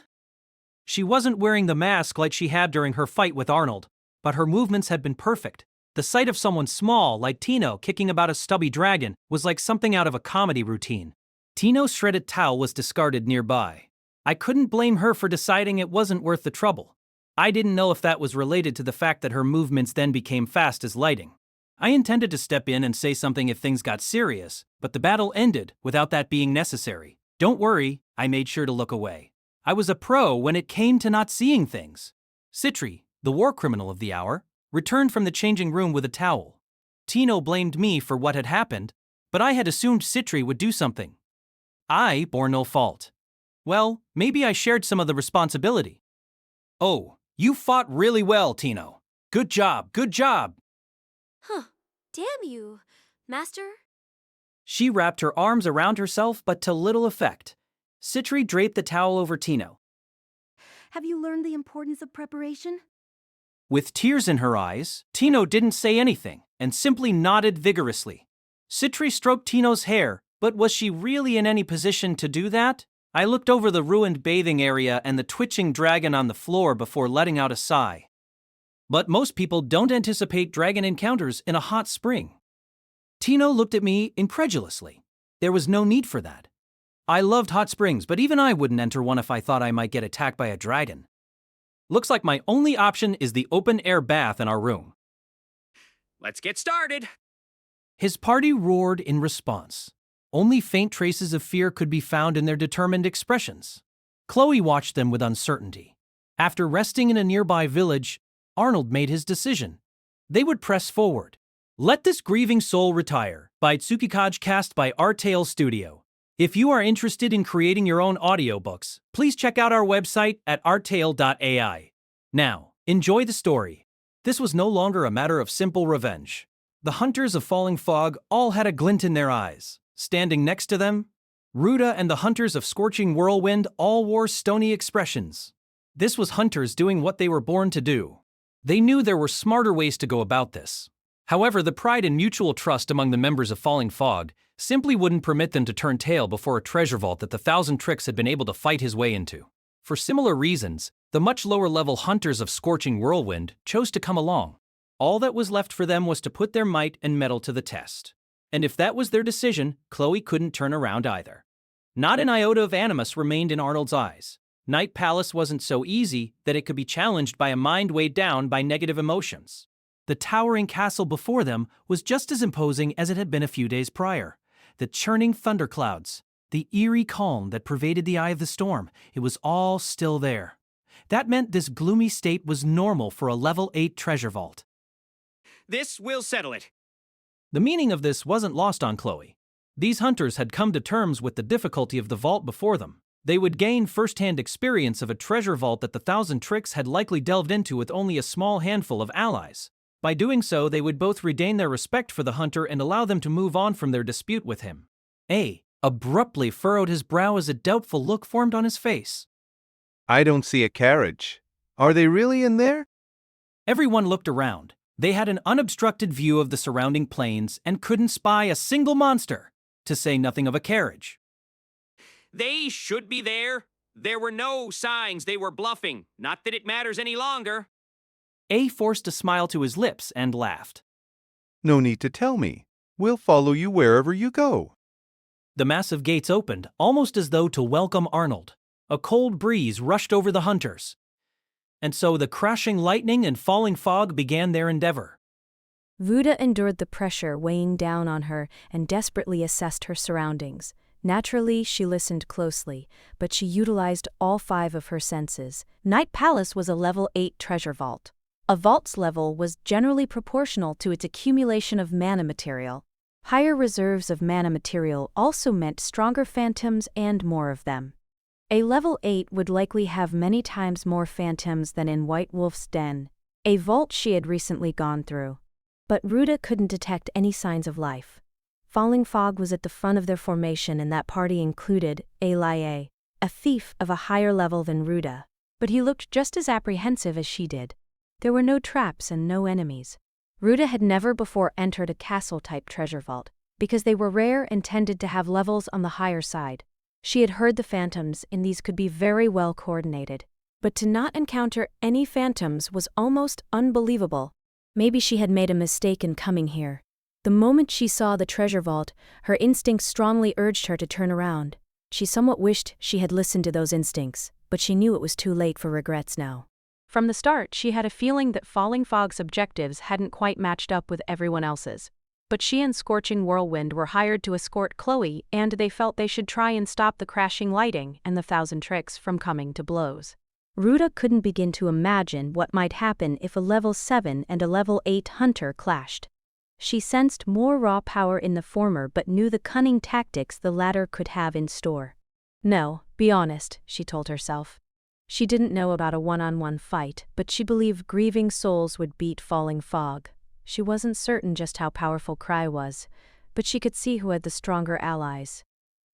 A: She wasn't wearing the mask like she had during her fight with Arnold, but her movements had been perfect. The sight of someone small like Tino kicking about a stubby dragon was like something out of a comedy routine. Tino's shredded towel was discarded nearby. I couldn't blame her for deciding it wasn't worth the trouble. I didn't know if that was related to the fact that her movements then became fast as lightning. I intended to step in and say something if things got serious, but the battle ended without that being necessary. Don't worry, I made sure to look away. I was a pro when it came to not seeing things. Citri, the war criminal of the hour, returned from the changing room with a towel. Tino blamed me for what had happened, but I had assumed Citri would do something. I bore no fault. Well, maybe I shared some of the responsibility. Oh, you fought really well, Tino. Good job, good job.
D: Huh. Damn you, Master.
A: She wrapped her arms around herself, but to little effect. Citri draped the towel over Tino.
E: Have you learned the importance of preparation?
A: With tears in her eyes, Tino didn't say anything and simply nodded vigorously. Citri stroked Tino's hair, but was she really in any position to do that? I looked over the ruined bathing area and the twitching dragon on the floor before letting out a sigh. But most people don't anticipate dragon encounters in a hot spring. Tino looked at me incredulously. There was no need for that. I loved hot springs, but even I wouldn't enter one if I thought I might get attacked by a dragon. Looks like my only option is the open-air bath in our room.
G: Let's get started.
A: His party roared in response. Only faint traces of fear could be found in their determined expressions. Chloe watched them with uncertainty. After resting in a nearby village, Arnold made his decision. They would press forward. Let This Grieving Soul Retire by Tsukikage, cast by Artale Studio. If you are interested in creating your own audiobooks, please check out our website at artale.ai. Now, enjoy the story. This was no longer a matter of simple revenge. The hunters of Falling Fog all had a glint in their eyes. Standing next to them, Ruda and the hunters of Scorching Whirlwind all wore stony expressions. This was hunters doing what they were born to do. They knew there were smarter ways to go about this. However, the pride and mutual trust among the members of Falling Fog simply wouldn't permit them to turn tail before a treasure vault that the Thousand Tricks had been able to fight his way into. For similar reasons, the much lower-level hunters of Scorching Whirlwind chose to come along. All that was left for them was to put their might and mettle to the test. And if that was their decision, Chloe couldn't turn around either. Not an iota of animus remained in Arnold's eyes. Night Palace wasn't so easy that it could be challenged by a mind weighed down by negative emotions. The towering castle before them was just as imposing as it had been a few days prior. The churning thunderclouds, the eerie calm that pervaded the eye of the storm, it was all still there. That meant this gloomy state was normal for a level 8 treasure vault.
J: This will settle it.
A: The meaning of this wasn't lost on Chloe. These hunters had come to terms with the difficulty of the vault before them. They would gain first-hand experience of a treasure vault that the Thousand Tricks had likely delved into with only a small handful of allies. By doing so, they would both regain their respect for the hunter and allow them to move on from their dispute with him. A abruptly furrowed his brow as a doubtful look formed on his face.
K: I don't see a carriage. Are they really in there?
A: Everyone looked around. They had an unobstructed view of the surrounding plains and couldn't spy a single monster, to say nothing of a carriage.
J: They should be there. There were no signs they were bluffing. Not that it matters any longer.
A: A forced a smile to his lips and laughed.
K: No need to tell me. We'll follow you wherever you go.
A: The massive gates opened, almost as though to welcome Arnold. A cold breeze rushed over the hunters. And so the crashing lightning and falling fog began their endeavor.
L: Ruda endured the pressure weighing down on her and desperately assessed her surroundings. Naturally, she listened closely, but she utilized all 5 of her senses. Night Palace was a level 8 treasure vault. A vault's level was generally proportional to its accumulation of mana material. Higher reserves of mana material also meant stronger phantoms and more of them. A level 8 would likely have many times more phantoms than in White Wolf's den, a vault she had recently gone through. But Ruda couldn't detect any signs of life. Falling fog was at the front of their formation, and that party included Elie, a thief of a higher level than Ruda, but he looked just as apprehensive as she did. There were no traps and no enemies. Ruda had never before entered a castle-type treasure vault, because they were rare and tended to have levels on the higher side. She had heard the phantoms, and these could be very well coordinated. But to not encounter any phantoms was almost unbelievable. Maybe she had made a mistake in coming here. The moment she saw the treasure vault, her instincts strongly urged her to turn around. She somewhat wished she had listened to those instincts, but she knew it was too late for regrets now. From the start, she had a feeling that Falling Fog's objectives hadn't quite matched up with everyone else's. But she and Scorching Whirlwind were hired to escort Chloe, and they felt they should try and stop the crashing lighting and the Thousand Tricks from coming to blows. Ruda couldn't begin to imagine what might happen if a level 7 and a level 8 hunter clashed. She sensed more raw power in the former but knew the cunning tactics the latter could have in store. No, be honest, she told herself. She didn't know about a one-on-one fight, but she believed Grieving Souls would beat Falling Fog. She wasn't certain just how powerful Krai was, but she could see who had the stronger allies.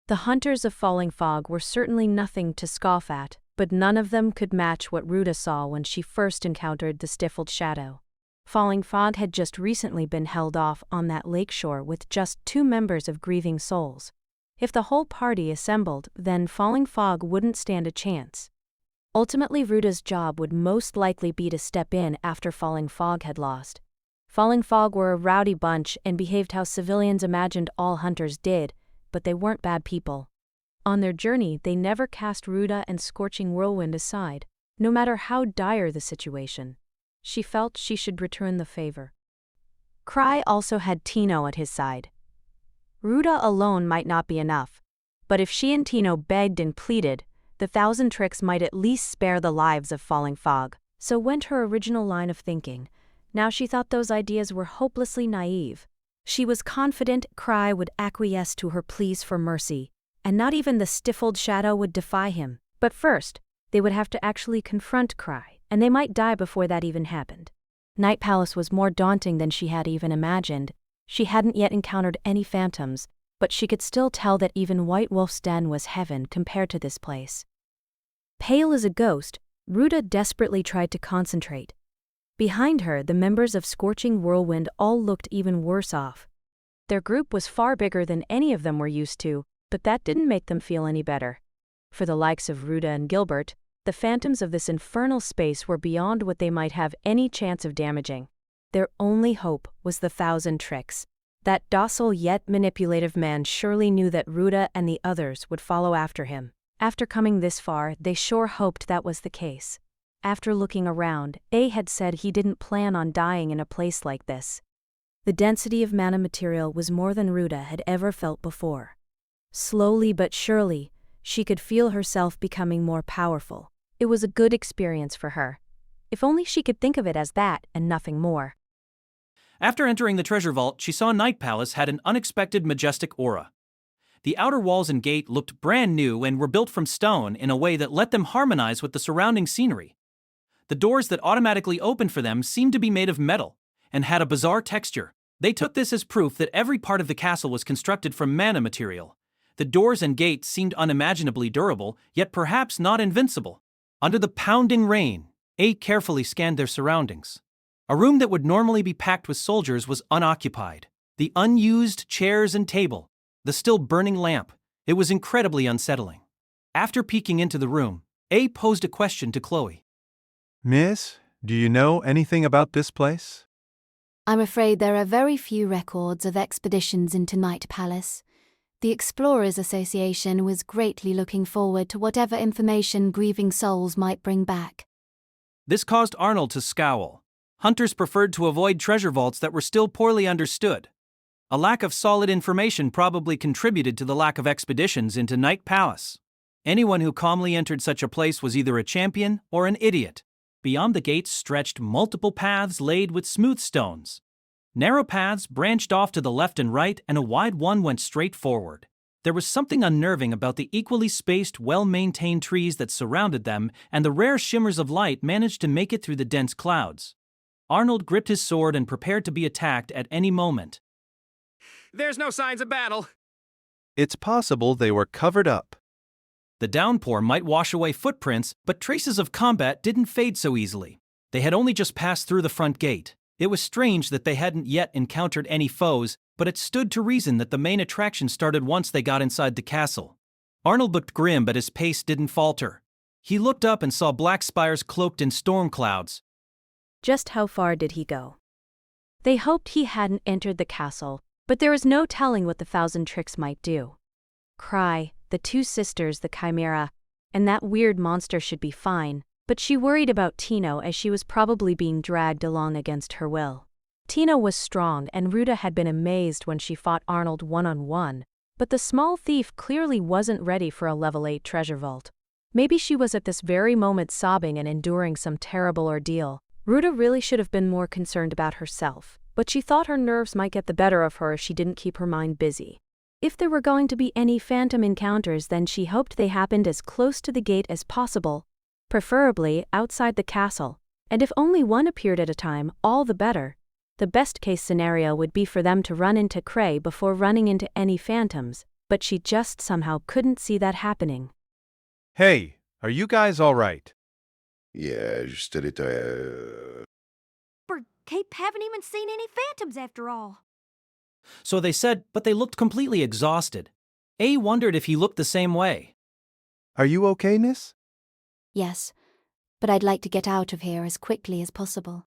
L: The hunters of Falling Fog were certainly nothing to scoff at, but none of them could match what Ruda saw when she first encountered the stifled shadow. Falling Fog had just recently been held off on that lakeshore with just 2 members of Grieving Souls. If the whole party assembled, then Falling Fog wouldn't stand a chance. Ultimately, Ruda's job would most likely be to step in after Falling Fog had lost. Falling Fog were a rowdy bunch and behaved how civilians imagined all hunters did, but they weren't bad people. On their journey, they never cast Ruda and Scorching Whirlwind aside, no matter how dire the situation. She felt she should return the favor. Krai also had Tino at his side. Ruda alone might not be enough, but if she and Tino begged and pleaded, the Thousand Tricks might at least spare the lives of Falling Fog. So went her original line of thinking. Now she thought those ideas were hopelessly naive. She was confident Krai would acquiesce to her pleas for mercy, and not even the stifled shadow would defy him. But first, they would have to actually confront Krai, and they might die before that even happened. Night Palace was more daunting than she had even imagined. She hadn't yet encountered any phantoms, but she could still tell that even White Wolf's den was heaven compared to this place. Pale as a ghost, Ruda desperately tried to concentrate. Behind her, the members of Scorching Whirlwind all looked even worse off. Their group was far bigger than any of them were used to, but that didn't make them feel any better. For the likes of Ruda and Gilbert, the phantoms of this infernal space were beyond what they might have any chance of damaging. Their only hope was the Thousand Tricks. That docile yet manipulative man surely knew that Ruda and the others would follow after him. After coming this far, they sure hoped that was the case. After looking around, A had said he didn't plan on dying in a place like this. The density of mana material was more than Ruta had ever felt before. Slowly but surely, she could feel herself becoming more powerful. It was a good experience for her. If only she could think of it as that and nothing more.
A: After entering the treasure vault, she saw Night Palace had an unexpected majestic aura. The outer walls and gate looked brand new and were built from stone in a way that let them harmonize with the surrounding scenery. The doors that automatically opened for them seemed to be made of metal and had a bizarre texture. They took this as proof that every part of the castle was constructed from mana material. The doors and gates seemed unimaginably durable, yet perhaps not invincible. Under the pounding rain, A carefully scanned their surroundings. A room that would normally be packed with soldiers was unoccupied. The unused chairs and table, the still burning lamp, it was incredibly unsettling. After peeking into the room, A posed a question to Chloe.
K: Miss, do you know anything about this place?
M: I'm afraid there are very few records of expeditions into Night Palace. The Explorers Association was greatly looking forward to whatever information grieving souls might bring back.
A: This caused Arnold to scowl. Hunters preferred to avoid treasure vaults that were still poorly understood. A lack of solid information probably contributed to the lack of expeditions into Night Palace. Anyone who calmly entered such a place was either a champion or an idiot. Beyond the gates stretched multiple paths laid with smooth stones. Narrow paths branched off to the left and right, and a wide one went straight forward. There was something unnerving about the equally spaced, well-maintained trees that surrounded them, and the rare shimmers of light managed to make it through the dense clouds. Arnold gripped his sword and prepared to be attacked at any moment.
J: There's no signs of battle.
K: It's possible they were covered up.
A: The downpour might wash away footprints, but traces of combat didn't fade so easily. They had only just passed through the front gate. It was strange that they hadn't yet encountered any foes, but it stood to reason that the main attraction started once they got inside the castle. Arnold looked grim, but his pace didn't falter. He looked up and saw black spires cloaked in storm clouds.
L: Just how far did he go? They hoped he hadn't entered the castle, but there was no telling what the thousand tricks might do. Krai, the two sisters, the Chimera, and that weird monster should be fine, but she worried about Tino as she was probably being dragged along against her will. Tino was strong, and Ruta had been amazed when she fought Arnold one-on-one, but the small thief clearly wasn't ready for a level 8 treasure vault. Maybe she was at this very moment sobbing and enduring some terrible ordeal. Ruta really should have been more concerned about herself, but she thought her nerves might get the better of her if she didn't keep her mind busy. If there were going to be any phantom encounters, then she hoped they happened as close to the gate as possible, preferably outside the castle, and if only one appeared at a time, all the better. The best-case scenario would be for them to run into Krai before running into any phantoms, but she just somehow couldn't see that happening.
K: Hey, are you guys all right?
N: Yeah, juste l'état.
C: Cape haven't even seen any phantoms after all.
A: So they said, but they looked completely exhausted. A wondered if he looked the same way.
K: Are you okay, Miss?
M: Yes, but I'd like to get out of here as quickly as possible.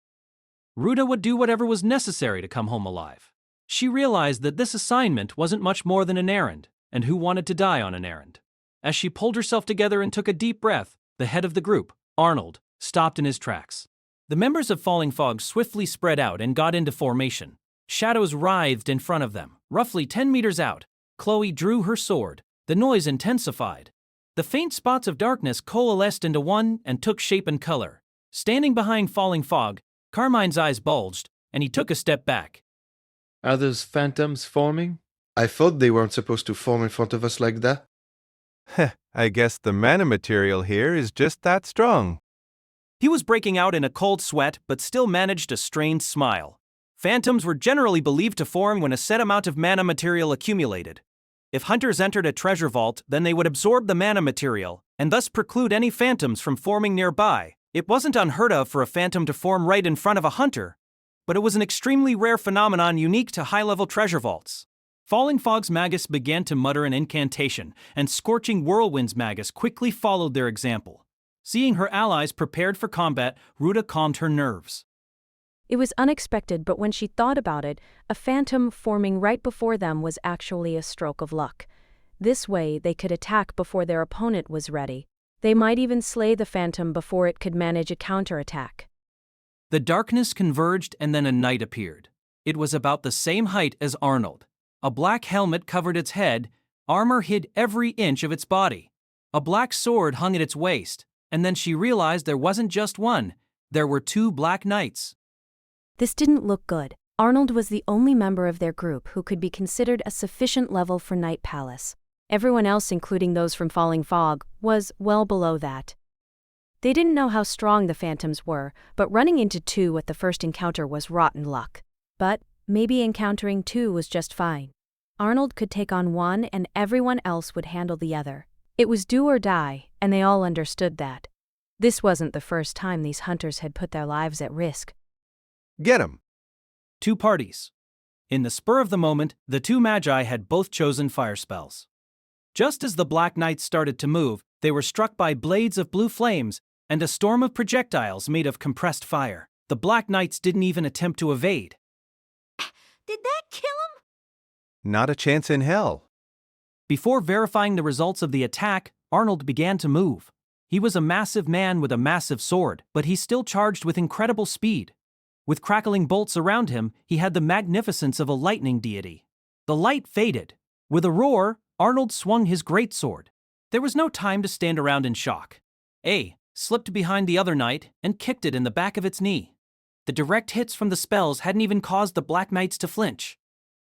A: Ruta would do whatever was necessary to come home alive. She realized that this assignment wasn't much more than an errand, and who wanted to die on an errand? As she pulled herself together and took a deep breath, the head of the group, Arnold, stopped in his tracks. The members of Falling Fog swiftly spread out and got into formation. Shadows writhed in front of them. Roughly 10 meters out, Chloe drew her sword. The noise intensified. The faint spots of darkness coalesced into one and took shape and color. Standing behind Falling Fog, Carmine's eyes bulged, and he took a step back.
O: Are those phantoms forming?
N: I thought they weren't supposed to form in front of us like that.
K: I guess the mana material here is just that strong.
A: He was breaking out in a cold sweat, but still managed a strained smile. Phantoms were generally believed to form when a set amount of mana material accumulated. If hunters entered a treasure vault, then they would absorb the mana material, and thus preclude any phantoms from forming nearby. It wasn't unheard of for a phantom to form right in front of a hunter, but it was an extremely rare phenomenon unique to high-level treasure vaults. Falling Fog's Magus began to mutter an incantation, and Scorching Whirlwind's Magus quickly followed their example. Seeing her allies prepared for combat, Ruta calmed her nerves.
L: It was unexpected, but when she thought about it, a phantom forming right before them was actually a stroke of luck. This way, they could attack before their opponent was ready. They might even slay the phantom before it could manage a counterattack.
A: The darkness converged and then a knight appeared. It was about the same height as Arnold. A black helmet covered its head, armor hid every inch of its body. A black sword hung at its waist, and then she realized there wasn't just one, there were two black knights.
L: This didn't look good. Arnold was the only member of their group who could be considered a sufficient level for Night Palace. Everyone else, including those from Falling Fog, was well below that. They didn't know how strong the phantoms were, but running into two at the first encounter was rotten luck. But maybe encountering two was just fine. Arnold could take on one and everyone else would handle the other. It was do or die, and they all understood that. This wasn't the first time these hunters had put their lives at risk.
K: Get 'em!
A: Two parties. In the spur of the moment, the two magi had both chosen fire spells. Just as the Black Knights started to move, they were struck by blades of blue flames and a storm of projectiles made of compressed fire. The Black Knights didn't even attempt to evade.
C: Did that kill him?
K: Not a chance in hell.
A: Before verifying the results of the attack, Arnold began to move. He was a massive man with a massive sword, but he still charged with incredible speed. With crackling bolts around him, he had the magnificence of a lightning deity. The light faded. With a roar, Arnold swung his greatsword. There was no time to stand around in shock. A slipped behind the other knight and kicked it in the back of its knee. The direct hits from the spells hadn't even caused the Black Knights to flinch.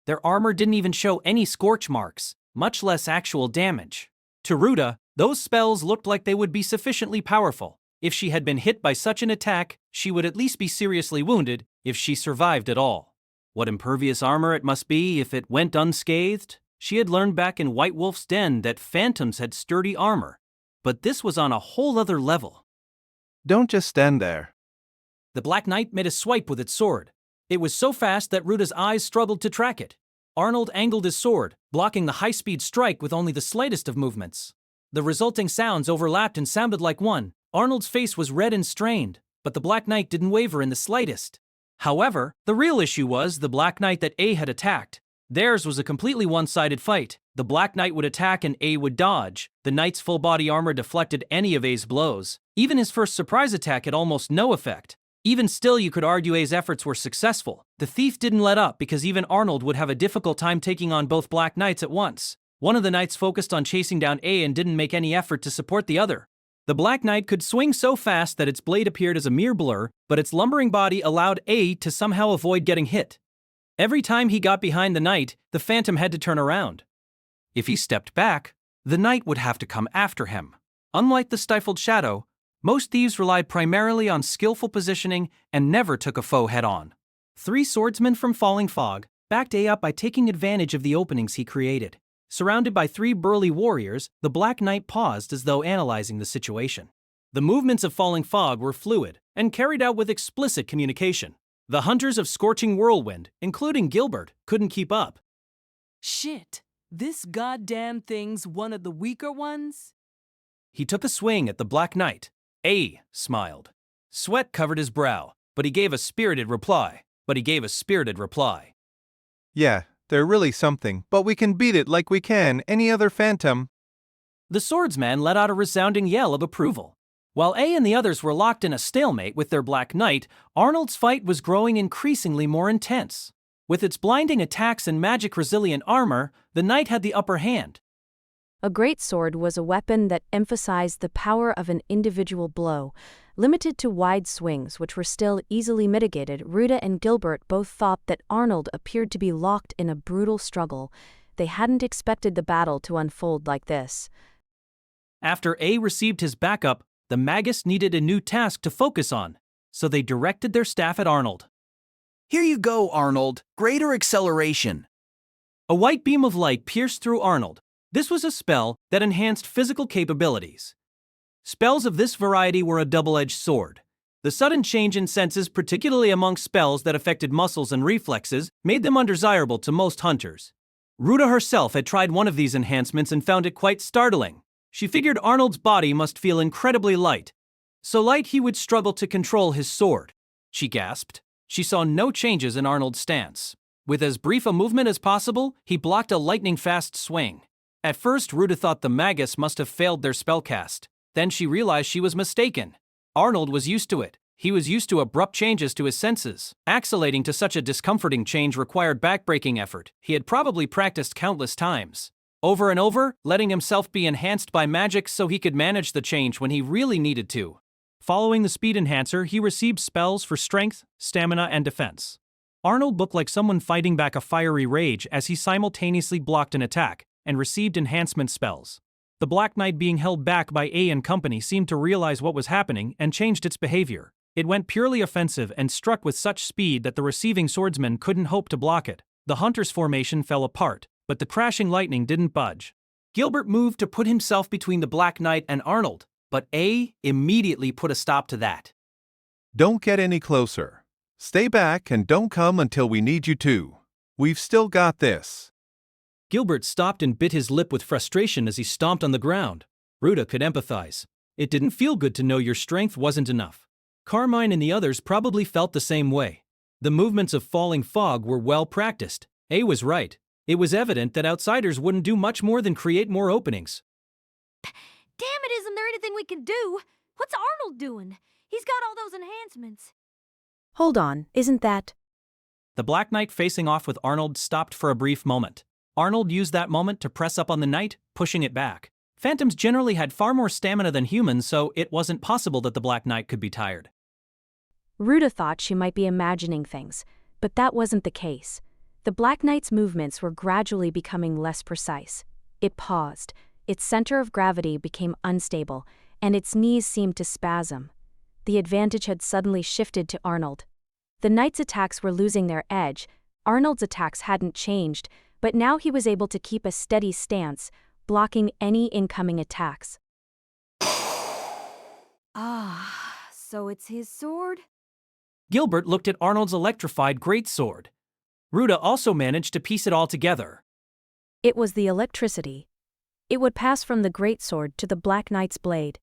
A: Their armor didn't even show any scorch marks, much less actual damage. To Ruta, those spells looked like they would be sufficiently powerful. If she had been hit by such an attack, she would at least be seriously wounded if she survived at all. What impervious armor it must be if it went unscathed? She had learned back in White Wolf's den that phantoms had sturdy armor, but this was on a whole other level.
K: Don't just stand there.
A: The Black Knight made a swipe with its sword. It was so fast that Ruta's eyes struggled to track it. Arnold angled his sword, blocking the high-speed strike with only the slightest of movements. The resulting sounds overlapped and sounded like one. Arnold's face was red and strained, but the Black Knight didn't waver in the slightest. However, the real issue was the Black Knight that A had attacked. Theirs was a completely one-sided fight. The Black Knight would attack and A would dodge. The Knight's full-body armor deflected any of A's blows. Even his first surprise attack had almost no effect. Even still, you could argue A's efforts were successful. The thief didn't let up because even Arnold would have a difficult time taking on both Black Knights at once. One of the Knights focused on chasing down A and didn't make any effort to support the other. The Black Knight could swing so fast that its blade appeared as a mere blur, but its lumbering body allowed A to somehow avoid getting hit. Every time he got behind the Knight, the Phantom had to turn around. If he stepped back, the Knight would have to come after him. Unlike the stifled shadow, most thieves relied primarily on skillful positioning and never took a foe head-on. Three swordsmen from Falling Fog backed A up by taking advantage of the openings he created. Surrounded by three burly warriors, the Black Knight paused as though analyzing the situation. The movements of Falling Fog were fluid and carried out with explicit communication. The hunters of Scorching Whirlwind, including Gilbert, couldn't keep up.
P: Shit, this goddamn thing's one of the weaker ones?
A: He took a swing at the Black Knight. A smiled. Sweat covered his brow, but he gave a spirited reply.
K: Yeah, they're really something, but we can beat it like we can any other phantom.
A: The swordsman let out a resounding yell of approval. While A and the others were locked in a stalemate with their Black Knight, Arnold's fight was growing increasingly more intense. With its blinding attacks and magic-resilient armor, the Knight had the upper hand.
L: A greatsword was a weapon that emphasized the power of an individual blow, limited to wide swings which were still easily mitigated. Ruta and Gilbert both thought that Arnold appeared to be locked in a brutal struggle. They hadn't expected the battle to unfold like this.
A: After A received his backup, the Magus needed a new task to focus on, so they directed their staff at Arnold.
Q: Here you go, Arnold. Greater acceleration.
A: A white beam of light pierced through Arnold. This was a spell that enhanced physical capabilities. Spells of this variety were a double-edged sword. The sudden change in senses, particularly amongst spells that affected muscles and reflexes, made them undesirable to most hunters. Ruta herself had tried one of these enhancements and found it quite startling. She figured Arnold's body must feel incredibly light. So light he would struggle to control his sword. She gasped. She saw no changes in Arnold's stance. With as brief a movement as possible, he blocked a lightning-fast swing. At first, Ruta thought the Magus must have failed their spellcast. Then she realized she was mistaken. Arnold was used to it. He was used to abrupt changes to his senses. Accelerating to such a discomforting change required backbreaking effort. He had probably practiced countless times. Over and over, letting himself be enhanced by magic so he could manage the change when he really needed to. Following the speed enhancer, he received spells for strength, stamina, and defense. Arnold looked like someone fighting back a fiery rage as he simultaneously blocked an attack and received enhancement spells. The Black Knight being held back by A and company seemed to realize what was happening and changed its behavior. It went purely offensive and struck with such speed that the receiving swordsman couldn't hope to block it. The hunter's formation fell apart, but the crashing lightning didn't budge. Gilbert moved to put himself between the Black Knight and Arnold, but A immediately put a stop to that.
K: Don't get any closer. Stay back and don't come until we need you to. We've still got this.
A: Gilbert stopped and bit his lip with frustration as he stomped on the ground. Ruta could empathize. It didn't feel good to know your strength wasn't enough. Carmine and the others probably felt the same way. The movements of falling fog were well practiced. A was right. It was evident that outsiders wouldn't do much more than create more openings.
D: Damn it, isn't there anything we can do? What's Arnold doing? He's got all those enhancements.
L: Hold on, isn't that?
A: The Black Knight facing off with Arnold stopped for a brief moment. Arnold used that moment to press up on the knight, pushing it back. Phantoms generally had far more stamina than humans, so it wasn't possible that the Black Knight could be tired.
L: Ruta thought she might be imagining things, but that wasn't the case. The Black Knight's movements were gradually becoming less precise. It paused, its center of gravity became unstable, and its knees seemed to spasm. The advantage had suddenly shifted to Arnold. The knight's attacks were losing their edge. Arnold's attacks hadn't changed, but now he was able to keep a steady stance, blocking any incoming attacks.
C: Ah, so it's his sword?
A: Gilbert looked at Arnold's electrified greatsword. Ruta also managed to piece it all together.
L: It was the electricity. It would pass from the greatsword to the Black Knight's blade,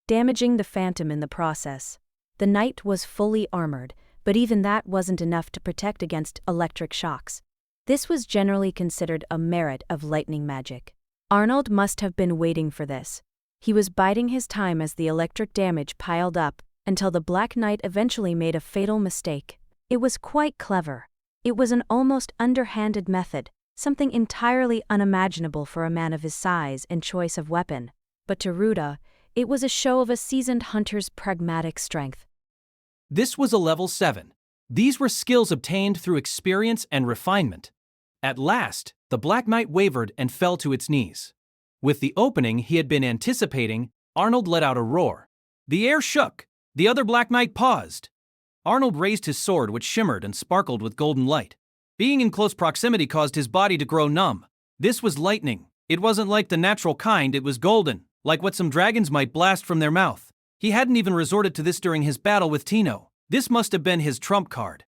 L: damaging the Phantom in the process. The knight was fully armored, but even that wasn't enough to protect against electric shocks. This was generally considered a merit of lightning magic. Arnold must have been waiting for this. He was biding his time as the electric damage piled up until the Black Knight eventually made a fatal mistake. It was quite clever. It was an almost underhanded method, something entirely unimaginable for a man of his size and choice of weapon. But to Ruta, it was a show of a seasoned hunter's pragmatic strength.
A: This was a level 7. These were skills obtained through experience and refinement. At last, the Black Knight wavered and fell to its knees. With the opening he had been anticipating, Arnold let out a roar. The air shook. The other Black Knight paused. Arnold raised his sword, which shimmered and sparkled with golden light. Being in close proximity caused his body to grow numb. This was lightning. It wasn't like the natural kind, it was golden, like what some dragons might blast from their mouth. He hadn't even resorted to this during his battle with Tino. This must have been his trump card.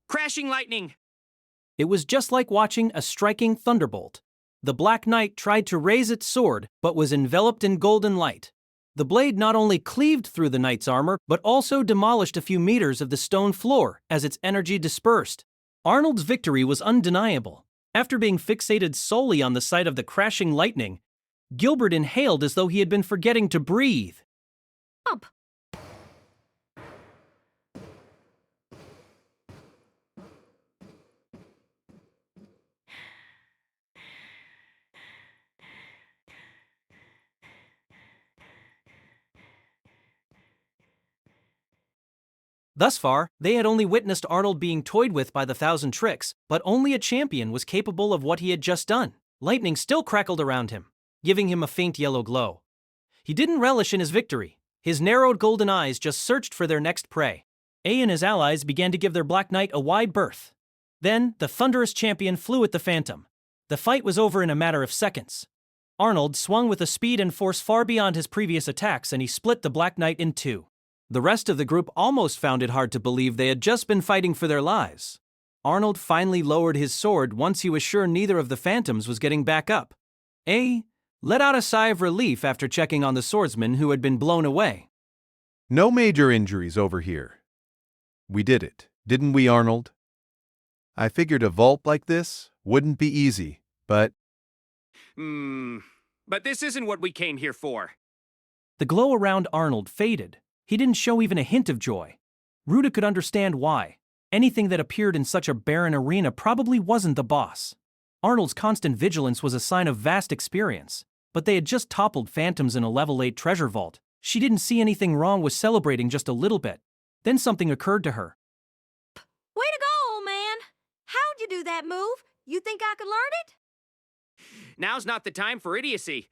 J: Crashing lightning!
A: It was just like watching a striking thunderbolt. The Black Knight tried to raise its sword, but was enveloped in golden light. The blade not only cleaved through the knight's armor, but also demolished a few meters of the stone floor as its energy dispersed. Arnold's victory was undeniable. After being fixated solely on the sight of the crashing lightning, Gilbert inhaled as though he had been forgetting to breathe.
D: Up.
A: Thus far, they had only witnessed Arnold being toyed with by the 1,000 tricks, but only a champion was capable of what he had just done. Lightning still crackled around him, giving him a faint yellow glow. He didn't relish in his victory. His narrowed golden eyes just searched for their next prey. A and his allies began to give their Black Knight a wide berth. Then, the thunderous champion flew at the Phantom. The fight was over in a matter of seconds. Arnold swung with a speed and force far beyond his previous attacks, and he split the Black Knight in two. The rest of the group almost found it hard to believe they had just been fighting for their lives. Arnold finally lowered his sword once he was sure neither of the Phantoms was getting back up. A let out a sigh of relief after checking on the swordsman who had been blown away.
K: No major injuries over here. We did it, didn't we, Arnold? I figured a vault like this wouldn't be easy, but...
J: But this isn't what we came here for.
A: The glow around Arnold faded. He didn't show even a hint of joy. Ruta could understand why. Anything that appeared in such a barren arena probably wasn't the boss. Arnold's constant vigilance was a sign of vast experience, but they had just toppled phantoms in a level 8 treasure vault. She didn't see anything wrong with celebrating just a little bit. Then something occurred to her.
D: Way to go, old man! How'd you do that move? You think I could learn it?
J: Now's not the time for idiocy.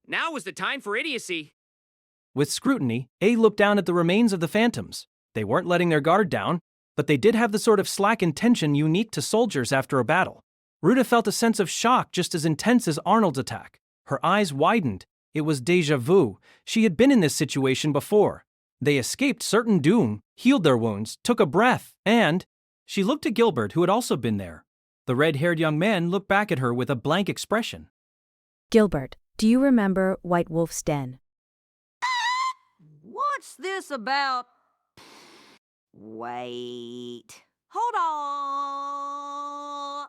J: Now is the time for idiocy.
A: With scrutiny, A looked down at the remains of the phantoms. They weren't letting their guard down, but they did have the sort of slackened tension unique to soldiers after a battle. Ruta felt a sense of shock just as intense as Arnold's attack. Her eyes widened. It was déjà vu. She had been in this situation before. They escaped certain doom, healed their wounds, took a breath, and she looked at Gilbert, who had also been there. The red-haired young man looked back at her with a blank expression.
L: Gilbert, do you remember White Wolf's Den?
C: What's this about? Wait. Hold on.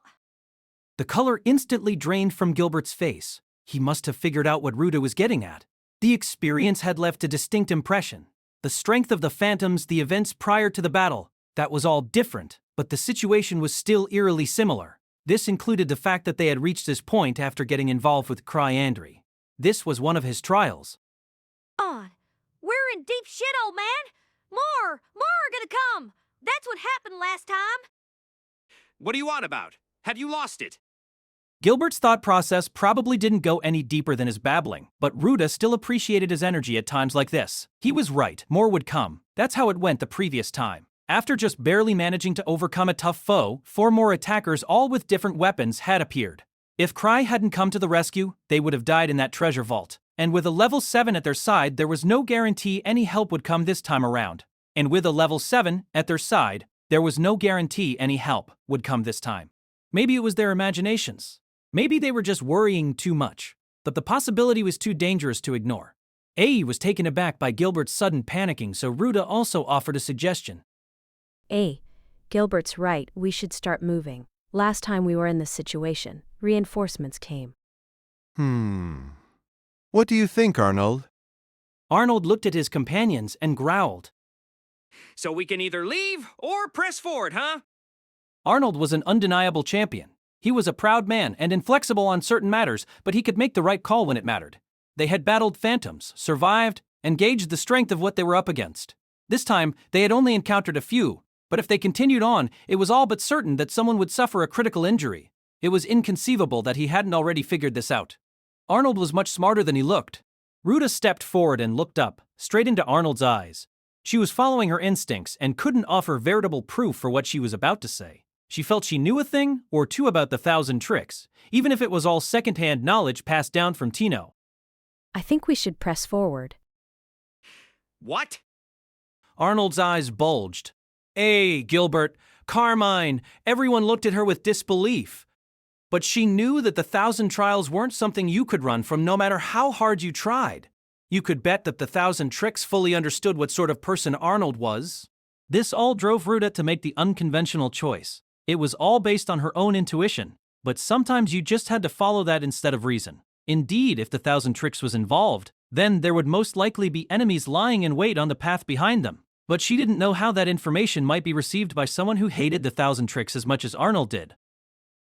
A: The color instantly drained from Gilbert's face. He must have figured out what Ruta was getting at. The experience had left a distinct impression. The strength of the phantoms, the events prior to the battle, that was all different, but the situation was still eerily similar. This included the fact that they had reached this point after getting involved with Krai. This was one of his trials.
D: We're in deep shit, old man! More are gonna come! That's what happened last time!
J: What do you want about? Have you lost it?
A: Gilbert's thought process probably didn't go any deeper than his babbling, but Ruta still appreciated his energy at times like this. He was right, more would come. That's how it went the previous time. After just barely managing to overcome a tough foe, 4 more attackers, all with different weapons, had appeared. If Krai hadn't come to the rescue, they would have died in that treasure vault. And with a level 7 at their side, there was no guarantee any help would come this time around. And with a level 7 at their side, there was no guarantee any help would come this time. Maybe it was their imaginations. Maybe they were just worrying too much. But the possibility was too dangerous to ignore. A was taken aback by Gilbert's sudden panicking, so Ruta also offered a suggestion.
L: Gilbert's right, we should start moving. Last time we were in this situation, reinforcements came.
K: What do you think, Arnold?
A: Arnold looked at his companions and growled.
J: So we can either leave or press forward, huh?
A: Arnold was an undeniable champion. He was a proud man and inflexible on certain matters, but he could make the right call when it mattered. They had battled phantoms, survived, and gauged the strength of what they were up against. This time, they had only encountered a few, but if they continued on, it was all but certain that someone would suffer a critical injury. It was inconceivable that he hadn't already figured this out. Arnold was much smarter than he looked. Ruta stepped forward and looked up, straight into Arnold's eyes. She was following her instincts and couldn't offer veritable proof for what she was about to say. She felt she knew a thing or two about the 1,000 tricks, even if it was all second-hand knowledge passed down from Tino.
L: I think we should press forward.
J: What?
A: Arnold's eyes bulged. Gilbert, Carmine, everyone looked at her with disbelief. But she knew that the 1,000 trials weren't something you could run from no matter how hard you tried. You could bet that the 1,000 tricks fully understood what sort of person Arnold was. This all drove Ruta to make the unconventional choice. It was all based on her own intuition, but sometimes you just had to follow that instead of reason. Indeed, if the 1,000 tricks was involved, then there would most likely be enemies lying in wait on the path behind them. But she didn't know how that information might be received by someone who hated the 1,000 tricks as much as Arnold did.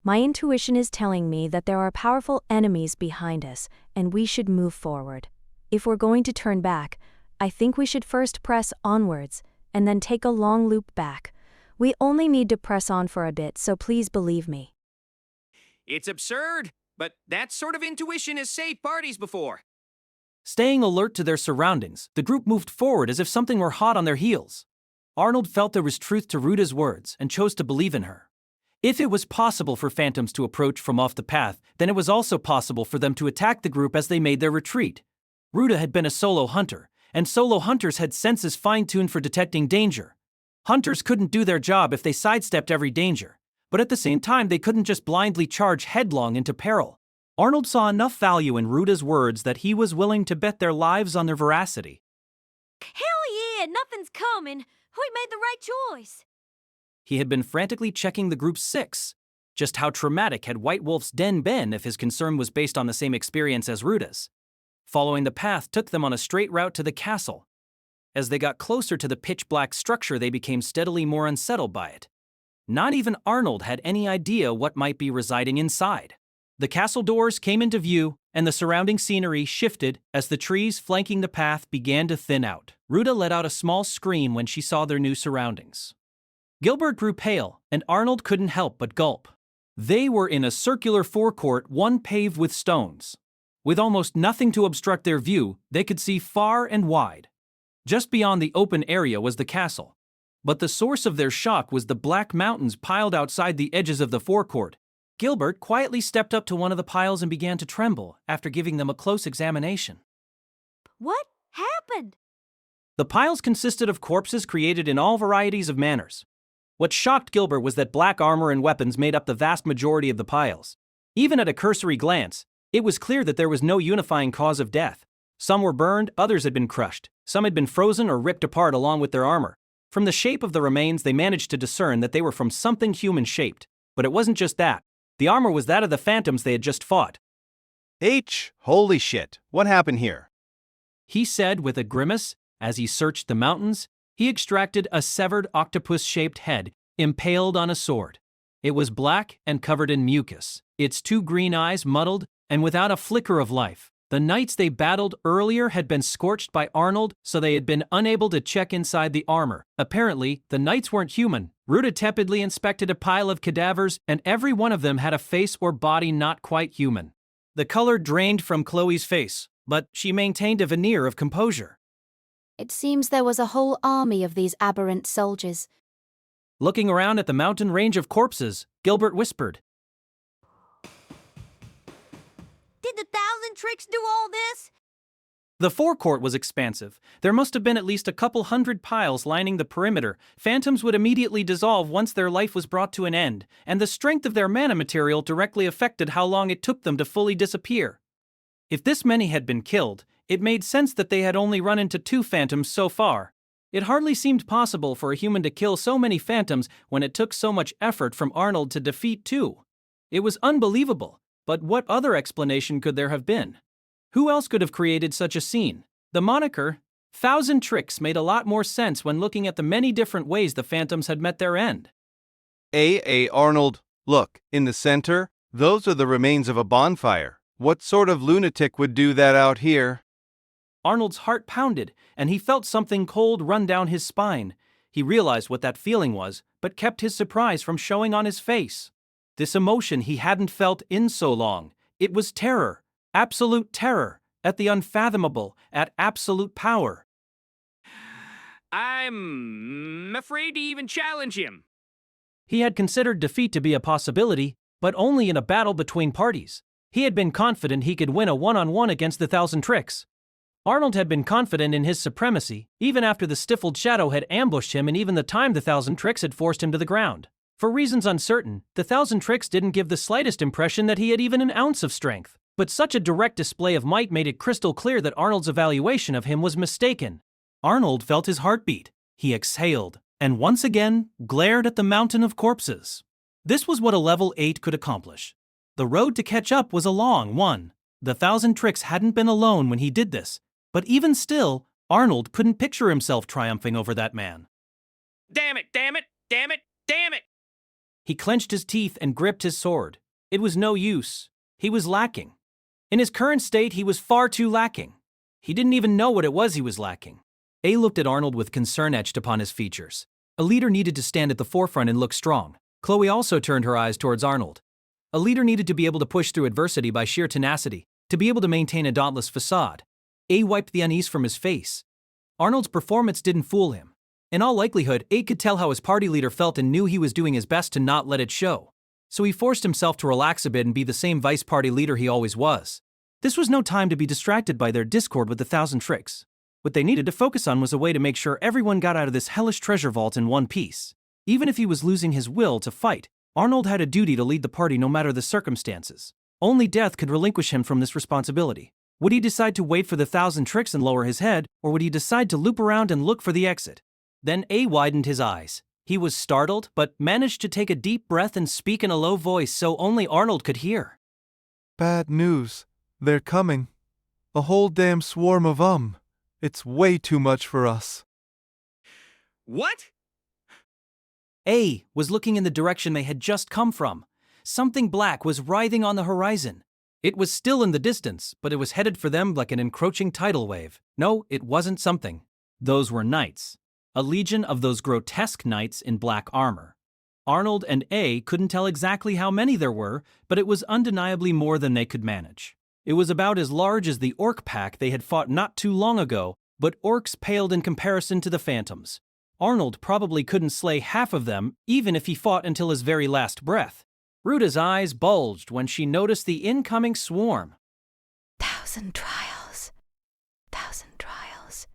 L: My intuition is telling me that there are powerful enemies behind us, and we should move forward. If we're going to turn back, I think we should first press onwards, and then take a long loop back. We only need to press on for a bit, so please believe me.
J: It's absurd, but that sort of intuition has saved parties before.
A: Staying alert to their surroundings, the group moved forward as if something were hot on their heels. Arnold felt there was truth to Ruta's words and chose to believe in her. If it was possible for phantoms to approach from off the path, then it was also possible for them to attack the group as they made their retreat. Ruta had been a solo hunter, and solo hunters had senses fine-tuned for detecting danger. Hunters couldn't do their job if they sidestepped every danger, but at the same time they couldn't just blindly charge headlong into peril. Arnold saw enough value in Ruta's words that he was willing to bet their lives on their veracity.
D: Hell yeah, nothing's coming. We made the right choice.
A: He had been frantically checking the group's 6. Just how traumatic had White Wolf's den been if his concern was based on the same experience as Ruta's? Following the path took them on a straight route to the castle. As they got closer to the pitch-black structure, they became steadily more unsettled by it. Not even Arnold had any idea what might be residing inside. The castle doors came into view, and the surrounding scenery shifted as the trees flanking the path began to thin out. Ruta let out a small scream when she saw their new surroundings. Gilbert grew pale, and Arnold couldn't help but gulp. They were in a circular forecourt, one paved with stones. With almost nothing to obstruct their view, they could see far and wide. Just beyond the open area was the castle. But the source of their shock was the black mountains piled outside the edges of the forecourt. Gilbert quietly stepped up to one of the piles and began to tremble after giving them a close examination.
D: What happened?
A: The piles consisted of corpses created in all varieties of manners. What shocked Gilbert was that black armor and weapons made up the vast majority of the piles. Even at a cursory glance, it was clear that there was no unifying cause of death. Some were burned, others had been crushed, some had been frozen or ripped apart along with their armor. From the shape of the remains, they managed to discern that they were from something human-shaped. But it wasn't just that. The armor was that of the phantoms they had just fought.
R: Holy shit, what happened here?
A: He said with a grimace as he searched the mountains. He extracted a severed octopus-shaped head impaled on a sword. It was black and covered in mucus, its two green eyes muddled and without a flicker of life. The knights they battled earlier had been scorched by Arnold, so they had been unable to check inside the armor. Apparently, the knights weren't human. Ruta tepidly inspected a pile of cadavers, and every one of them had a face or body not quite human. The color drained from Chloe's face, but she maintained a veneer of composure.
M: It seems there was a whole army of these aberrant soldiers.
A: Looking around at the mountain range of corpses, Gilbert whispered,
D: Did the 1,000 Tricks do all this?
A: The forecourt was expansive. There must have been at least a couple hundred piles lining the perimeter. Phantoms would immediately dissolve once their life was brought to an end, and the strength of their mana material directly affected how long it took them to fully disappear. If this many had been killed, it made sense that they had only run into 2 phantoms so far. It hardly seemed possible for a human to kill so many phantoms when it took so much effort from Arnold to defeat 2. It was unbelievable, but what other explanation could there have been? Who else could have created such a scene? The moniker, 1,000 Tricks, made a lot more sense when looking at the many different ways the phantoms had met their end.
R: Arnold, look, in the center, those are the remains of a bonfire. What sort of lunatic would do that out here?
A: Arnold's heart pounded, and he felt something cold run down his spine. He realized what that feeling was, but kept his surprise from showing on his face. This emotion he hadn't felt in so long. It was terror, absolute terror, at the unfathomable, at absolute power.
J: I'm afraid to even challenge him.
A: He had considered defeat to be a possibility, but only in a battle between parties. He had been confident he could win a one-on-one against the 1,000 Tricks. Arnold had been confident in his supremacy, even after the stifled shadow had ambushed him and even the time the 1,000 Tricks had forced him to the ground. For reasons uncertain, the 1,000 Tricks didn't give the slightest impression that he had even an ounce of strength. But such a direct display of might made it crystal clear that Arnold's evaluation of him was mistaken. Arnold felt his heartbeat. He exhaled, and once again glared at the mountain of corpses. This was what a level 8 could accomplish. The road to catch up was a long one. The 1,000 Tricks hadn't been alone when he did this, but even still, Arnold couldn't picture himself triumphing over that man.
J: Damn it, damn it, damn it, damn it!
A: He clenched his teeth and gripped his sword. It was no use. He was lacking. In his current state, he was far too lacking. He didn't even know what it was he was lacking. A looked at Arnold with concern etched upon his features. A leader needed to stand at the forefront and look strong. Chloe also turned her eyes towards Arnold. A leader needed to be able to push through adversity by sheer tenacity, to be able to maintain a dauntless facade. A wiped the unease from his face. Arnold's performance didn't fool him. In all likelihood, A could tell how his party leader felt and knew he was doing his best to not let it show. So he forced himself to relax a bit and be the same vice party leader he always was. This was no time to be distracted by their discord with the 1,000 Tricks. What they needed to focus on was a way to make sure everyone got out of this hellish treasure vault in one piece. Even if he was losing his will to fight, Arnold had a duty to lead the party no matter the circumstances. Only death could relinquish him from this responsibility. Would he decide to wait for the 1,000 Tricks and lower his head, or would he decide to loop around and look for the exit? Then A widened his eyes. He was startled, but managed to take a deep breath and speak in a low voice so only Arnold could hear.
K: Bad news. They're coming. A whole damn swarm of 'em. It's way too much for us.
J: What?
A: A was looking in the direction they had just come from. Something black was writhing on the horizon. It was still in the distance, but it was headed for them like an encroaching tidal wave. No, it wasn't something. Those were knights. A legion of those grotesque knights in black armor. Arnold and A couldn't tell exactly how many there were, but it was undeniably more than they could manage. It was about as large as the orc pack they had fought not too long ago, but orcs paled in comparison to the phantoms. Arnold probably couldn't slay half of them, even if he fought until his very last breath. Ruta's eyes bulged when she noticed the incoming swarm.
L: 1,000 trials. 1,000 trials.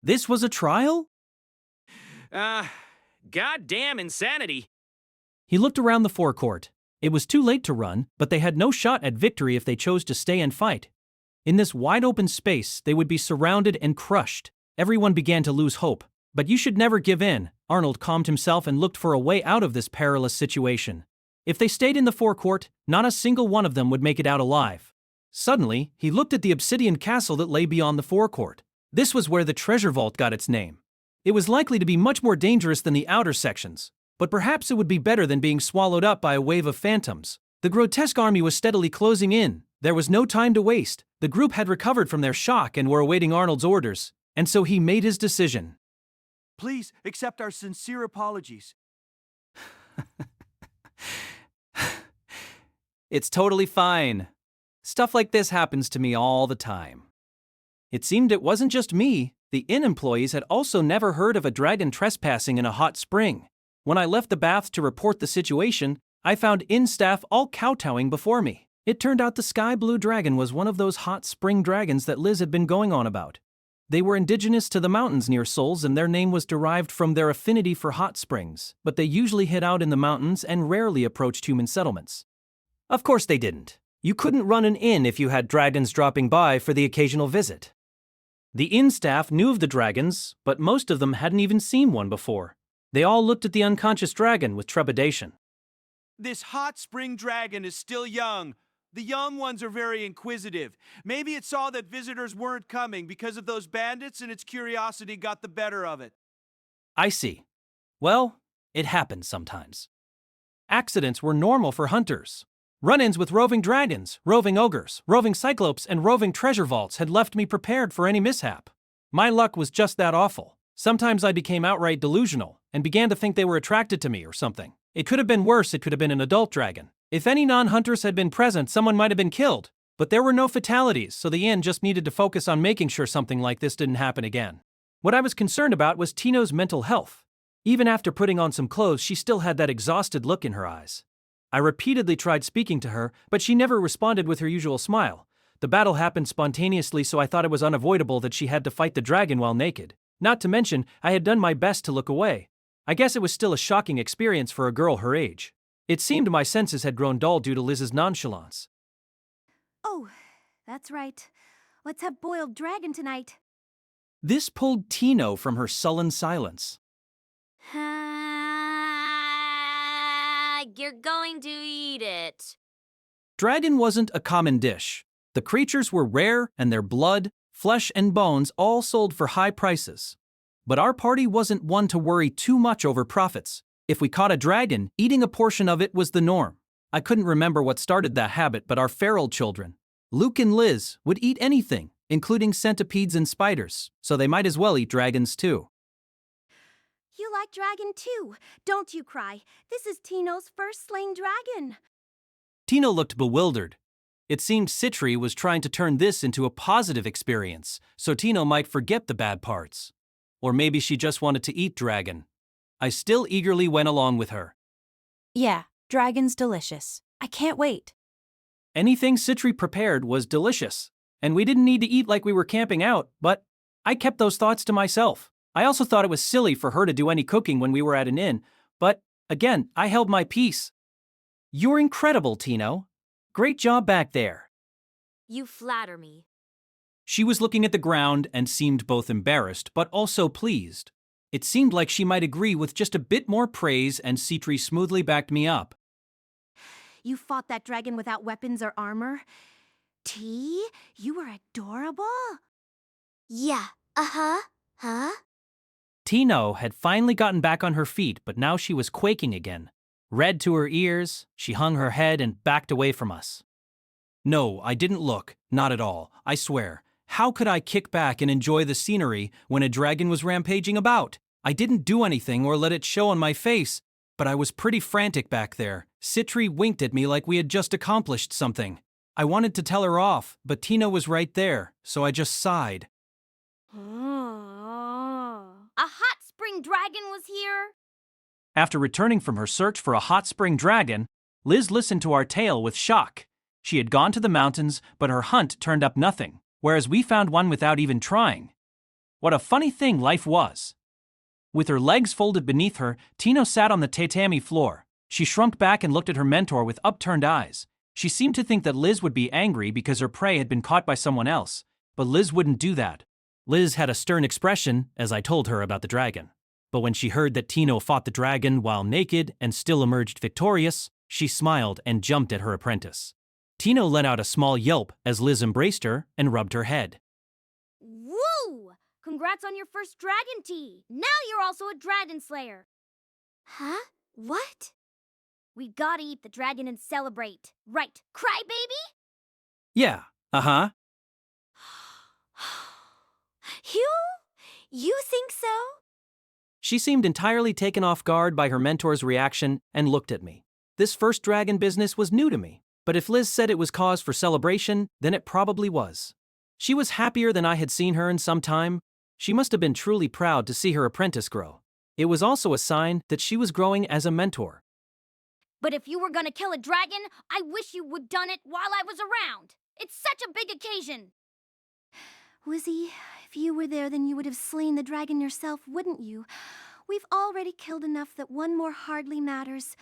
A: This was a trial?
J: Goddamn insanity.
A: He looked around the forecourt. It was too late to run, but they had no shot at victory if they chose to stay and fight. In this wide-open space, they would be surrounded and crushed. Everyone began to lose hope. But you should never give in. Arnold calmed himself and looked for a way out of this perilous situation. If they stayed in the forecourt, not a single one of them would make it out alive. Suddenly, he looked at the obsidian castle that lay beyond the forecourt. This was where the treasure vault got its name. It was likely to be much more dangerous than the outer sections, but perhaps it would be better than being swallowed up by a wave of phantoms. The grotesque army was steadily closing in. There was no time to waste. The group had recovered from their shock and were awaiting Arnold's orders, and so he made his decision.
S: Please accept our sincere apologies.
A: It's totally fine. Stuff like this happens to me all the time. It seemed it wasn't just me. The inn employees had also never heard of a dragon trespassing in a hot spring. When I left the baths to report the situation, I found inn staff all kowtowing before me. It turned out the sky blue dragon was one of those hot spring dragons that Liz had been going on about. They were indigenous to the mountains near Souls, and their name was derived from their affinity for hot springs, but they usually hid out in the mountains and rarely approached human settlements. Of course they didn't. You couldn't run an inn if you had dragons dropping by for the occasional visit. The inn staff knew of the dragons, but most of them hadn't even seen one before. They all looked at the unconscious dragon with trepidation.
S: This hot spring dragon is still young. The young ones are very inquisitive. Maybe it saw that visitors weren't coming because of those bandits and its curiosity got the better of it.
A: I see. Well, it happens sometimes. Accidents were normal for hunters. Run-ins with roving dragons, roving ogres, roving cyclopes, and roving treasure vaults had left me prepared for any mishap. My luck was just that awful. Sometimes I became outright delusional and began to think they were attracted to me or something. It could have been worse. It could have been an adult dragon. If any non-hunters had been present, someone might have been killed. But there were no fatalities, so the inn just needed to focus on making sure something like this didn't happen again. What I was concerned about was Tino's mental health. Even after putting on some clothes, she still had that exhausted look in her eyes. I repeatedly tried speaking to her, but she never responded with her usual smile. The battle happened spontaneously, so I thought it was unavoidable that she had to fight the dragon while naked. Not to mention, I had done my best to look away. I guess it was still a shocking experience for a girl her age. It seemed my senses had grown dull due to Liz's nonchalance.
E: Oh, that's right. Let's have boiled dragon tonight.
A: This pulled Tino from her sullen silence.
D: You're going to eat it.
A: Dragon wasn't a common dish. The creatures were rare, and their blood, flesh, and bones all sold for high prices. But our party wasn't one to worry too much over profits. If we caught a dragon, eating a portion of it was the norm. I couldn't remember what started that habit, but our feral children, Luke and Liz, would eat anything, including centipedes and spiders, so they might as well eat dragons too.
E: You like dragon too, don't you, Krai? This is Tino's first slain dragon.
A: Tino looked bewildered. It seemed Citri was trying to turn this into a positive experience, so Tino might forget the bad parts. Or maybe she just wanted to eat dragon. I still eagerly went along with her.
I: Yeah, dragon's delicious. I can't wait.
A: Anything Citri prepared was delicious, and we didn't need to eat like we were camping out, but I kept those thoughts to myself. I also thought it was silly for her to do any cooking when we were at an inn, but, again, I held my peace. You're incredible, Tino. Great job back there.
D: You flatter me.
A: She was looking at the ground and seemed both embarrassed but also pleased. It seemed like she might agree with just a bit more praise, and Citri smoothly backed me up.
E: You fought that dragon without weapons or armor? T, you were adorable?
D: Yeah, uh-huh. Huh?
A: Tino had finally gotten back on her feet, but now she was quaking again. Red to her ears, she hung her head and backed away from us. No, I didn't look. Not at all, I swear. How could I kick back and enjoy the scenery when a dragon was rampaging about? I didn't do anything or let it show on my face, but I was pretty frantic back there. Citri winked at me like we had just accomplished something. I wanted to tell her off, but Tino was right there, so I just sighed.
D: A hot spring dragon was here?
A: After returning from her search for a hot spring dragon, Liz listened to our tale with shock. She had gone to the mountains, but her hunt turned up nothing, whereas we found one without even trying. What a funny thing life was. With her legs folded beneath her, Tino sat on the tatami floor. She shrunk back and looked at her mentor with upturned eyes. She seemed to think that Liz would be angry because her prey had been caught by someone else, but Liz wouldn't do that. Liz had a stern expression as I told her about the dragon. But when she heard that Tino fought the dragon while naked and still emerged victorious, she smiled and jumped at her apprentice. Tino let out a small yelp as Liz embraced her and rubbed her head.
D: Woo! Congrats on your first dragon tea. Now you're also a dragon slayer. Huh? What? We gotta eat the dragon and celebrate. Right, Krai baby?
A: Yeah, uh-huh.
D: You think so?
A: She seemed entirely taken off guard by her mentor's reaction and looked at me. This first dragon business was new to me, but if Liz said it was cause for celebration, then it probably was. She was happier than I had seen her in some time. She must have been truly proud to see her apprentice grow. It was also a sign that she was growing as a mentor.
D: But if you were gonna kill a dragon, I wish you would done it while I was around. It's such a big occasion.
E: Lizzie, if you were there, then you would have slain the dragon yourself, wouldn't you? We've already killed enough that one more hardly matters.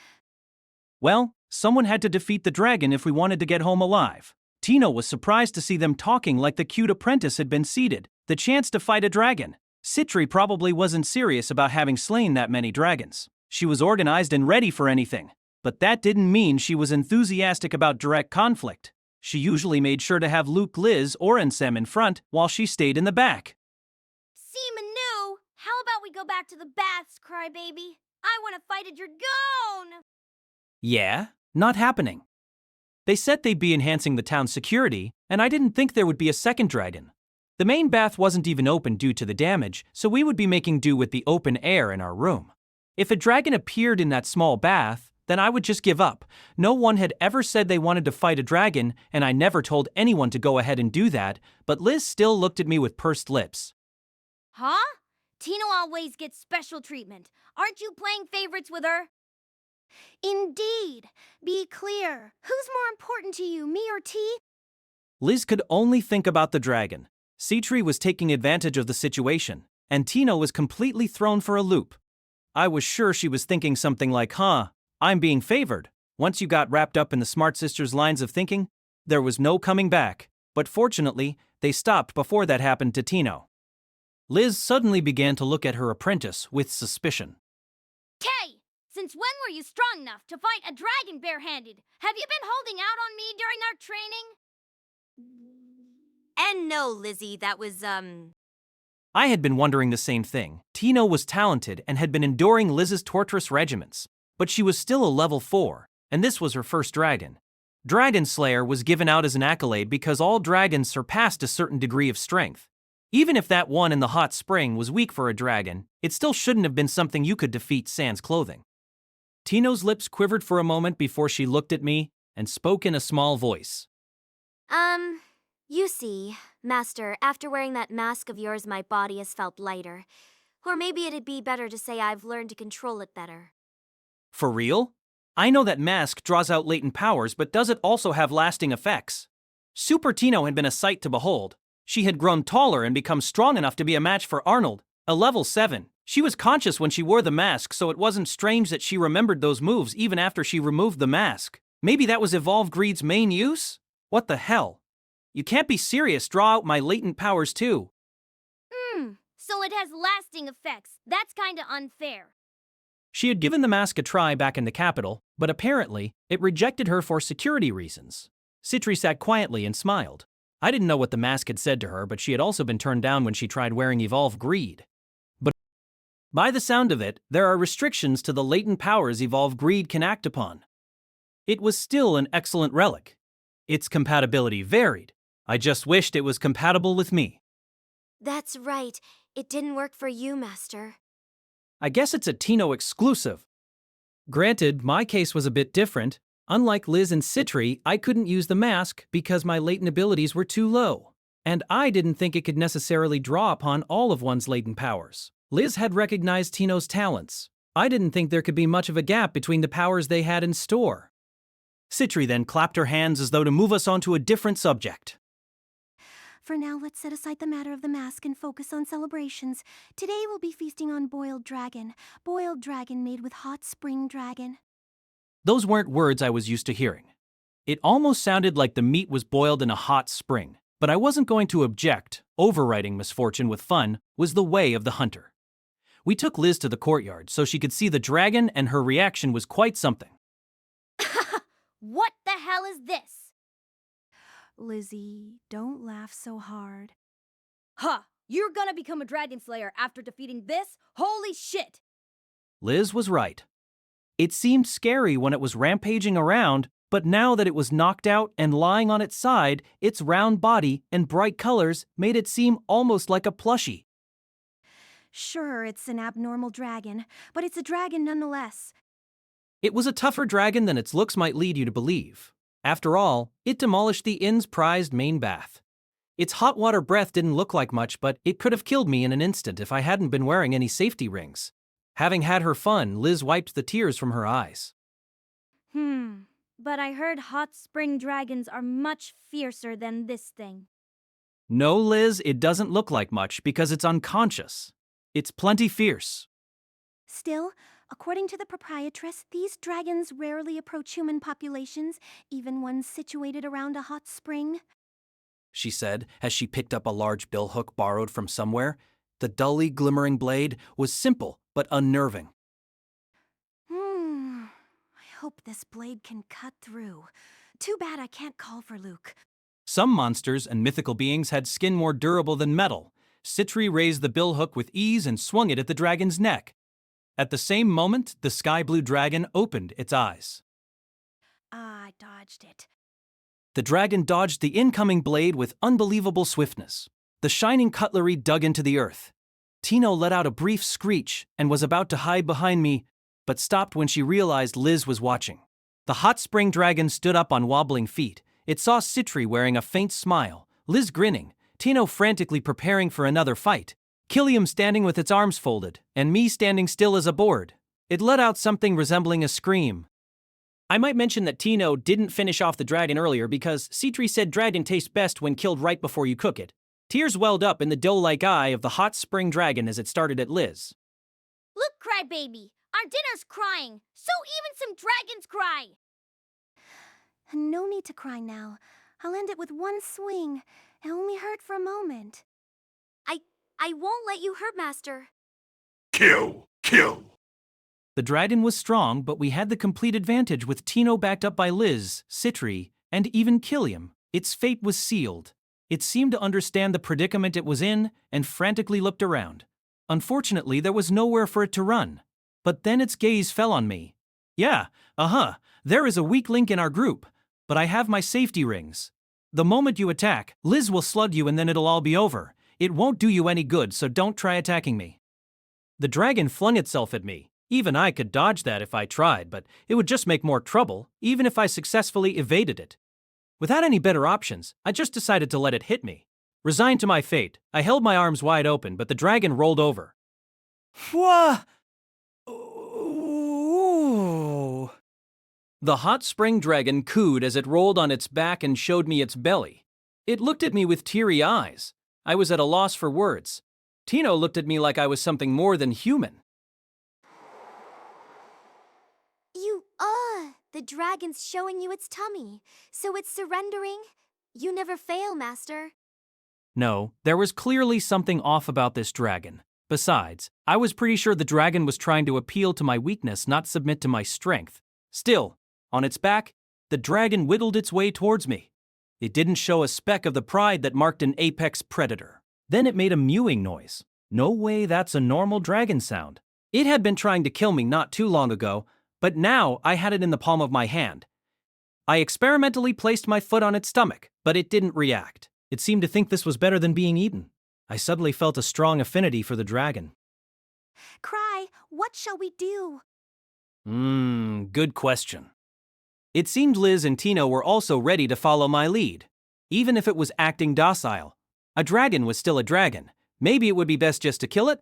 A: Well, someone had to defeat the dragon if we wanted to get home alive. Tino was surprised to see them talking like the cute apprentice had been seated. The chance to fight a dragon. Citri probably wasn't serious about having slain that many dragons. She was organized and ready for anything. But that didn't mean she was enthusiastic about direct conflict. She usually made sure to have Luke, Liz, or Ansem in front while she stayed in the back.
D: See, Manu, how about we go back to the baths, Crybaby? I want to fight a dragon!
A: Yeah, not happening. They said they'd be enhancing the town's security, and I didn't think there would be a second dragon. The main bath wasn't even open due to the damage, so we would be making do with the open air in our room. If a dragon appeared in that small bath, then I would just give up. No one had ever said they wanted to fight a dragon, and I never told anyone to go ahead and do that, but Liz still looked at me with pursed lips.
D: Huh? Tino always gets special treatment. Aren't you playing favorites with her?
E: Indeed. Be clear. Who's more important to you, me or T?
A: Liz could only think about the dragon. Citri was taking advantage of the situation, and Tino was completely thrown for a loop. I was sure she was thinking something like, I'm being favored. Once you got wrapped up in the Smart Sisters' lines of thinking, there was no coming back. But fortunately, they stopped before that happened to Tino. Liz suddenly began to look at her apprentice with suspicion.
D: Tay, since when were you strong enough to fight a dragon barehanded? Have you been holding out on me during our training?
T: And no, Lizzie, that was,
A: I had been wondering the same thing. Tino was talented and had been enduring Liz's torturous regiments. But she was still a level 4, and this was her first dragon. Dragon Slayer was given out as an accolade because all dragons surpassed a certain degree of strength. Even if that one in the hot spring was weak for a dragon, it still shouldn't have been something you could defeat sans clothing. Tino's lips quivered for a moment before she looked at me and spoke in a small voice.
D: You see, Master, after wearing that mask of yours, my body has felt lighter. Or maybe it'd be better to say I've learned to control it better.
A: For real? I know that mask draws out latent powers, but does it also have lasting effects? Super Tino had been a sight to behold. She had grown taller and become strong enough to be a match for Arnold, a level 7. She was conscious when she wore the mask, so it wasn't strange that she remembered those moves even after she removed the mask. Maybe that was Evolve Greed's main use? What the hell? You can't be serious, draw out my latent powers too.
D: So so it has lasting effects. That's kinda unfair.
A: She had given the mask a try back in the capital, but apparently, it rejected her for security reasons. Citri sat quietly and smiled. I didn't know what the mask had said to her, but she had also been turned down when she tried wearing Evolve Greed. But by the sound of it, there are restrictions to the latent powers Evolve Greed can act upon. It was still an excellent relic. Its compatibility varied. I just wished it was compatible with me.
D: That's right. It didn't work for you, Master.
A: I guess it's a Tino exclusive. Granted, my case was a bit different. Unlike Liz and Citri, I couldn't use the mask because my latent abilities were too low. And I didn't think it could necessarily draw upon all of one's latent powers. Liz had recognized Tino's talents. I didn't think there could be much of a gap between the powers they had in store. Citri then clapped her hands as though to move us onto a different subject.
E: For now, let's set aside the matter of the mask and focus on celebrations. Today we'll be feasting on boiled dragon made with hot spring dragon.
A: Those weren't words I was used to hearing. It almost sounded like the meat was boiled in a hot spring, but I wasn't going to object. Overriding misfortune with fun was the way of the hunter. We took Liz to the courtyard so she could see the dragon, and her reaction was quite something.
D: What the hell is this?
E: Lizzie, don't laugh so hard.
C: Ha! You're gonna become a dragon slayer after defeating this? Holy shit!
A: Liz was right. It seemed scary when it was rampaging around, but now that it was knocked out and lying on its side, its round body and bright colors made it seem almost like a plushie.
E: Sure, it's an abnormal dragon, but it's a dragon nonetheless.
A: It was a tougher dragon than its looks might lead you to believe. After all, it demolished the inn's prized main bath. Its hot water breath didn't look like much, but it could have killed me in an instant if I hadn't been wearing any safety rings. Having had her fun, Liz wiped the tears from her eyes.
C: But I heard hot spring dragons are much fiercer than this thing.
A: No, Liz, it doesn't look like much because it's unconscious. It's plenty fierce.
E: Still, according to the proprietress, these dragons rarely approach human populations, even ones situated around a hot spring.
A: She said as she picked up a large billhook borrowed from somewhere. The dully glimmering blade was simple but unnerving.
E: I hope this blade can cut through. Too bad I can't call for Luke.
A: Some monsters and mythical beings had skin more durable than metal. Citri raised the billhook with ease and swung it at the dragon's neck. At the same moment, the sky-blue dragon opened its eyes.
E: I dodged it.
A: The dragon dodged the incoming blade with unbelievable swiftness. The shining cutlery dug into the earth. Tino let out a brief screech and was about to hide behind me, but stopped when she realized Liz was watching. The hot spring dragon stood up on wobbling feet. It saw Citri wearing a faint smile, Liz grinning, Tino frantically preparing for another fight, Killiam standing with its arms folded, and me standing still as a board. It let out something resembling a scream. I might mention that Tino didn't finish off the dragon earlier because Citri said dragon tastes best when killed right before you cook it. Tears welled up in the doe-like eye of the hot spring dragon as it started at Liz.
D: Look, Krai baby, our dinner's crying, so even some dragons cry.
E: No need to cry now. I'll end it with one swing. It only hurt for a moment.
D: I won't let you hurt, Master.
U: Kill! Kill!
A: The dragon was strong, but we had the complete advantage with Tino backed up by Liz, Citri, and even Killiam. Its fate was sealed. It seemed to understand the predicament it was in and frantically looked around. Unfortunately, there was nowhere for it to run. But then its gaze fell on me. Yeah, there is a weak link in our group, but I have my safety rings. The moment you attack, Liz will slug you and then it'll all be over. It won't do you any good, so don't try attacking me. The dragon flung itself at me. Even I could dodge that if I tried, but it would just make more trouble, even if I successfully evaded it. Without any better options, I just decided to let it hit me. Resigned to my fate, I held my arms wide open, but the dragon rolled over. Wha? Ooh. The hot spring dragon cooed as it rolled on its back and showed me its belly. It looked at me with teary eyes. I was at a loss for words. Tino looked at me like I was something more than human.
D: The dragon's showing you its tummy, so it's surrendering. You never fail, Master.
A: No, there was clearly something off about this dragon. Besides, I was pretty sure the dragon was trying to appeal to my weakness, not submit to my strength. Still, on its back, the dragon wiggled its way towards me. It didn't show a speck of the pride that marked an apex predator. Then it made a mewing noise. No way that's a normal dragon sound. It had been trying to kill me not too long ago, but now I had it in the palm of my hand. I experimentally placed my foot on its stomach, but it didn't react. It seemed to think this was better than being eaten. I suddenly felt a strong affinity for the dragon.
E: Krai, what shall we do?
A: Good question. It seemed Liz and Tino were also ready to follow my lead. Even if it was acting docile, a dragon was still a dragon. Maybe it would be best just to kill it?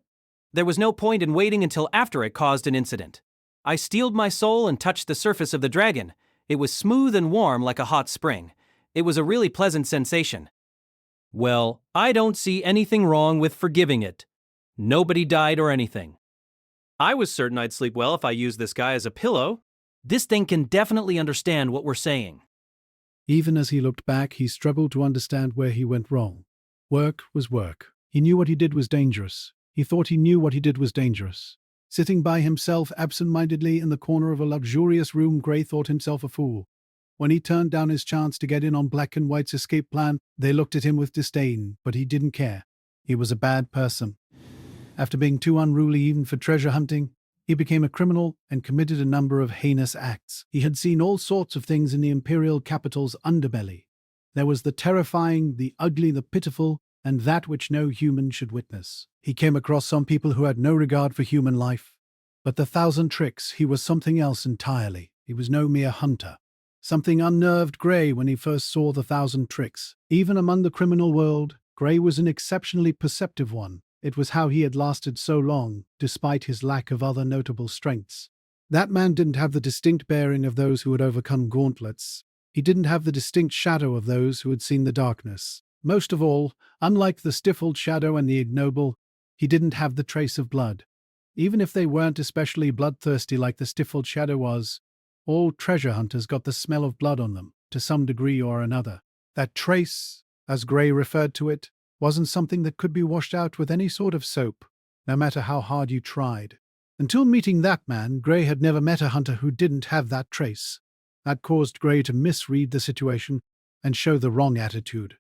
A: There was no point in waiting until after it caused an incident. I steeled my soul and touched the surface of the dragon. It was smooth and warm like a hot spring. It was a really pleasant sensation. Well, I don't see anything wrong with forgiving it. Nobody died or anything. I was certain I'd sleep well if I used this guy as a pillow. This thing can definitely understand what we're saying.
F: Even as he looked back, he struggled to understand where he went wrong. Work was work. He knew what he did was dangerous. He thought he knew what he did was dangerous. Sitting by himself absent-mindedly in the corner of a luxurious room, Gray thought himself a fool. When he turned down his chance to get in on Black and White's escape plan, they looked at him with disdain, but he didn't care. He was a bad person. After being too unruly even for treasure hunting, he became a criminal and committed a number of heinous acts. He had seen all sorts of things in the imperial capital's underbelly. There was the terrifying, the ugly, the pitiful, and that which no human should witness. He came across some people who had no regard for human life. But the 1,000 tricks, he was something else entirely. He was no mere hunter. Something unnerved Gray when he first saw the 1,000 tricks. Even among the criminal world, Gray was an exceptionally perceptive one. It was how he had lasted so long, despite his lack of other notable strengths. That man didn't have the distinct bearing of those who had overcome gauntlets. He didn't have the distinct shadow of those who had seen the darkness. Most of all, unlike the stifled shadow and the ignoble, he didn't have the trace of blood. Even if they weren't especially bloodthirsty like the stifled shadow was, all treasure hunters got the smell of blood on them, to some degree or another. That trace, as Gray referred to it, wasn't something that could be washed out with any sort of soap, no matter how hard you tried. Until meeting that man, Gray had never met a hunter who didn't have that trace. That caused Gray to misread the situation and show the wrong attitude.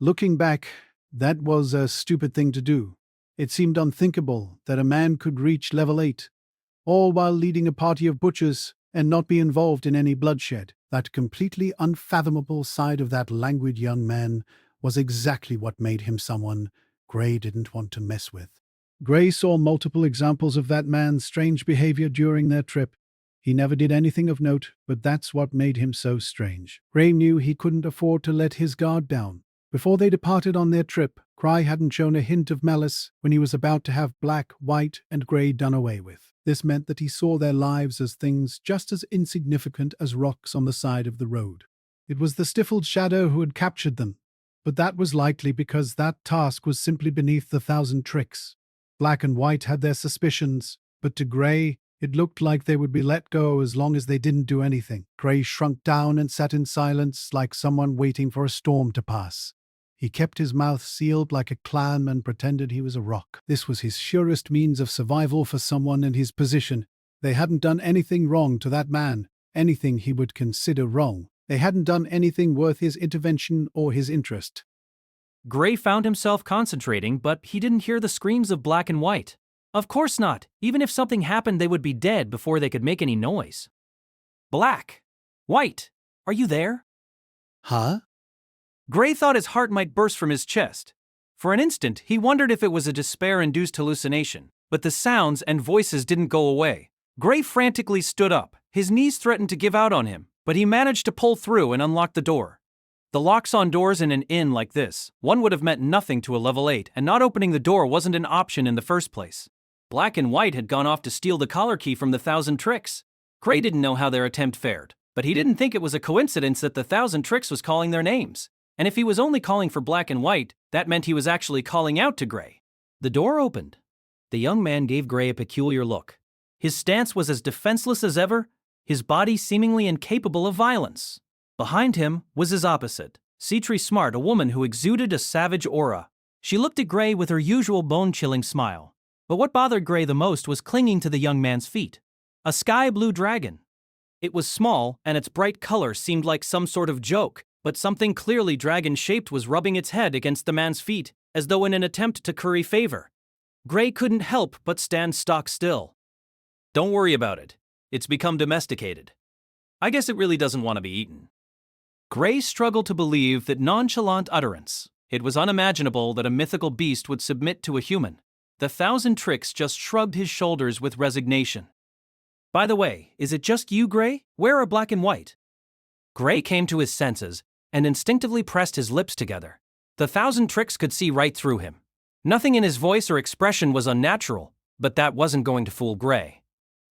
F: Looking back, that was a stupid thing to do. It seemed unthinkable that a man could reach level 8, all while leading a party of butchers and not be involved in any bloodshed. That completely unfathomable side of that languid young man was exactly what made him someone Gray didn't want to mess with. Gray saw multiple examples of that man's strange behavior during their trip. He never did anything of note, but that's what made him so strange. Gray knew he couldn't afford to let his guard down. Before they departed on their trip, Krai hadn't shown a hint of malice when he was about to have Black, White, and Gray done away with. This meant that he saw their lives as things just as insignificant as rocks on the side of the road. It was the stifled shadow who had captured them, but that was likely because that task was simply beneath the 1,000 tricks. Black and White had their suspicions, but to Gray, it looked like they would be let go as long as they didn't do anything. Gray shrunk down and sat in silence like someone waiting for a storm to pass. He kept his mouth sealed like a clam and pretended he was a rock. This was his surest means of survival for someone in his position. They hadn't done anything wrong to that man, anything he would consider wrong. They hadn't done anything worth his intervention or his interest.
A: Gray found himself concentrating, but he didn't hear the screams of Black and White. Of course not. Even if something happened, they would be dead before they could make any noise. Black, White, are you there?
F: Huh?
A: Gray thought his heart might burst from his chest. For an instant, he wondered if it was a despair-induced hallucination, but the sounds and voices didn't go away. Gray frantically stood up. His knees threatened to give out on him, but he managed to pull through and unlock the door. The locks on doors in an inn like this, one would have meant nothing to a level 8, and not opening the door wasn't an option in the first place. Black and White had gone off to steal the collar key from the 1,000 tricks. Gray didn't know how their attempt fared, but he didn't think it was a coincidence that the 1,000 tricks was calling their names. And if he was only calling for Black and White, that meant he was actually calling out to Gray. The door opened. The young man gave Gray a peculiar look. His stance was as defenseless as ever, his body seemingly incapable of violence. Behind him was his opposite, Citri Smart, a woman who exuded a savage aura. She looked at Gray with her usual bone-chilling smile. But what bothered Gray the most was clinging to the young man's feet. A sky-blue dragon. It was small, and its bright color seemed like some sort of joke, but something clearly dragon-shaped was rubbing its head against the man's feet, as though in an attempt to curry favor. Gray couldn't help but stand stock still. Don't worry about it. It's become domesticated. I guess it really doesn't want to be eaten. Gray struggled to believe that nonchalant utterance. It was unimaginable that a mythical beast would submit to a human. The Thousand Tricks just shrugged his shoulders with resignation. By the way, is it just you, Gray? Where are Black and White? Gray came to his senses and instinctively pressed his lips together. The Thousand Tricks could see right through him. Nothing in his voice or expression was unnatural, but that wasn't going to fool Gray.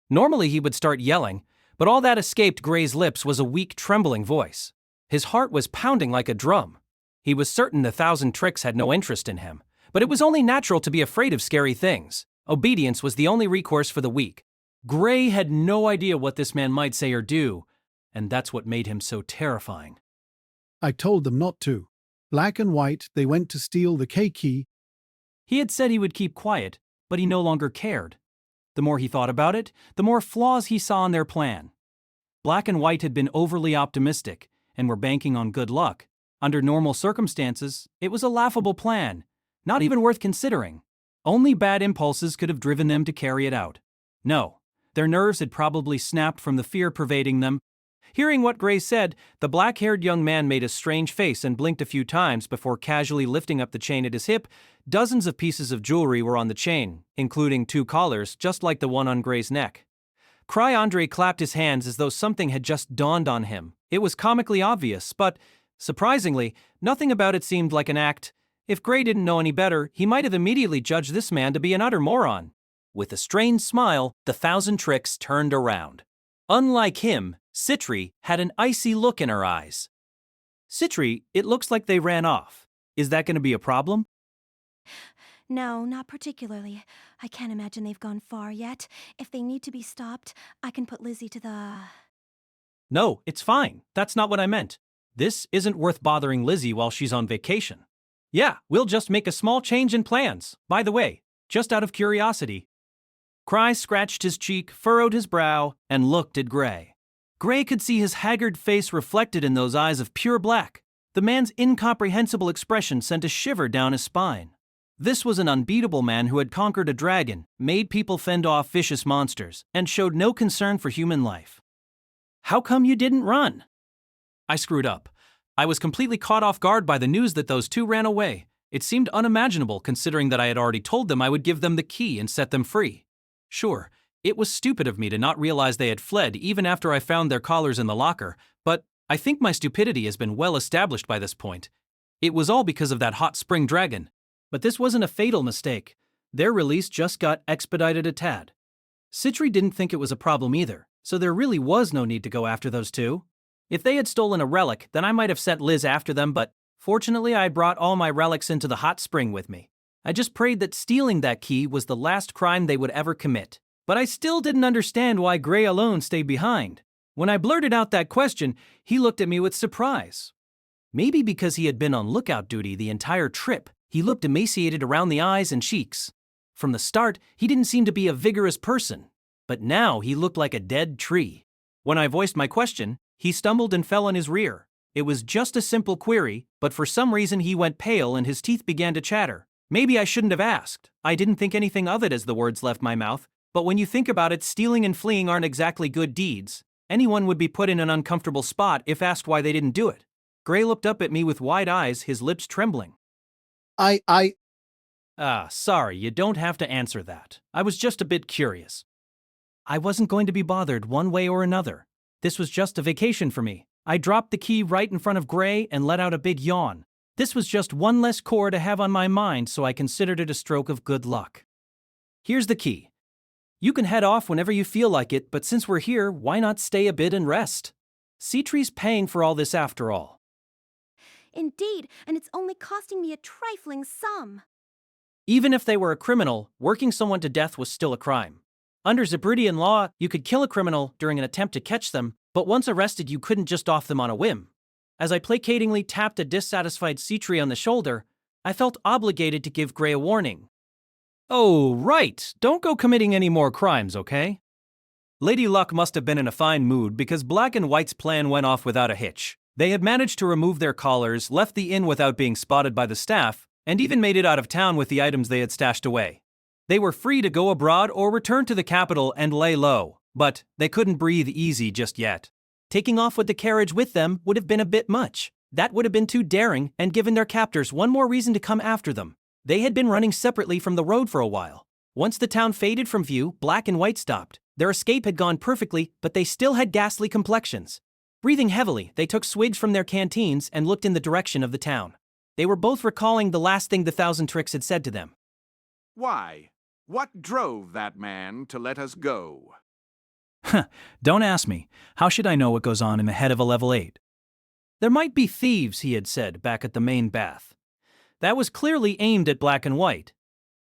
A: Normally he would start yelling, but all that escaped Gray's lips was a weak, trembling voice. His heart was pounding like a drum. He was certain the Thousand Tricks had no interest in him, but it was only natural to be afraid of scary things. Obedience was the only recourse for the weak. Gray had no idea what this man might say or do, and that's what made him so terrifying.
F: I told them not to. Black and White, they went to steal the K-key.
A: He had said he would keep quiet, but he no longer cared. The more he thought about it, the more flaws he saw in their plan. Black and White had been overly optimistic and were banking on good luck. Under normal circumstances, it was a laughable plan, not even worth considering. Only bad impulses could have driven them to carry it out. No, their nerves had probably snapped from the fear pervading them. Hearing what Gray said, the black-haired young man made a strange face and blinked a few times before casually lifting up the chain at his hip. Dozens of pieces of jewelry were on the chain, including 2 collars, just like the one on Gray's neck. Krai Andre clapped his hands as though something had just dawned on him. It was comically obvious, but, surprisingly, nothing about it seemed like an act. If Gray didn't know any better, he might have immediately judged this man to be an utter moron. With a strange smile, the Thousand Tricks turned around. Unlike him, Citri had an icy look in her eyes. Citri, it looks like they ran off. Is that going to be a problem?
E: No, not particularly. I can't imagine they've gone far yet. If they need to be stopped, I can put Lizzie to the...
A: No, it's fine. That's not what I meant. This isn't worth bothering Lizzie while she's on vacation. Yeah, we'll just make a small change in plans. By the way, just out of curiosity. Krai scratched his cheek, furrowed his brow, and looked at Gray. Gray could see his haggard face reflected in those eyes of pure black. The man's incomprehensible expression sent a shiver down his spine. This was an unbeatable man who had conquered a dragon, made people fend off vicious monsters, and showed no concern for human life. How come you didn't run? I screwed up. I was completely caught off guard by the news that those 2 ran away. It seemed unimaginable considering that I had already told them I would give them the key and set them free. Sure, it was stupid of me to not realize they had fled even after I found their collars in the locker, but I think my stupidity has been well established by this point. It was all because of that hot spring dragon. But this wasn't a fatal mistake. Their release just got expedited a tad. Citri didn't think it was a problem either, so there really was no need to go after those 2. If they had stolen a relic, then I might have sent Liz after them, but fortunately I had brought all my relics into the hot spring with me. I just prayed that stealing that key was the last crime they would ever commit. But I still didn't understand why Gray alone stayed behind. When I blurted out that question, he looked at me with surprise. Maybe because he had been on lookout duty the entire trip, he looked emaciated around the eyes and cheeks. From the start, he didn't seem to be a vigorous person, but now he looked like a dead tree. When I voiced my question, he stumbled and fell on his rear. It was just a simple query, but for some reason he went pale and his teeth began to chatter. Maybe I shouldn't have asked. I didn't think anything of it as the words left my mouth, but when you think about it, stealing and fleeing aren't exactly good deeds. Anyone would be put in an uncomfortable spot if asked why they didn't do it. Gray looked up at me with wide eyes, his lips trembling. Sorry, you don't have to answer that. I was just a bit curious. I wasn't going to be bothered one way or another. This was just a vacation for me. I dropped the key right in front of Gray and let out a big yawn. This was just one less chore to have on my mind, so I considered it a stroke of good luck. Here's the key. You can head off whenever you feel like it, but since we're here, why not stay a bit and rest? Citri's paying for all this after all.
E: Indeed, and it's only costing me a trifling sum.
A: Even if they were a criminal, working someone to death was still a crime. Under Zebridian law, you could kill a criminal during an attempt to catch them, but once arrested you couldn't just off them on a whim. As I placatingly tapped a dissatisfied Citri on the shoulder, I felt obligated to give Gray a warning. Oh, right, don't go committing any more crimes, okay? Lady Luck must have been in a fine mood because Black and White's plan went off without a hitch. They had managed to remove their collars, left the inn without being spotted by the staff, and even made it out of town with the items they had stashed away. They were free to go abroad or return to the capital and lay low, but they couldn't breathe easy just yet. Taking off with the carriage with them would have been a bit much. That would have been too daring and given their captors one more reason to come after them. They had been running separately from the road for a while. Once the town faded from view, Black and White stopped. Their escape had gone perfectly, but they still had ghastly complexions. Breathing heavily, they took swigs from their canteens and looked in the direction of the town. They were both recalling the last thing the Thousand Tricks had said to them.
H: Why? What drove that man to let us go?
A: Don't ask me. How should I know what goes on in the head of a level 8? There might be thieves, he had said, back at the main bath. That was clearly aimed at Black and White.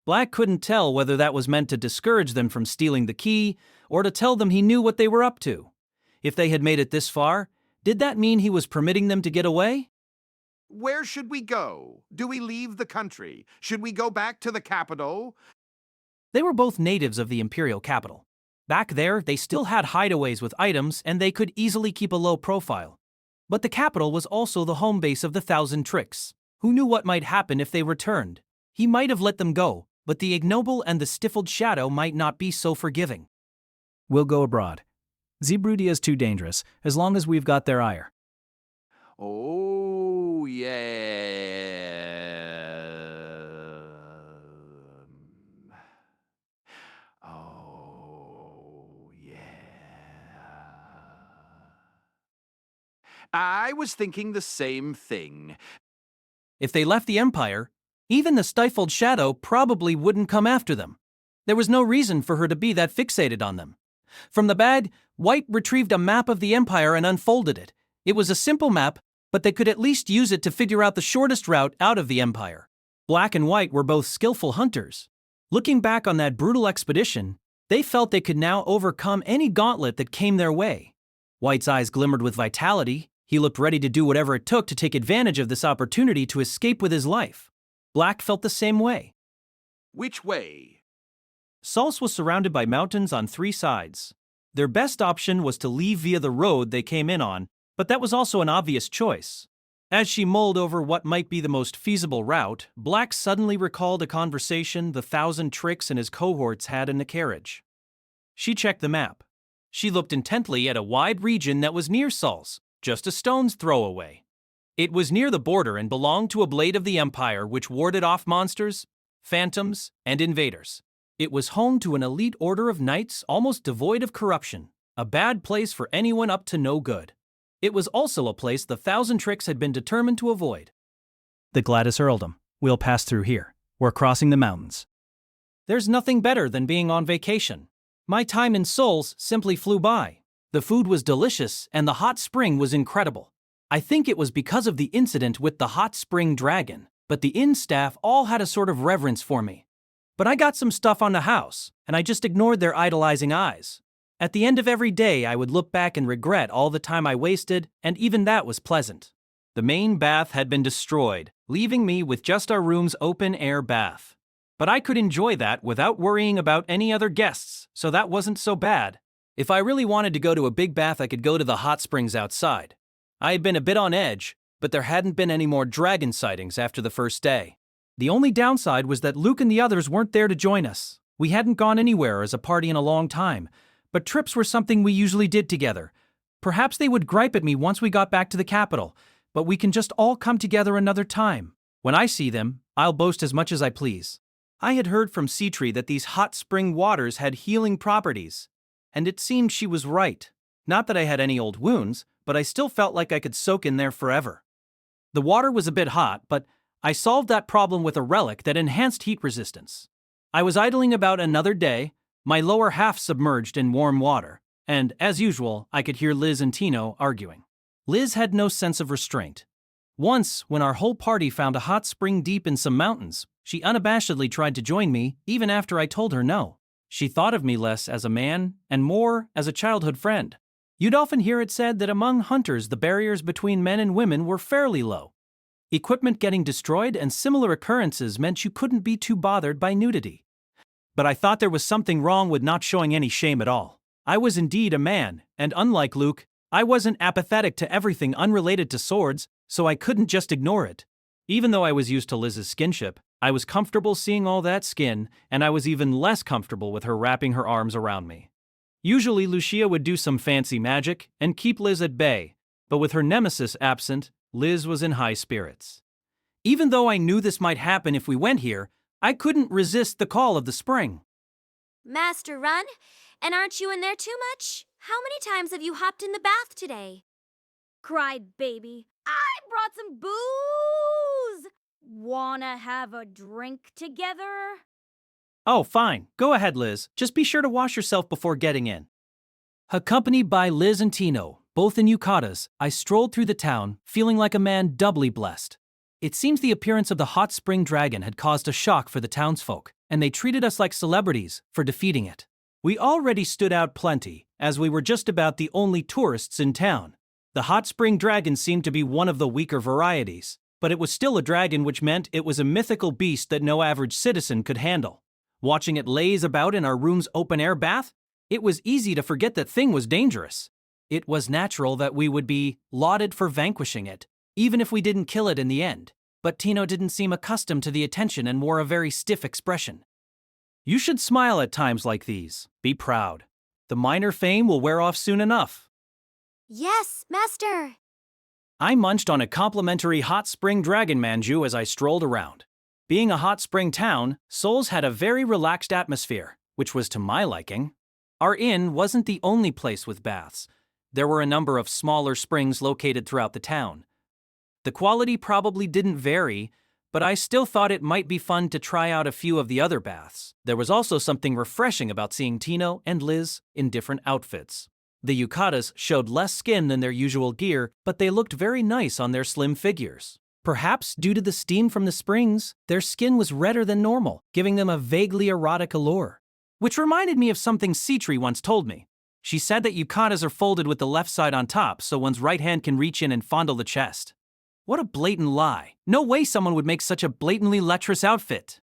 A: Black couldn't tell whether that was meant to discourage them from stealing the key or to tell them he knew what they were up to. If they had made it this far, did that mean he was permitting them to get away?
H: Where should we go? Do we leave the country? Should we go back to the capital?
A: They were both natives of the imperial capital. Back there, they still had hideaways with items and they could easily keep a low profile. But the capital was also the home base of the Thousand Tricks. Who knew what might happen if they returned? He might have let them go, but the ignoble and the stifled shadow might not be so forgiving. We'll go abroad. Zeebrudia is too dangerous, as long as we've got their ire.
H: Oh, yeah. Oh, yeah. I was thinking the same thing.
A: If they left the Empire, even the stifled shadow probably wouldn't come after them. There was no reason for her to be that fixated on them. From the bag, White retrieved a map of the Empire and unfolded it. It was a simple map, but they could at least use it to figure out the shortest route out of the Empire. Black and White were both skillful hunters. Looking back on that brutal expedition, they felt they could now overcome any gauntlet that came their way. White's eyes glimmered with vitality. He looked ready to do whatever it took to take advantage of this opportunity to escape with his life. Black felt the same way.
H: Which way?
A: Sals was surrounded by mountains on 3 sides. Their best option was to leave via the road they came in on, but that was also an obvious choice. As she mulled over what might be the most feasible route, Black suddenly recalled a conversation the Thousand Tricks and his cohorts had in the carriage. She checked the map. She looked intently at a wide region that was near Sals, just a stone's throw away. It was near the border and belonged to a blade of the Empire which warded off monsters, phantoms, and invaders. It was home to an elite order of knights almost devoid of corruption, a bad place for anyone up to no good. It was also a place the Thousand Tricks had been determined to avoid. The Gladys Earldom. We'll pass through here. We're crossing the mountains. There's nothing better than being on vacation. My time in Souls simply flew by. The food was delicious and the hot spring was incredible. I think it was because of the incident with the hot spring dragon, but the inn staff all had a sort of reverence for me. But I got some stuff on the house, and I just ignored their idolizing eyes. At the end of every day, I would look back and regret all the time I wasted, and even that was pleasant. The main bath had been destroyed, leaving me with just our room's open-air bath. But I could enjoy that without worrying about any other guests, so that wasn't so bad. If I really wanted to go to a big bath, I could go to the hot springs outside. I had been a bit on edge, but there hadn't been any more dragon sightings after the first day. The only downside was that Luke and the others weren't there to join us. We hadn't gone anywhere as a party in a long time, but trips were something we usually did together. Perhaps they would gripe at me once we got back to the capital, but we can just all come together another time. When I see them, I'll boast as much as I please. I had heard from Seatree that these hot spring waters had healing properties, and it seemed she was right. Not that I had any old wounds, but I still felt like I could soak in there forever. The water was a bit hot, but I solved that problem with a relic that enhanced heat resistance. I was idling about another day, my lower half submerged in warm water, and, as usual, I could hear Liz and Tino arguing. Liz had no sense of restraint. Once, when our whole party found a hot spring deep in some mountains, she unabashedly tried to join me, even after I told her no. She thought of me less as a man and more as a childhood friend. You'd often hear it said that among hunters the barriers between men and women were fairly low. Equipment getting destroyed and similar occurrences meant you couldn't be too bothered by nudity. But I thought there was something wrong with not showing any shame at all. I was indeed a man, and unlike Luke, I wasn't apathetic to everything unrelated to swords, so I couldn't just ignore it. Even though I was used to Liz's skinship, I was comfortable seeing all that skin, and I was even less comfortable with her wrapping her arms around me. Usually Lucia would do some fancy magic and keep Liz at bay, but with her nemesis absent, Liz was in high spirits. Even though I knew this might happen if we went here, I couldn't resist the call of the spring.
D: Master Run, and aren't you in there too much? How many times have you hopped in the bath today?
C: Cried Baby. I brought some booze! Wanna have a drink together?
A: Oh, fine. Go ahead, Liz. Just be sure to wash yourself before getting in. Accompanied by Liz and Tino, both in yukatas, I strolled through the town, feeling like a man doubly blessed. It seems the appearance of the hot spring dragon had caused a shock for the townsfolk, and they treated us like celebrities for defeating it. We already stood out plenty, as we were just about the only tourists in town. The hot spring dragon seemed to be one of the weaker varieties, but it was still a dragon, which meant it was a mythical beast that no average citizen could handle. Watching it laze about in our room's open-air bath, it was easy to forget that thing was dangerous. It was natural that we would be lauded for vanquishing it, even if we didn't kill it in the end. But Tino didn't seem accustomed to the attention and wore a very stiff expression. You should smile at times like these. Be proud. The minor fame will wear off soon enough.
D: Yes, Master.
A: I munched on a complimentary hot spring dragon manju as I strolled around. Being a hot spring town, Seoul's had a very relaxed atmosphere, which was to my liking. Our inn wasn't the only place with baths. There were a number of smaller springs located throughout the town. The quality probably didn't vary, but I still thought it might be fun to try out a few of the other baths. There was also something refreshing about seeing Tino and Liz in different outfits. The yukatas showed less skin than their usual gear, but they looked very nice on their slim figures. Perhaps due to the steam from the springs, their skin was redder than normal, giving them a vaguely erotic allure. Which reminded me of something Citri once told me. She said that yukatas are folded with the left side on top so one's right hand can reach in and fondle the chest. What a blatant lie. No way someone would make such a blatantly lecherous outfit.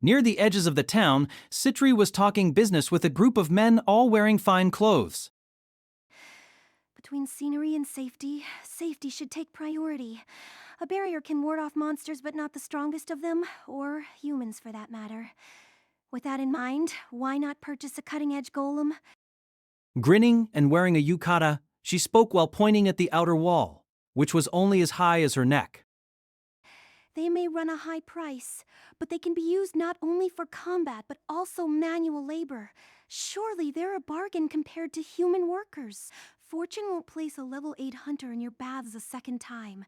A: Near the edges of the town, Citri was talking business with a group of men all wearing fine clothes.
E: Between scenery and safety, safety should take priority. A barrier can ward off monsters, but not the strongest of them, or humans for that matter. With that in mind, why not purchase a cutting-edge golem?
A: Grinning and wearing a yukata, she spoke while pointing at the outer wall, which was only as high as her neck.
E: They may run a high price, but they can be used not only for combat, but also manual labor. Surely they're a bargain compared to human workers. Fortune won't place a level 8 hunter in your baths a second time.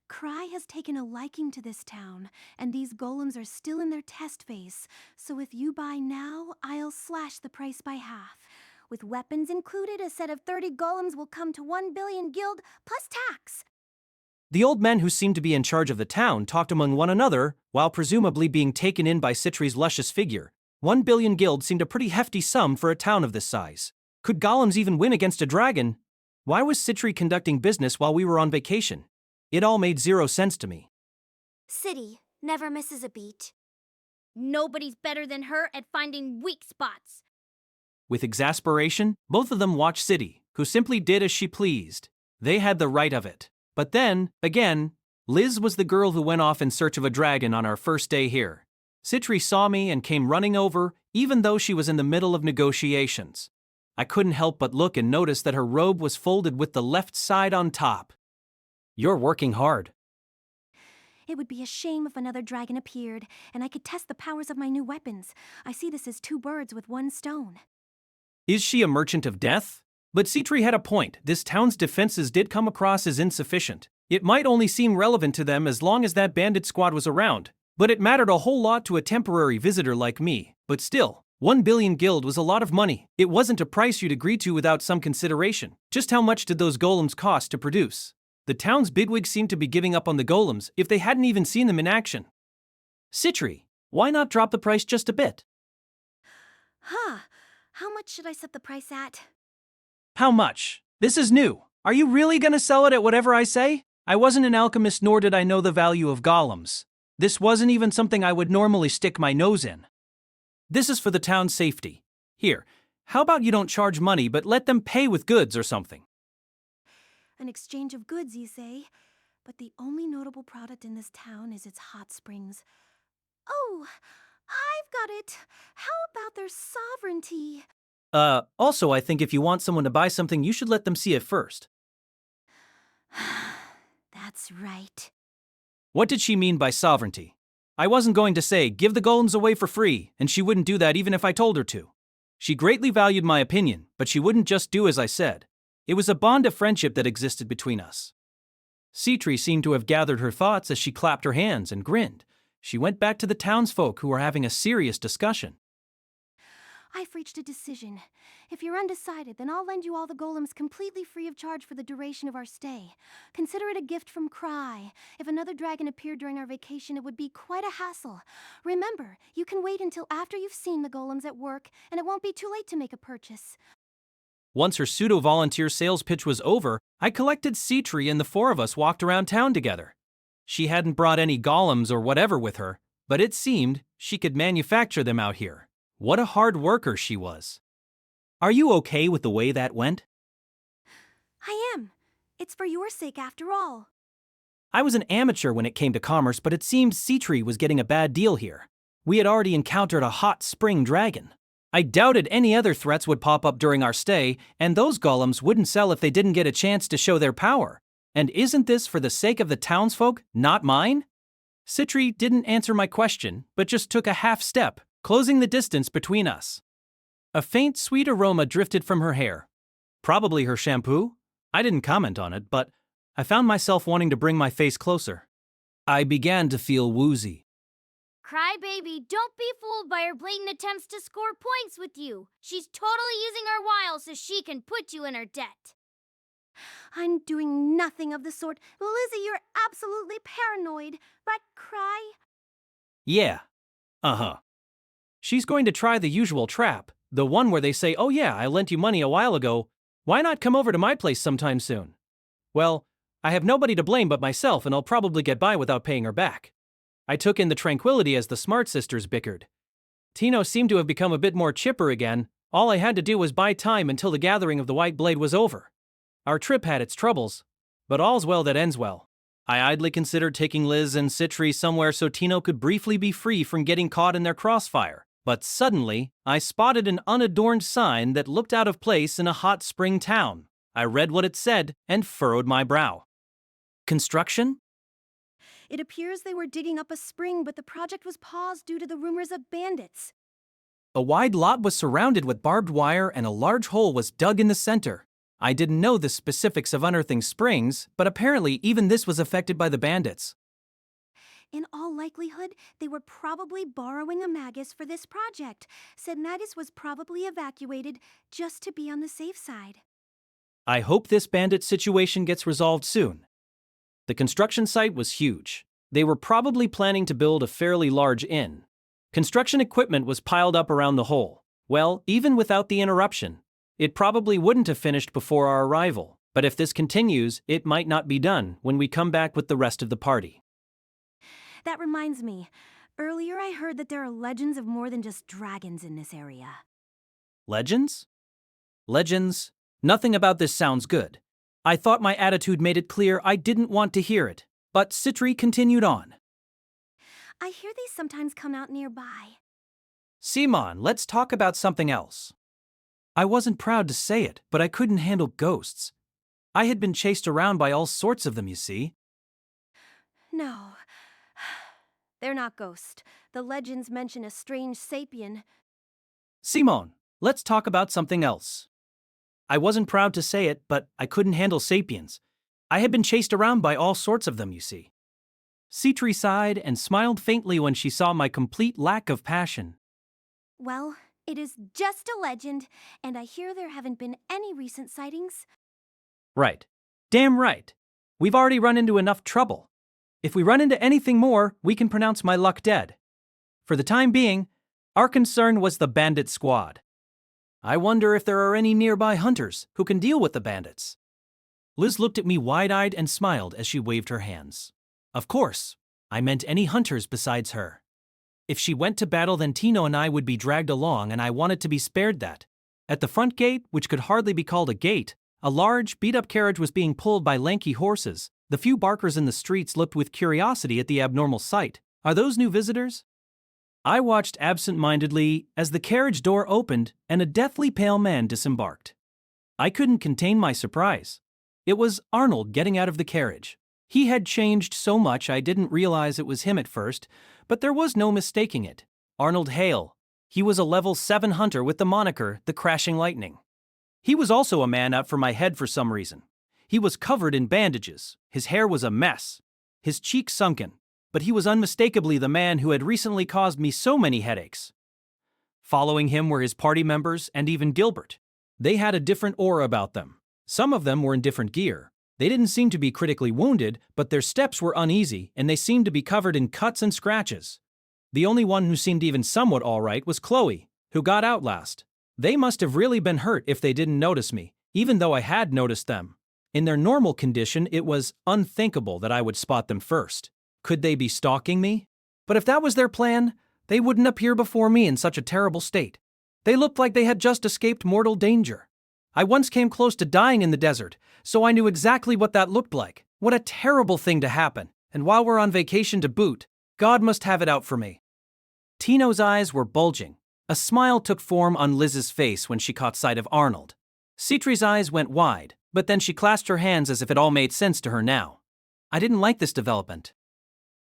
E: Krai has taken a liking to this town, and these golems are still in their test phase, so if you buy now, I'll slash the price by half. With weapons included, a set of 30 golems will come to 1 billion guild, plus tax.
A: The old men who seemed to be in charge of the town talked among one another, while presumably being taken in by Citri's luscious figure. 1 billion guild seemed a pretty hefty sum for a town of this size. Could golems even win against a dragon? Why was Citri conducting business while we were on vacation? It all made zero sense to me.
D: City never misses a beat.
C: Nobody's better than her at finding weak spots.
A: With exasperation, both of them watched City, who simply did as she pleased. They had the right of it. But then, again, Liz was the girl who went off in search of a dragon on our first day here. Citri saw me and came running over, even though she was in the middle of negotiations. I couldn't help but look and notice that her robe was folded with the left side on top. You're working hard.
E: It would be a shame if another dragon appeared, and I could test the powers of my new weapons. I see this as 2 birds with 1 stone.
A: Is she a merchant of death? But Citri had a point. This town's defenses did come across as insufficient. It might only seem relevant to them as long as that bandit squad was around, but it mattered a whole lot to a temporary visitor like me. But still, 1 billion guild was a lot of money. It wasn't a price you'd agree to without some consideration. Just how much did those golems cost to produce? The town's bigwigs seemed to be giving up on the golems if they hadn't even seen them in action. Citri, why not drop the price just a bit?
E: How much should I set the price at?
A: How much? This is new. Are you really gonna sell it at whatever I say? I wasn't an alchemist, nor did I know the value of golems. This wasn't even something I would normally stick my nose in. This is for the town's safety. Here, how about you don't charge money but let them pay with goods or something?
E: An exchange of goods, you say? But the only notable product in this town is its hot springs. Oh, I've got it. How about their sovereignty?
A: Also, I think if you want someone to buy something, you should let them see it first.
E: That's right.
A: What did she mean by sovereignty? I wasn't going to say, give the golems away for free, and she wouldn't do that even if I told her to. She greatly valued my opinion, but she wouldn't just do as I said. It was a bond of friendship that existed between us. Citri seemed to have gathered her thoughts as she clapped her hands and grinned. She went back to the townsfolk who were having a serious discussion.
E: I've reached a decision. If you're undecided, then I'll lend you all the golems completely free of charge for the duration of our stay. Consider it a gift from Krai. If another dragon appeared during our vacation, it would be quite a hassle. Remember, you can wait until after you've seen the golems at work, and it won't be too late to make a purchase.
A: Once her pseudo-volunteer sales pitch was over, I collected Citri and the four of us walked around town together. She hadn't brought any golems or whatever with her, but it seemed she could manufacture them out here. What a hard worker she was. Are you okay with the way that went?
E: I am. It's for your sake after all.
A: I was an amateur when it came to commerce, but it seemed Citri was getting a bad deal here. We had already encountered a hot spring dragon. I doubted any other threats would pop up during our stay, and those golems wouldn't sell if they didn't get a chance to show their power. And isn't this for the sake of the townsfolk, not mine? Citri didn't answer my question, but just took a half step, closing the distance between us. A faint, sweet aroma drifted from her hair. Probably her shampoo? I didn't comment on it, but I found myself wanting to bring my face closer. I began to feel woozy.
D: Krai baby, don't be fooled by her blatant attempts to score points with you. She's totally using her wiles so she can put you in her debt.
E: I'm doing nothing of the sort. Lizzie, you're absolutely paranoid. But Krai...
A: Yeah. Uh-huh. She's going to try the usual trap, the one where they say, oh yeah, I lent you money a while ago. Why not come over to my place sometime soon? Well, I have nobody to blame but myself, and I'll probably get by without paying her back. I took in the tranquility as the Smart Sisters bickered. Tino seemed to have become a bit more chipper again. All I had to do was buy time until the gathering of the White Blade was over. Our trip had its troubles, but all's well that ends well. I idly considered taking Liz and Citri somewhere so Tino could briefly be free from getting caught in their crossfire. But suddenly, I spotted an unadorned sign that looked out of place in a hot spring town. I read what it said and furrowed my brow. Construction?
E: It appears they were digging up a spring, but the project was paused due to the rumors of bandits.
A: A wide lot was surrounded with barbed wire and a large hole was dug in the center. I didn't know the specifics of unearthing springs, but apparently even this was affected by the bandits.
E: In all likelihood, they were probably borrowing a magus for this project. Said magus was probably evacuated just to be on the safe side.
A: I hope this bandit situation gets resolved soon. The construction site was huge. They were probably planning to build a fairly large inn. Construction equipment was piled up around the hole. Well, even without the interruption, it probably wouldn't have finished before our arrival. But if this continues, it might not be done when we come back with the rest of the party.
E: That reminds me. Earlier I heard that there are legends of more than just dragons in this area.
A: Legends? Legends? Nothing about this sounds good. I thought my attitude made it clear I didn't want to hear it, but Citri continued on.
E: I hear they sometimes come out nearby.
A: Simon, let's talk about something else. I wasn't proud to say it, but I couldn't handle ghosts. I had been chased around by all sorts of them, you see.
E: No. They're not ghosts. The legends mention a strange sapien.
A: Simon, let's talk about something else. I wasn't proud to say it, but I couldn't handle sapiens. I had been chased around by all sorts of them, you see. Citri sighed and smiled faintly when she saw my complete lack of passion.
E: Well, it is just a legend, and I hear there haven't been any recent sightings.
A: Right. Damn right. We've already run into enough trouble. If we run into anything more, we can pronounce my luck dead. For the time being, our concern was the bandit squad. I wonder if there are any nearby hunters who can deal with the bandits. Liz looked at me wide-eyed and smiled as she waved her hands. Of course, I meant any hunters besides her. If she went to battle, then Tino and I would be dragged along, and I wanted to be spared that. At the front gate, which could hardly be called a gate, a large, beat-up carriage was being pulled by lanky horses. The few barkers in the streets looked with curiosity at the abnormal sight. Are those new visitors? I watched absent-mindedly as the carriage door opened and a deathly pale man disembarked. I couldn't contain my surprise. It was Arnold getting out of the carriage. He had changed so much I didn't realize it was him at first, but there was no mistaking it. Arnold Hale. He was a level 7 hunter with the moniker the Crashing Lightning. He was also a man up for my head for some reason. He was covered in bandages, his hair was a mess, his cheeks sunken, but he was unmistakably the man who had recently caused me so many headaches. Following him were his party members and even Gilbert. They had a different aura about them. Some of them were in different gear. They didn't seem to be critically wounded, but their steps were uneasy and they seemed to be covered in cuts and scratches. The only one who seemed even somewhat all right was Chloe, who got out last. They must have really been hurt if they didn't notice me, even though I had noticed them. In their normal condition, it was unthinkable that I would spot them first. Could they be stalking me? But if that was their plan, they wouldn't appear before me in such a terrible state. They looked like they had just escaped mortal danger. I once came close to dying in the desert, so I knew exactly what that looked like. What a terrible thing to happen, and while we're on vacation to boot, God must have it out for me. Tino's eyes were bulging. A smile took form on Liz's face when she caught sight of Arnold. Citri's eyes went wide, but then she clasped her hands as if it all made sense to her now. I didn't like this development.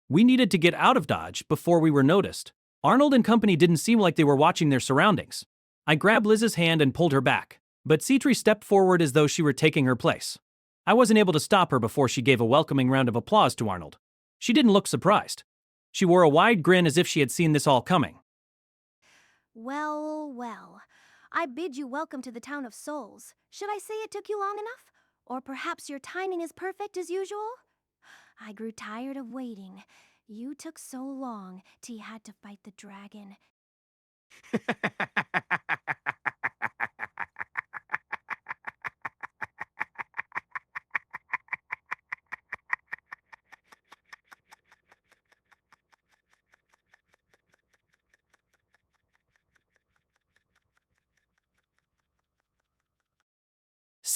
A: We needed to get out of Dodge before we were noticed. Arnold and company didn't seem like they were watching their surroundings. I grabbed Liz's hand and pulled her back, but Citri stepped forward as though she were taking her place. I wasn't able to stop her before she gave a welcoming round of applause to Arnold. She didn't look surprised. She wore a wide grin as if she had seen this all coming.
E: Well, well. I bid you welcome to the town of Souls. Should I say it took you long enough? Or perhaps your timing is perfect as usual? I grew tired of waiting. You took so long, T had to fight the dragon.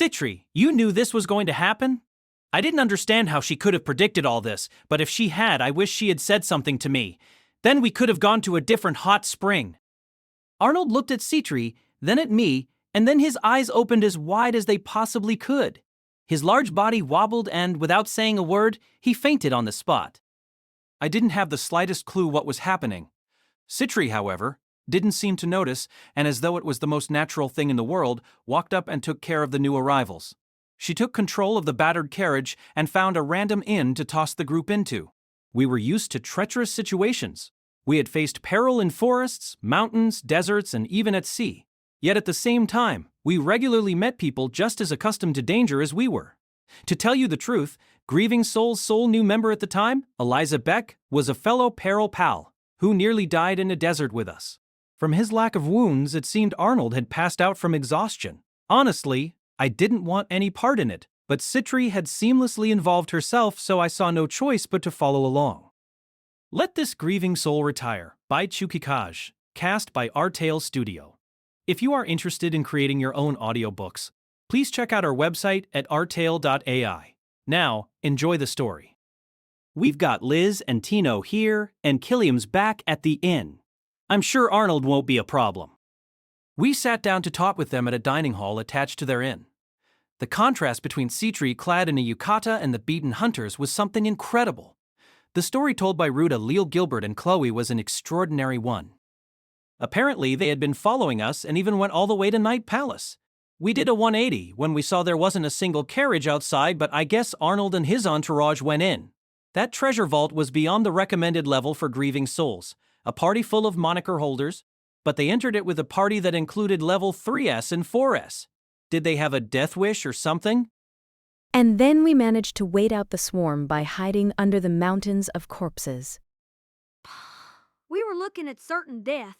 A: Citri, you knew this was going to happen? I didn't understand how she could have predicted all this, but if she had, I wish she had said something to me. Then we could have gone to a different hot spring. Arnold looked at Citri, then at me, and then his eyes opened as wide as they possibly could. His large body wobbled and, without saying a word, he fainted on the spot. I didn't have the slightest clue what was happening. Citri, however, didn't seem to notice, and as though it was the most natural thing in the world, walked up and took care of the new arrivals. She took control of the battered carriage and found a random inn to toss the group into. We were used to treacherous situations. We had faced peril in forests, mountains, deserts, and even at sea. Yet at the same time, we regularly met people just as accustomed to danger as we were. To tell you the truth, Grieving Soul's sole new member at the time, Eliza Beck, was a fellow peril pal who nearly died in a desert with us. From his lack of wounds, it seemed Arnold had passed out from exhaustion. Honestly, I didn't want any part in it, but Citri had seamlessly involved herself, so I saw no choice but to follow along. Let This Grieving Soul Retire by Chukikaj, cast by Artale Studio. If you are interested in creating your own audiobooks, please check out our website at artale.ai. Now, enjoy the story. We've got Liz and Tino here, and Killiam's back at the inn. I'm sure Arnold won't be a problem. We sat down to talk with them at a dining hall attached to their inn. The contrast between Citri clad in a yukata and the beaten hunters was something incredible. The story told by Ruta, Leal Gilbert, and Chloe was an extraordinary one. Apparently, they had been following us and even went all the way to Night Palace. We did a 180 when we saw there wasn't a single carriage outside, but I guess Arnold and his entourage went in. That treasure vault was beyond the recommended level for Grieving Souls, a party full of moniker holders, but they entered it with a party that included level 3S and 4S. Did they have a death wish or something?
L: And then we managed to wait out the swarm by hiding under the mountains of corpses.
B: We were looking at certain death.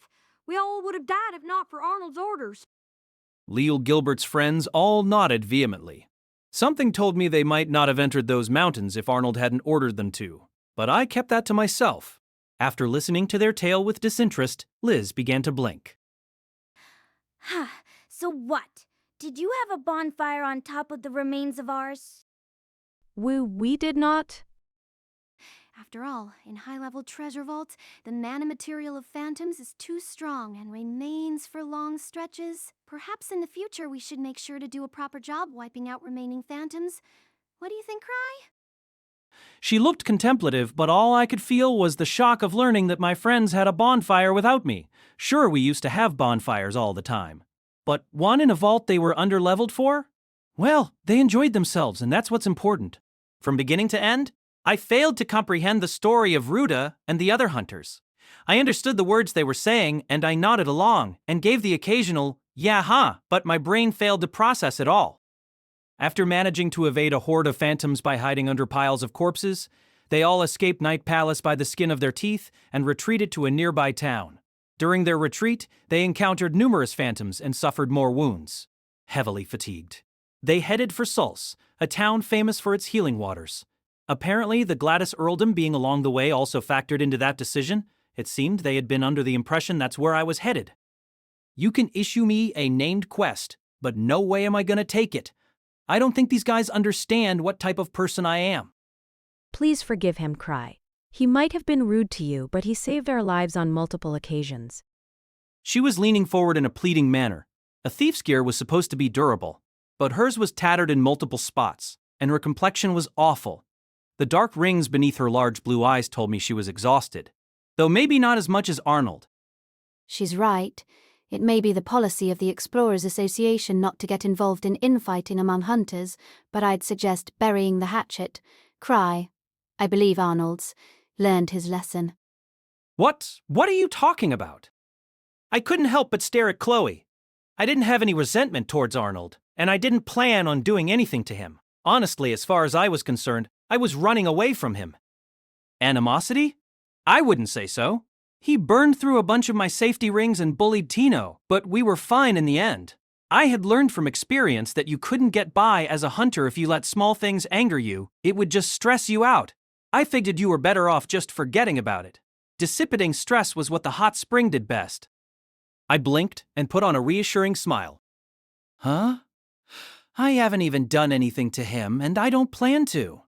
B: We all would have died if not for Arnold's orders.
A: Leal Gilbert's friends all nodded vehemently. Something told me they might not have entered those mountains if Arnold hadn't ordered them to, but I kept that to myself. After listening to their tale with disinterest, Liz began to blink.
D: So what? Did you have a bonfire on top of the remains of ours?
L: We did not.
E: After all, in high-level treasure vaults, the nanomaterial of phantoms is too strong and remains for long stretches. Perhaps in the future we should make sure to do a proper job wiping out remaining phantoms. What do you think, Krai?
A: She looked contemplative, but all I could feel was the shock of learning that my friends had a bonfire without me. Sure, we used to have bonfires all the time. But one in a vault they were underleveled for? Well, they enjoyed themselves, and that's what's important. From beginning to end, I failed to comprehend the story of Ruda and the other hunters. I understood the words they were saying, and I nodded along, and gave the occasional, yeah, huh, but my brain failed to process it all. After managing to evade a horde of phantoms by hiding under piles of corpses, they all escaped Night Palace by the skin of their teeth and retreated to a nearby town. During their retreat, they encountered numerous phantoms and suffered more wounds. Heavily fatigued, they headed for Sulce, a town famous for its healing waters. Apparently, the Gladys earldom being along the way also factored into that decision. It seemed they had been under the impression that's where I was headed. You can issue me a named quest, but no way am I going to take it. I don't think these guys understand what type of person I am.
L: Please forgive him, Krai. He might have been rude to you, but he saved our lives on multiple occasions.
A: She was leaning forward in a pleading manner. A thief's gear was supposed to be durable, but hers was tattered in multiple spots, and her complexion was awful. The dark rings beneath her large blue eyes told me she was exhausted, though maybe not as much as Arnold.
M: She's right. It may be the policy of the Explorers Association not to get involved in infighting among hunters, but I'd suggest burying the hatchet. Krai, I believe Arnold's, learned his lesson.
A: What are you talking about? I couldn't help but stare at Chloe. I didn't have any resentment towards Arnold, and I didn't plan on doing anything to him. Honestly, as far as I was concerned, I was running away from him. Animosity? I wouldn't say so. He burned through a bunch of my safety rings and bullied Tino, but we were fine in the end. I had learned from experience that you couldn't get by as a hunter if you let small things anger you. It would just stress you out. I figured you were better off just forgetting about it. Dissipating stress was what the hot spring did best. I blinked and put on a reassuring smile. Huh? I haven't even done anything to him, and I don't plan to.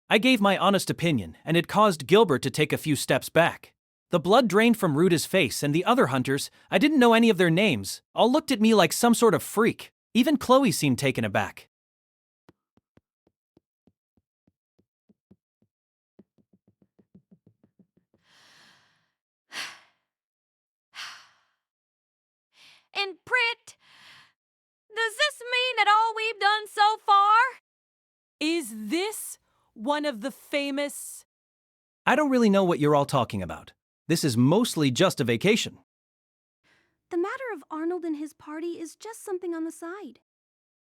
A: I gave my honest opinion, and it caused Gilbert to take a few steps back. The blood drained from Ruda's face, and the other hunters, I didn't know any of their names, all looked at me like some sort of freak. Even Chloe seemed taken aback.
B: And Prit, does this mean that all we've done so far?
P: Is this one of the famous...
A: I don't really know what you're all talking about. This is mostly just a vacation.
E: The matter of Arnold and his party is just something on the side.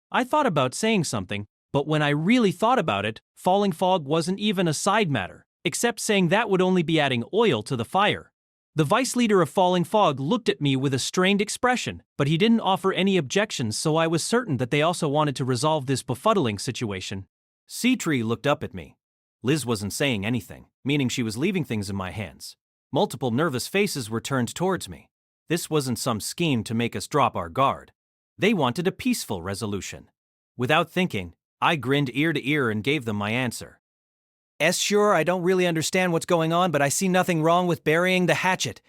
A: I thought about saying something, but when I really thought about it, falling fog wasn't even a side matter, except saying that would only be adding oil to the fire. The vice leader of Falling Fog looked at me with a strained expression, but he didn't offer any objections, so I was certain that they also wanted to resolve this befuddling situation. Seatree looked up at me. Liz wasn't saying anything, meaning she was leaving things in my hands. Multiple nervous faces were turned towards me. This wasn't some scheme to make us drop our guard. They wanted a peaceful resolution. Without thinking, I grinned ear to ear and gave them my answer. Sure, I don't really understand what's going on, but I see nothing wrong with burying the hatchet.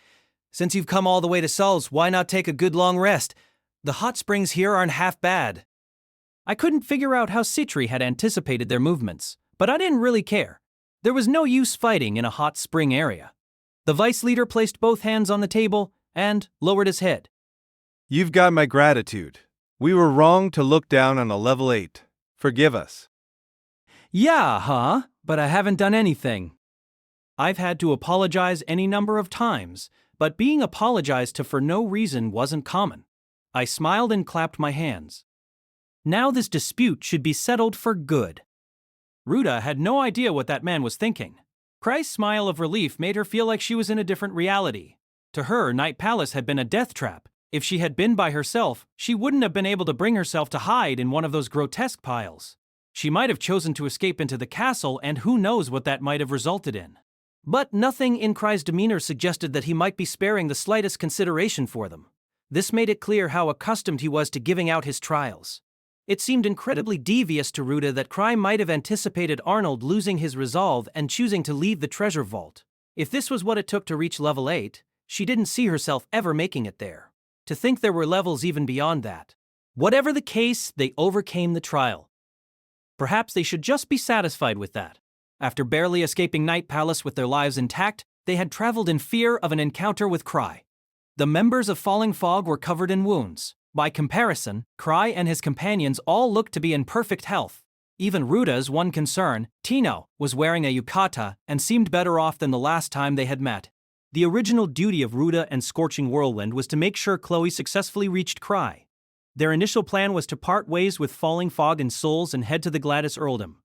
A: Since you've come all the way to Sulce, why not take a good long rest? The hot springs here aren't half bad. I couldn't figure out how Seatree had anticipated their movements, but I didn't really care. There was no use fighting in a hot spring area. The vice leader placed both hands on the table and lowered his head.
R: You've got my gratitude. We were wrong to look down on a level 8. Forgive us.
A: Yeah, huh? But I haven't done anything. I've had to apologize any number of times, but being apologized to for no reason wasn't common. I smiled and clapped my hands. Now this dispute should be settled for good. Ruda had no idea what that man was thinking. Krai's smile of relief made her feel like she was in a different reality. To her, Night Palace had been a death trap. If she had been by herself, she wouldn't have been able to bring herself to hide in one of those grotesque piles. She might have chosen to escape into the castle, and who knows what that might have resulted in. But nothing in Krai's demeanor suggested that he might be sparing the slightest consideration for them. This made it clear how accustomed he was to giving out his trials. It seemed incredibly devious to Ruta that Krai might have anticipated Arnold losing his resolve and choosing to leave the treasure vault. If this was what it took to reach level 8, she didn't see herself ever making it there. To think there were levels even beyond that. Whatever the case, they overcame the trial. Perhaps they should just be satisfied with that. After barely escaping Night Palace with their lives intact, they had traveled in fear of an encounter with Krai. The members of Falling Fog were covered in wounds. By comparison, Krai and his companions all looked to be in perfect health. Even Ruta's one concern, Tino, was wearing a yukata and seemed better off than the last time they had met. The original duty of Ruta and Scorching Whirlwind was to make sure Chloe successfully reached Krai. Their initial plan was to part ways with Falling Fog and Souls and head to the Gladys Earldom.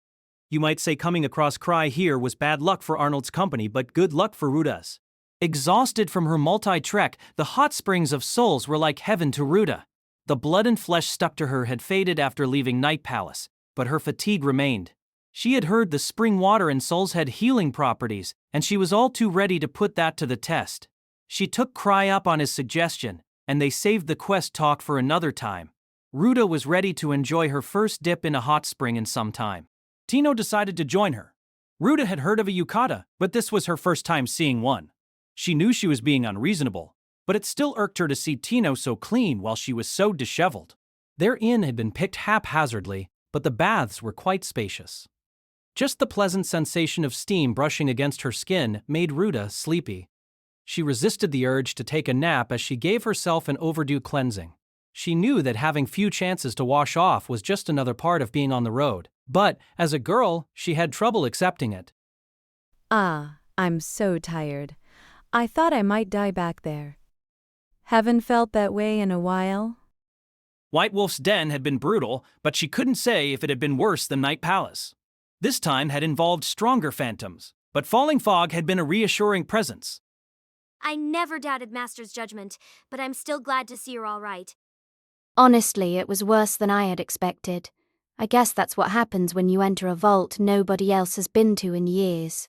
A: You might say coming across Krai here was bad luck for Arnold's company, but good luck for Ruta's. Exhausted from her multi-trek, the hot springs of Souls were like heaven to Ruta. The blood and flesh stuck to her had faded after leaving Night Palace, but her fatigue remained. She had heard the spring water in Souls had healing properties, and she was all too ready to put that to the test. She took Krai up on his suggestion, and they saved the quest talk for another time. Ruta was ready to enjoy her first dip in a hot spring in some time. Tino decided to join her. Ruta had heard of a yukata, but this was her first time seeing one. She knew she was being unreasonable, but it still irked her to see Tino so clean while she was so disheveled. Their inn had been picked haphazardly, but the baths were quite spacious. Just the pleasant sensation of steam brushing against her skin made Ruta sleepy. She resisted the urge to take a nap as she gave herself an overdue cleansing. She knew that having few chances to wash off was just another part of being on the road, but, as a girl, she had trouble accepting it.
L: Ah, I'm so tired. I thought I might die back there. Haven't felt that way in a while.
A: White Wolf's den had been brutal, but she couldn't say if it had been worse than Night Palace. This time had involved stronger phantoms, but Falling Fog had been a reassuring presence.
D: I never doubted Master's judgment, but I'm still glad to see you're all right.
M: Honestly, it was worse than I had expected. I guess that's what happens when you enter a vault nobody else has been to in years.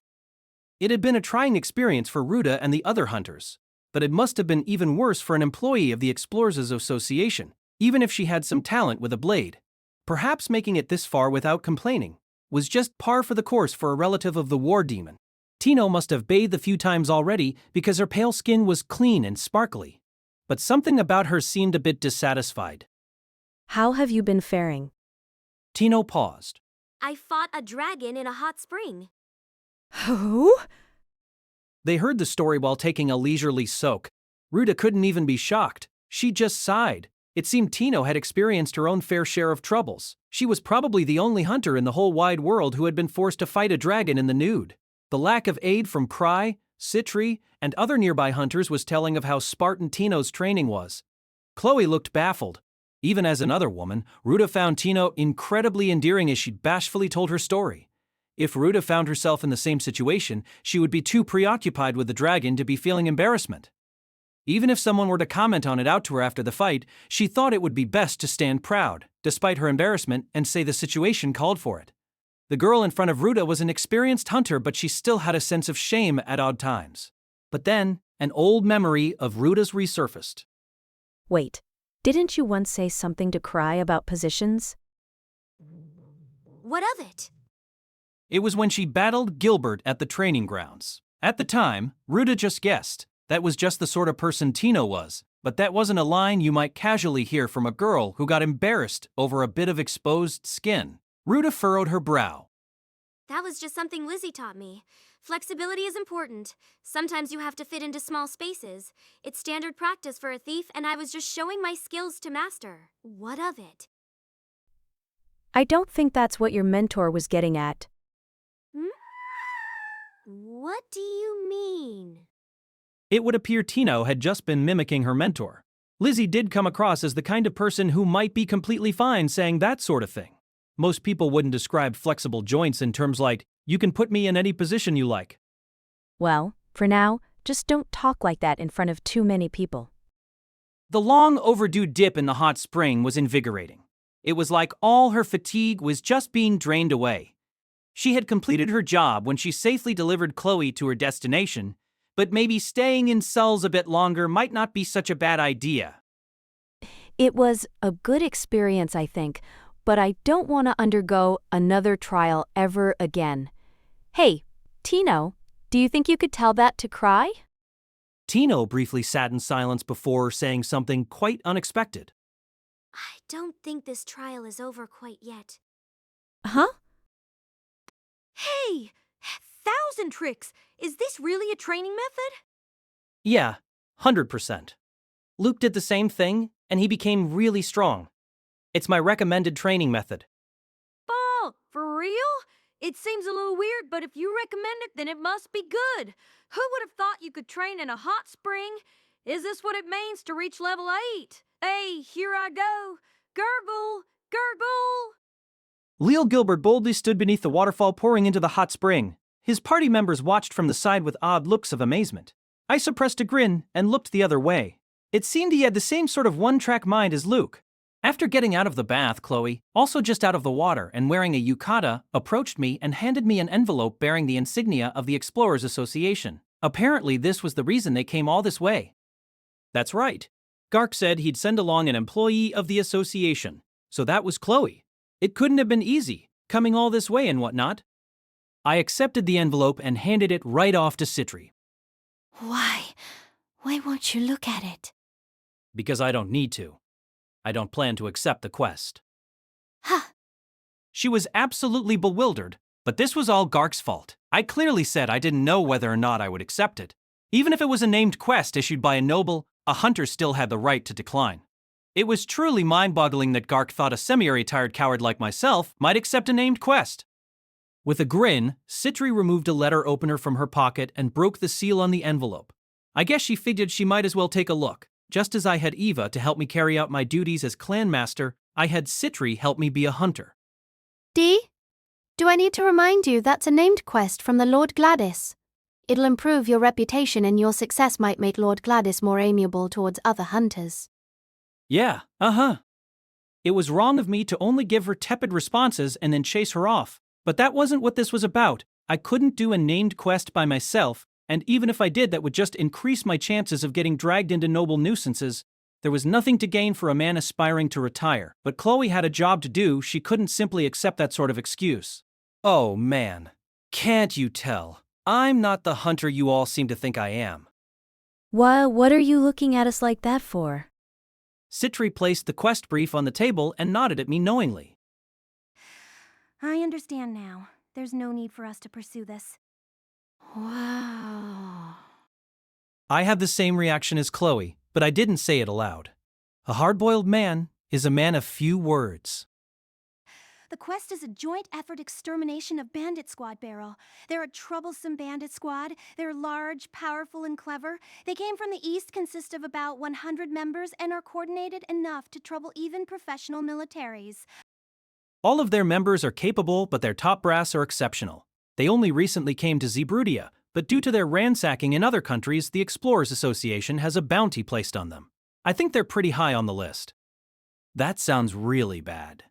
A: It had been a trying experience for Ruta and the other hunters, but it must have been even worse for an employee of the Explorers Association, even if she had some talent with a blade. Perhaps making it this far without complaining was just par for the course for a relative of the war demon. Tino must have bathed a few times already because her pale skin was clean and sparkly. But something about her seemed a bit dissatisfied.
L: How have you been faring?
A: Tino paused.
D: I fought a dragon in a hot spring.
L: Who?
A: They heard the story while taking a leisurely soak. Ruta couldn't even be shocked. She just sighed. It seemed Tino had experienced her own fair share of troubles. She was probably the only hunter in the whole wide world who had been forced to fight a dragon in the nude. The lack of aid from Krai, Citri, and other nearby hunters was telling of how Spartan Tino's training was. Chloe looked baffled. Even as another woman, Ruta found Tino incredibly endearing as she bashfully told her story. If Ruta found herself in the same situation, she would be too preoccupied with the dragon to be feeling embarrassment. Even if someone were to comment on it out to her after the fight, she thought it would be best to stand proud, despite her embarrassment, and say the situation called for it. The girl in front of Ruta was an experienced hunter, but she still had a sense of shame at odd times. But then, an old memory of Ruta's resurfaced.
L: Wait, didn't you once say something to Krai about positions?
D: What of it?
A: It was when she battled Gilbert at the training grounds. At the time, Ruta just guessed. That was just the sort of person Tino was, but that wasn't a line you might casually hear from a girl who got embarrassed over a bit of exposed skin. Ruta furrowed her brow.
D: That was just something Lizzie taught me. Flexibility is important. Sometimes you have to fit into small spaces. It's standard practice for a thief, and I was just showing my skills to Master. What of it?
L: I don't think that's what your mentor was getting at.
D: What do you mean?
A: It would appear Tino had just been mimicking her mentor. Lizzie did come across as the kind of person who might be completely fine saying that sort of thing. Most people wouldn't describe flexible joints in terms like, "You can put me in any position you like."
L: Well, for now, just don't talk like that in front of too many people.
A: The long overdue dip in the hot spring was invigorating. It was like all her fatigue was just being drained away. She had completed her job when she safely delivered Chloe to her destination, but maybe staying in cells a bit longer might not be such a bad idea.
L: It was a good experience, I think, but I don't want to undergo another trial ever again. Hey, Tino, do you think you could tell that to Krai?
A: Tino briefly sat in silence before saying something quite unexpected.
D: I don't think this trial is over quite yet.
L: Huh?
B: Hey! 1,000 tricks! Is this really a training method?
A: Yeah, 100%. Luke did the same thing, and he became really strong. It's my recommended training method.
B: Oh, for real? It seems a little weird, but if you recommend it, then it must be good. Who would have thought you could train in a hot spring? Is this what it means to reach level 8? Hey, here I go. Gurgle! Gurgle!
A: Leal Gilbert boldly stood beneath the waterfall pouring into the hot spring. His party members watched from the side with odd looks of amazement. I suppressed a grin and looked the other way. It seemed he had the same sort of one-track mind as Luke. After getting out of the bath, Chloe, also just out of the water and wearing a yukata, approached me and handed me an envelope bearing the insignia of the Explorers Association. Apparently, this was the reason they came all this way. That's right. Gark said he'd send along an employee of the association. So that was Chloe. It couldn't have been easy, coming all this way and whatnot. I accepted the envelope and handed it right off to Citri.
E: Why? Why won't you look at it?
A: Because I don't need to. I don't plan to accept the quest.
E: Huh.
A: She was absolutely bewildered, but this was all Gark's fault. I clearly said I didn't know whether or not I would accept it. Even if it was a named quest issued by a noble, a hunter still had the right to decline. It was truly mind-boggling that Gark thought a semi-retired coward like myself might accept a named quest. With a grin, Citri removed a letter opener from her pocket and broke the seal on the envelope. I guess she figured she might as well take a look. Just as I had Eva to help me carry out my duties as clan master, I had Citri help me be a hunter.
M: Dee? Do I need to remind you that's a named quest from the Lord Gladys? It'll improve your reputation and your success might make Lord Gladys more amiable towards other hunters.
A: Yeah, It was wrong of me to only give her tepid responses and then chase her off. But that wasn't what this was about. I couldn't do a named quest by myself, and even if I did, that would just increase my chances of getting dragged into noble nuisances. There was nothing to gain for a man aspiring to retire, but Chloe had a job to do. She couldn't simply accept that sort of excuse. Oh man, can't you tell? I'm not the hunter you all seem to think I am.
L: What are you looking at us like that for?
A: Citri placed the quest brief on the table and nodded at me knowingly.
E: I understand now. There's no need for us to pursue this.
M: Wow.
A: I had the same reaction as Chloe, but I didn't say it aloud. A hard-boiled man is a man of few words.
E: The quest is a joint effort extermination of Bandit Squad, Beryl. They're a troublesome bandit squad. They're large, powerful, and clever. They came from the east, consist of about 100 members, and are coordinated enough to trouble even professional militaries.
A: All of their members are capable, but their top brass are exceptional. They only recently came to Zeebrudia, but due to their ransacking in other countries, the Explorers Association has a bounty placed on them. I think they're pretty high on the list. That sounds really bad.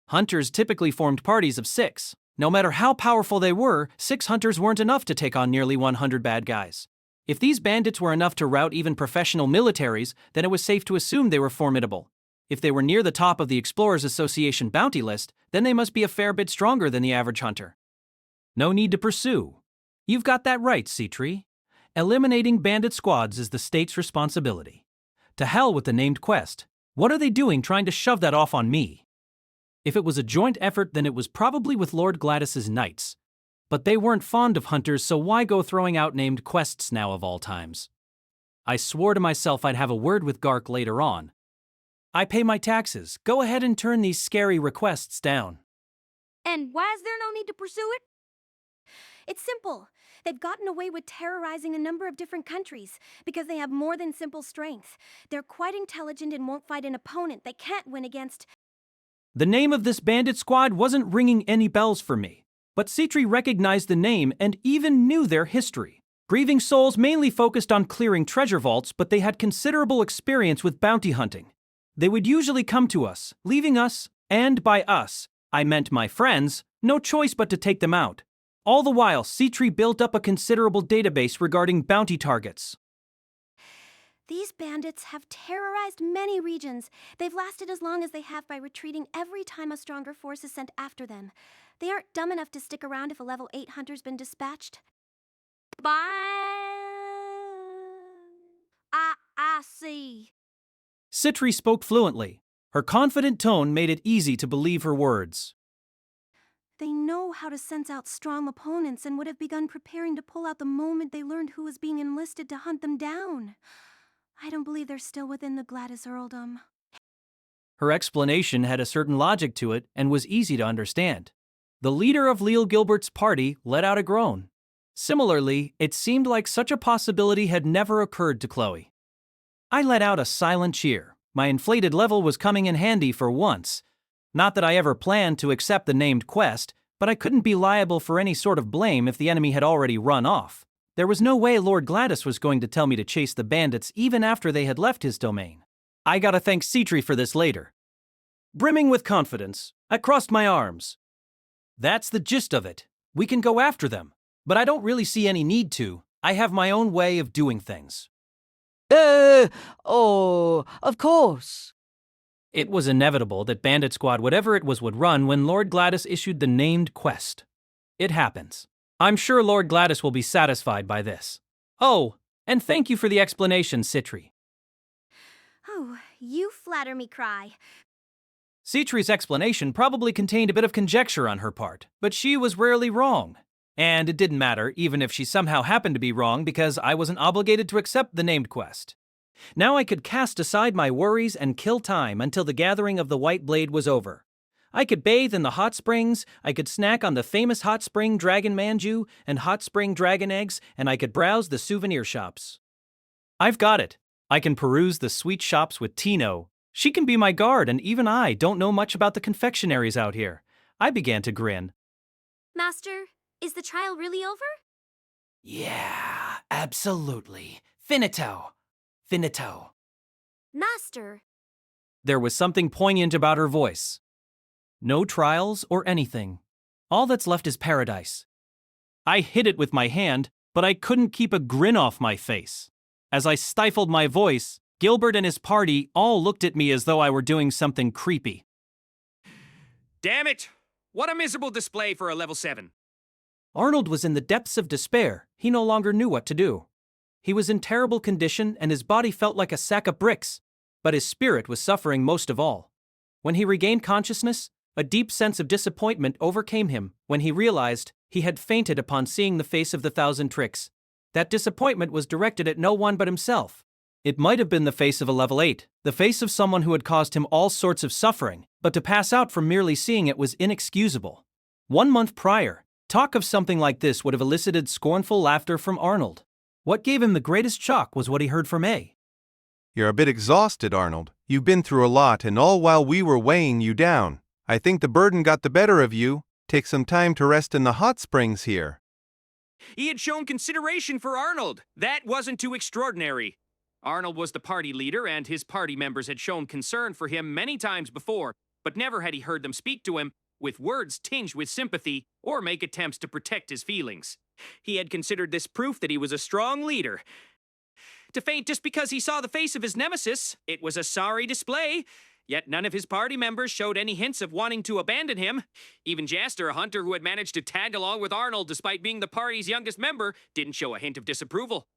A: Hunters typically formed parties of 6. No matter how powerful they were, 6 hunters weren't enough to take on nearly 100 bad guys. If these bandits were enough to rout even professional militaries, then it was safe to assume they were formidable. If they were near the top of the Explorers Association bounty list, then they must be a fair bit stronger than the average hunter. No need to pursue. You've got that right, Citri. Eliminating bandit squads is the state's responsibility. To hell with the named quest. What are they doing trying to shove that off on me? If it was a joint effort, then it was probably with Lord Gladys's knights. But they weren't fond of hunters, so why go throwing out named quests now of all times? I swore to myself I'd have a word with Gark later on. I pay my taxes. Go ahead and turn these scary requests down.
B: And why is there no need to pursue it?
E: It's simple. They've gotten away with terrorizing a number of different countries because they have more than simple strength. They're quite intelligent and won't fight an opponent they can't win against.
A: The name of this bandit squad wasn't ringing any bells for me, but Citri recognized the name and even knew their history. Grieving souls mainly focused on clearing treasure vaults, but they had considerable experience with bounty hunting. They would usually come to us, leaving us And by us, I meant my friends, no choice but to take them out. All the while, Citri built up a considerable database regarding bounty targets.
E: These bandits have terrorized many regions. They've lasted as long as they have by retreating every time a stronger force is sent after them. They aren't dumb enough to stick around if a level 8 hunter's been dispatched.
B: I see.
A: Citri spoke fluently. Her confident tone made it easy to believe her words.
E: They know how to sense out strong opponents and would have begun preparing to pull out the moment they learned who was being enlisted to hunt them down. I don't believe they're still within the Gladys Earldom.
A: Her explanation had a certain logic to it and was easy to understand. The leader of Leal Gilbert's party let out a groan. Similarly, it seemed like such a possibility had never occurred to Chloe. I let out a silent cheer. My inflated level was coming in handy for once. Not that I ever planned to accept the named quest, but I couldn't be liable for any sort of blame if the enemy had already run off. There was no way Lord Gladys was going to tell me to chase the bandits even after they had left his domain. I gotta thank Citri for this later. Brimming with confidence, I crossed my arms. That's the gist of it. We can go after them, but I don't really see any need to. I have my own way of doing things.
G: Of course.
A: It was inevitable that Bandit Squad, whatever it was, would run when Lord Gladys issued the named quest. It happens. I'm sure Lord Gladys will be satisfied by this. Oh, and thank you for the explanation, Citri.
D: Oh, you flatter me, Krai.
A: Citri's explanation probably contained a bit of conjecture on her part, but she was rarely wrong. And it didn't matter, even if she somehow happened to be wrong, because I wasn't obligated to accept the named quest. Now I could cast aside my worries and kill time until the gathering of the White Blade was over. I could bathe in the hot springs, I could snack on the famous hot spring dragon manju and hot spring dragon eggs, and I could browse the souvenir shops. I've got it. I can peruse the sweet shops with Tino. She can be my guard, and even I don't know much about the confectionaries out here. I began to grin.
D: Master, is the trial really over?
Q: Yeah, absolutely. Finito. Finito.
D: Master.
A: There was something poignant about her voice. No trials or anything. All that's left is paradise. I hid it with my hand, but I couldn't keep a grin off my face. As I stifled my voice, Gilbert and his party all looked at me as though I were doing something creepy.
J: Damn it! What a miserable display for a level 7.
A: Arnold was in the depths of despair. He no longer knew what to do. He was in terrible condition and his body felt like a sack of bricks, but his spirit was suffering most of all. When he regained consciousness, a deep sense of disappointment overcame him when he realized he had fainted upon seeing the face of the Thousand Tricks. That disappointment was directed at no one but himself. It might have been the face of a level 8, the face of someone who had caused him all sorts of suffering, but to pass out from merely seeing it was inexcusable. 1 month prior, talk of something like this would have elicited scornful laughter from Arnold. What gave him the greatest shock was what he heard from A.
R: You're a bit exhausted, Arnold. You've been through a lot, and all while we were weighing you down. I think the burden got the better of you. Take some time to rest in the hot springs here.
J: He had shown consideration for Arnold. That wasn't too extraordinary. Arnold was the party leader, and his party members had shown concern for him many times before, but never had he heard them speak to him with words tinged with sympathy or make attempts to protect his feelings. He had considered this proof that he was a strong leader. To faint just because he saw the face of his nemesis, it was a sorry display. Yet none of his party members showed any hints of wanting to abandon him. Even Jaster, a hunter who had managed to tag along with Arnold despite being the party's youngest member, didn't show a hint of disapproval.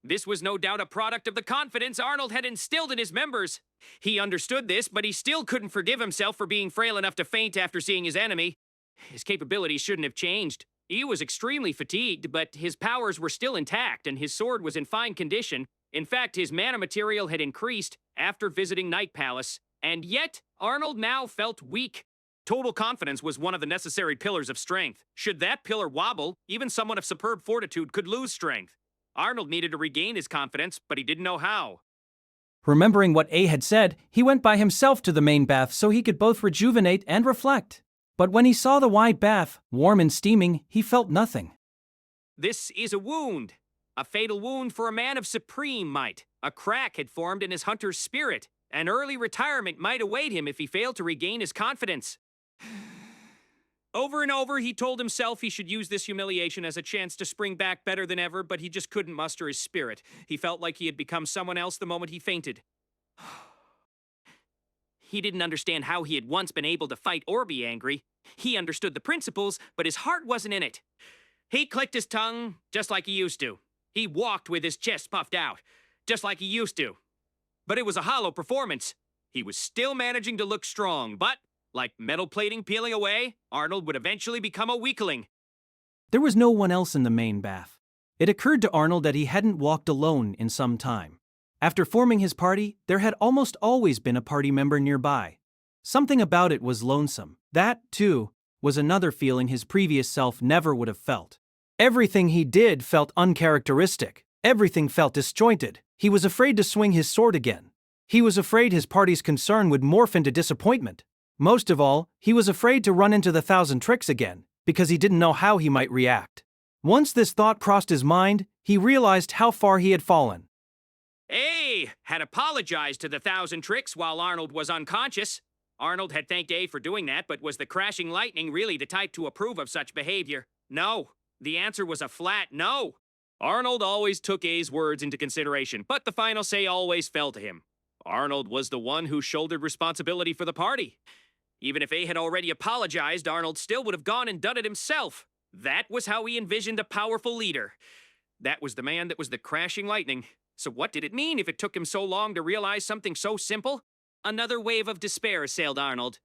J: This was no doubt a product of the confidence Arnold had instilled in his members. He understood this, but he still couldn't forgive himself for being frail enough to faint after seeing his enemy. His capabilities shouldn't have changed. He was extremely fatigued, but his powers were still intact and his sword was in fine condition. In fact, his mana material had increased after visiting Night Palace, and yet Arnold now felt weak. Total confidence was one of the necessary pillars of strength. Should that pillar wobble, even someone of superb fortitude could lose strength. Arnold needed to regain his confidence, but he didn't know how.
A: Remembering what A had said, he went by himself to the main bath so he could both rejuvenate and reflect. But when he saw the wide bath, warm and steaming, he felt nothing.
J: This is a wound. A fatal wound for a man of supreme might. A crack had formed in his hunter's spirit. An early retirement might await him if he failed to regain his confidence. Over and over, he told himself he should use this humiliation as a chance to spring back better than ever, but he just couldn't muster his spirit. He felt like he had become someone else the moment he fainted. He didn't understand how he had once been able to fight or be angry. He understood the principles, but his heart wasn't in it. He clicked his tongue just like he used to. He walked with his chest puffed out, just like he used to. But it was a hollow performance. He was still managing to look strong, but, like metal plating peeling away, Arnold would eventually become a weakling.
A: There was no one else in the main bath. It occurred to Arnold that he hadn't walked alone in some time. After forming his party, there had almost always been a party member nearby. Something about it was lonesome. That, too, was another feeling his previous self never would have felt. Everything he did felt uncharacteristic. Everything felt disjointed. He was afraid to swing his sword again. He was afraid his party's concern would morph into disappointment. Most of all, he was afraid to run into the 1,000 tricks again, because he didn't know how he might react. Once this thought crossed his mind, he realized how far he had fallen.
J: A had apologized to the 1,000 tricks while Arnold was unconscious. Arnold had thanked A for doing that, but was the crashing lightning really the type to approve of such behavior? No. The answer was a flat no. Arnold always took A's words into consideration, but the final say always fell to him. Arnold was the one who shouldered responsibility for the party. Even if A had already apologized, Arnold still would have gone and done it himself. That was how he envisioned a powerful leader. That was the man that was the crashing lightning. So what did it mean if it took him so long to realize something so simple? Another wave of despair assailed Arnold.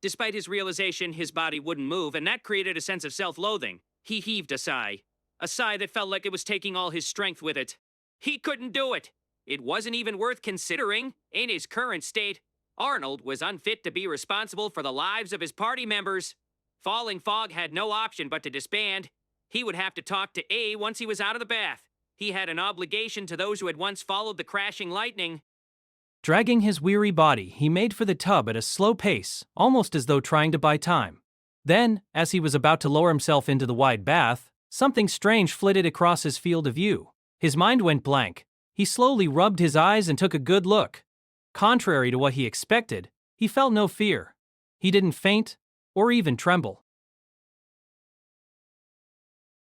J: Despite his realization, his body wouldn't move, and that created a sense of self-loathing. He heaved a sigh that felt like it was taking all his strength with it. He couldn't do it. It wasn't even worth considering. In his current state, Arnold was unfit to be responsible for the lives of his party members. Falling Fog had no option but to disband. He would have to talk to A once he was out of the bath. He had an obligation to those who had once followed the crashing lightning.
A: Dragging his weary body, he made for the tub at a slow pace, almost as though trying to buy time. Then, as he was about to lower himself into the wide bath, something strange flitted across his field of view. His mind went blank. He slowly rubbed his eyes and took a good look. Contrary to what he expected, he felt no fear. He didn't faint or even tremble.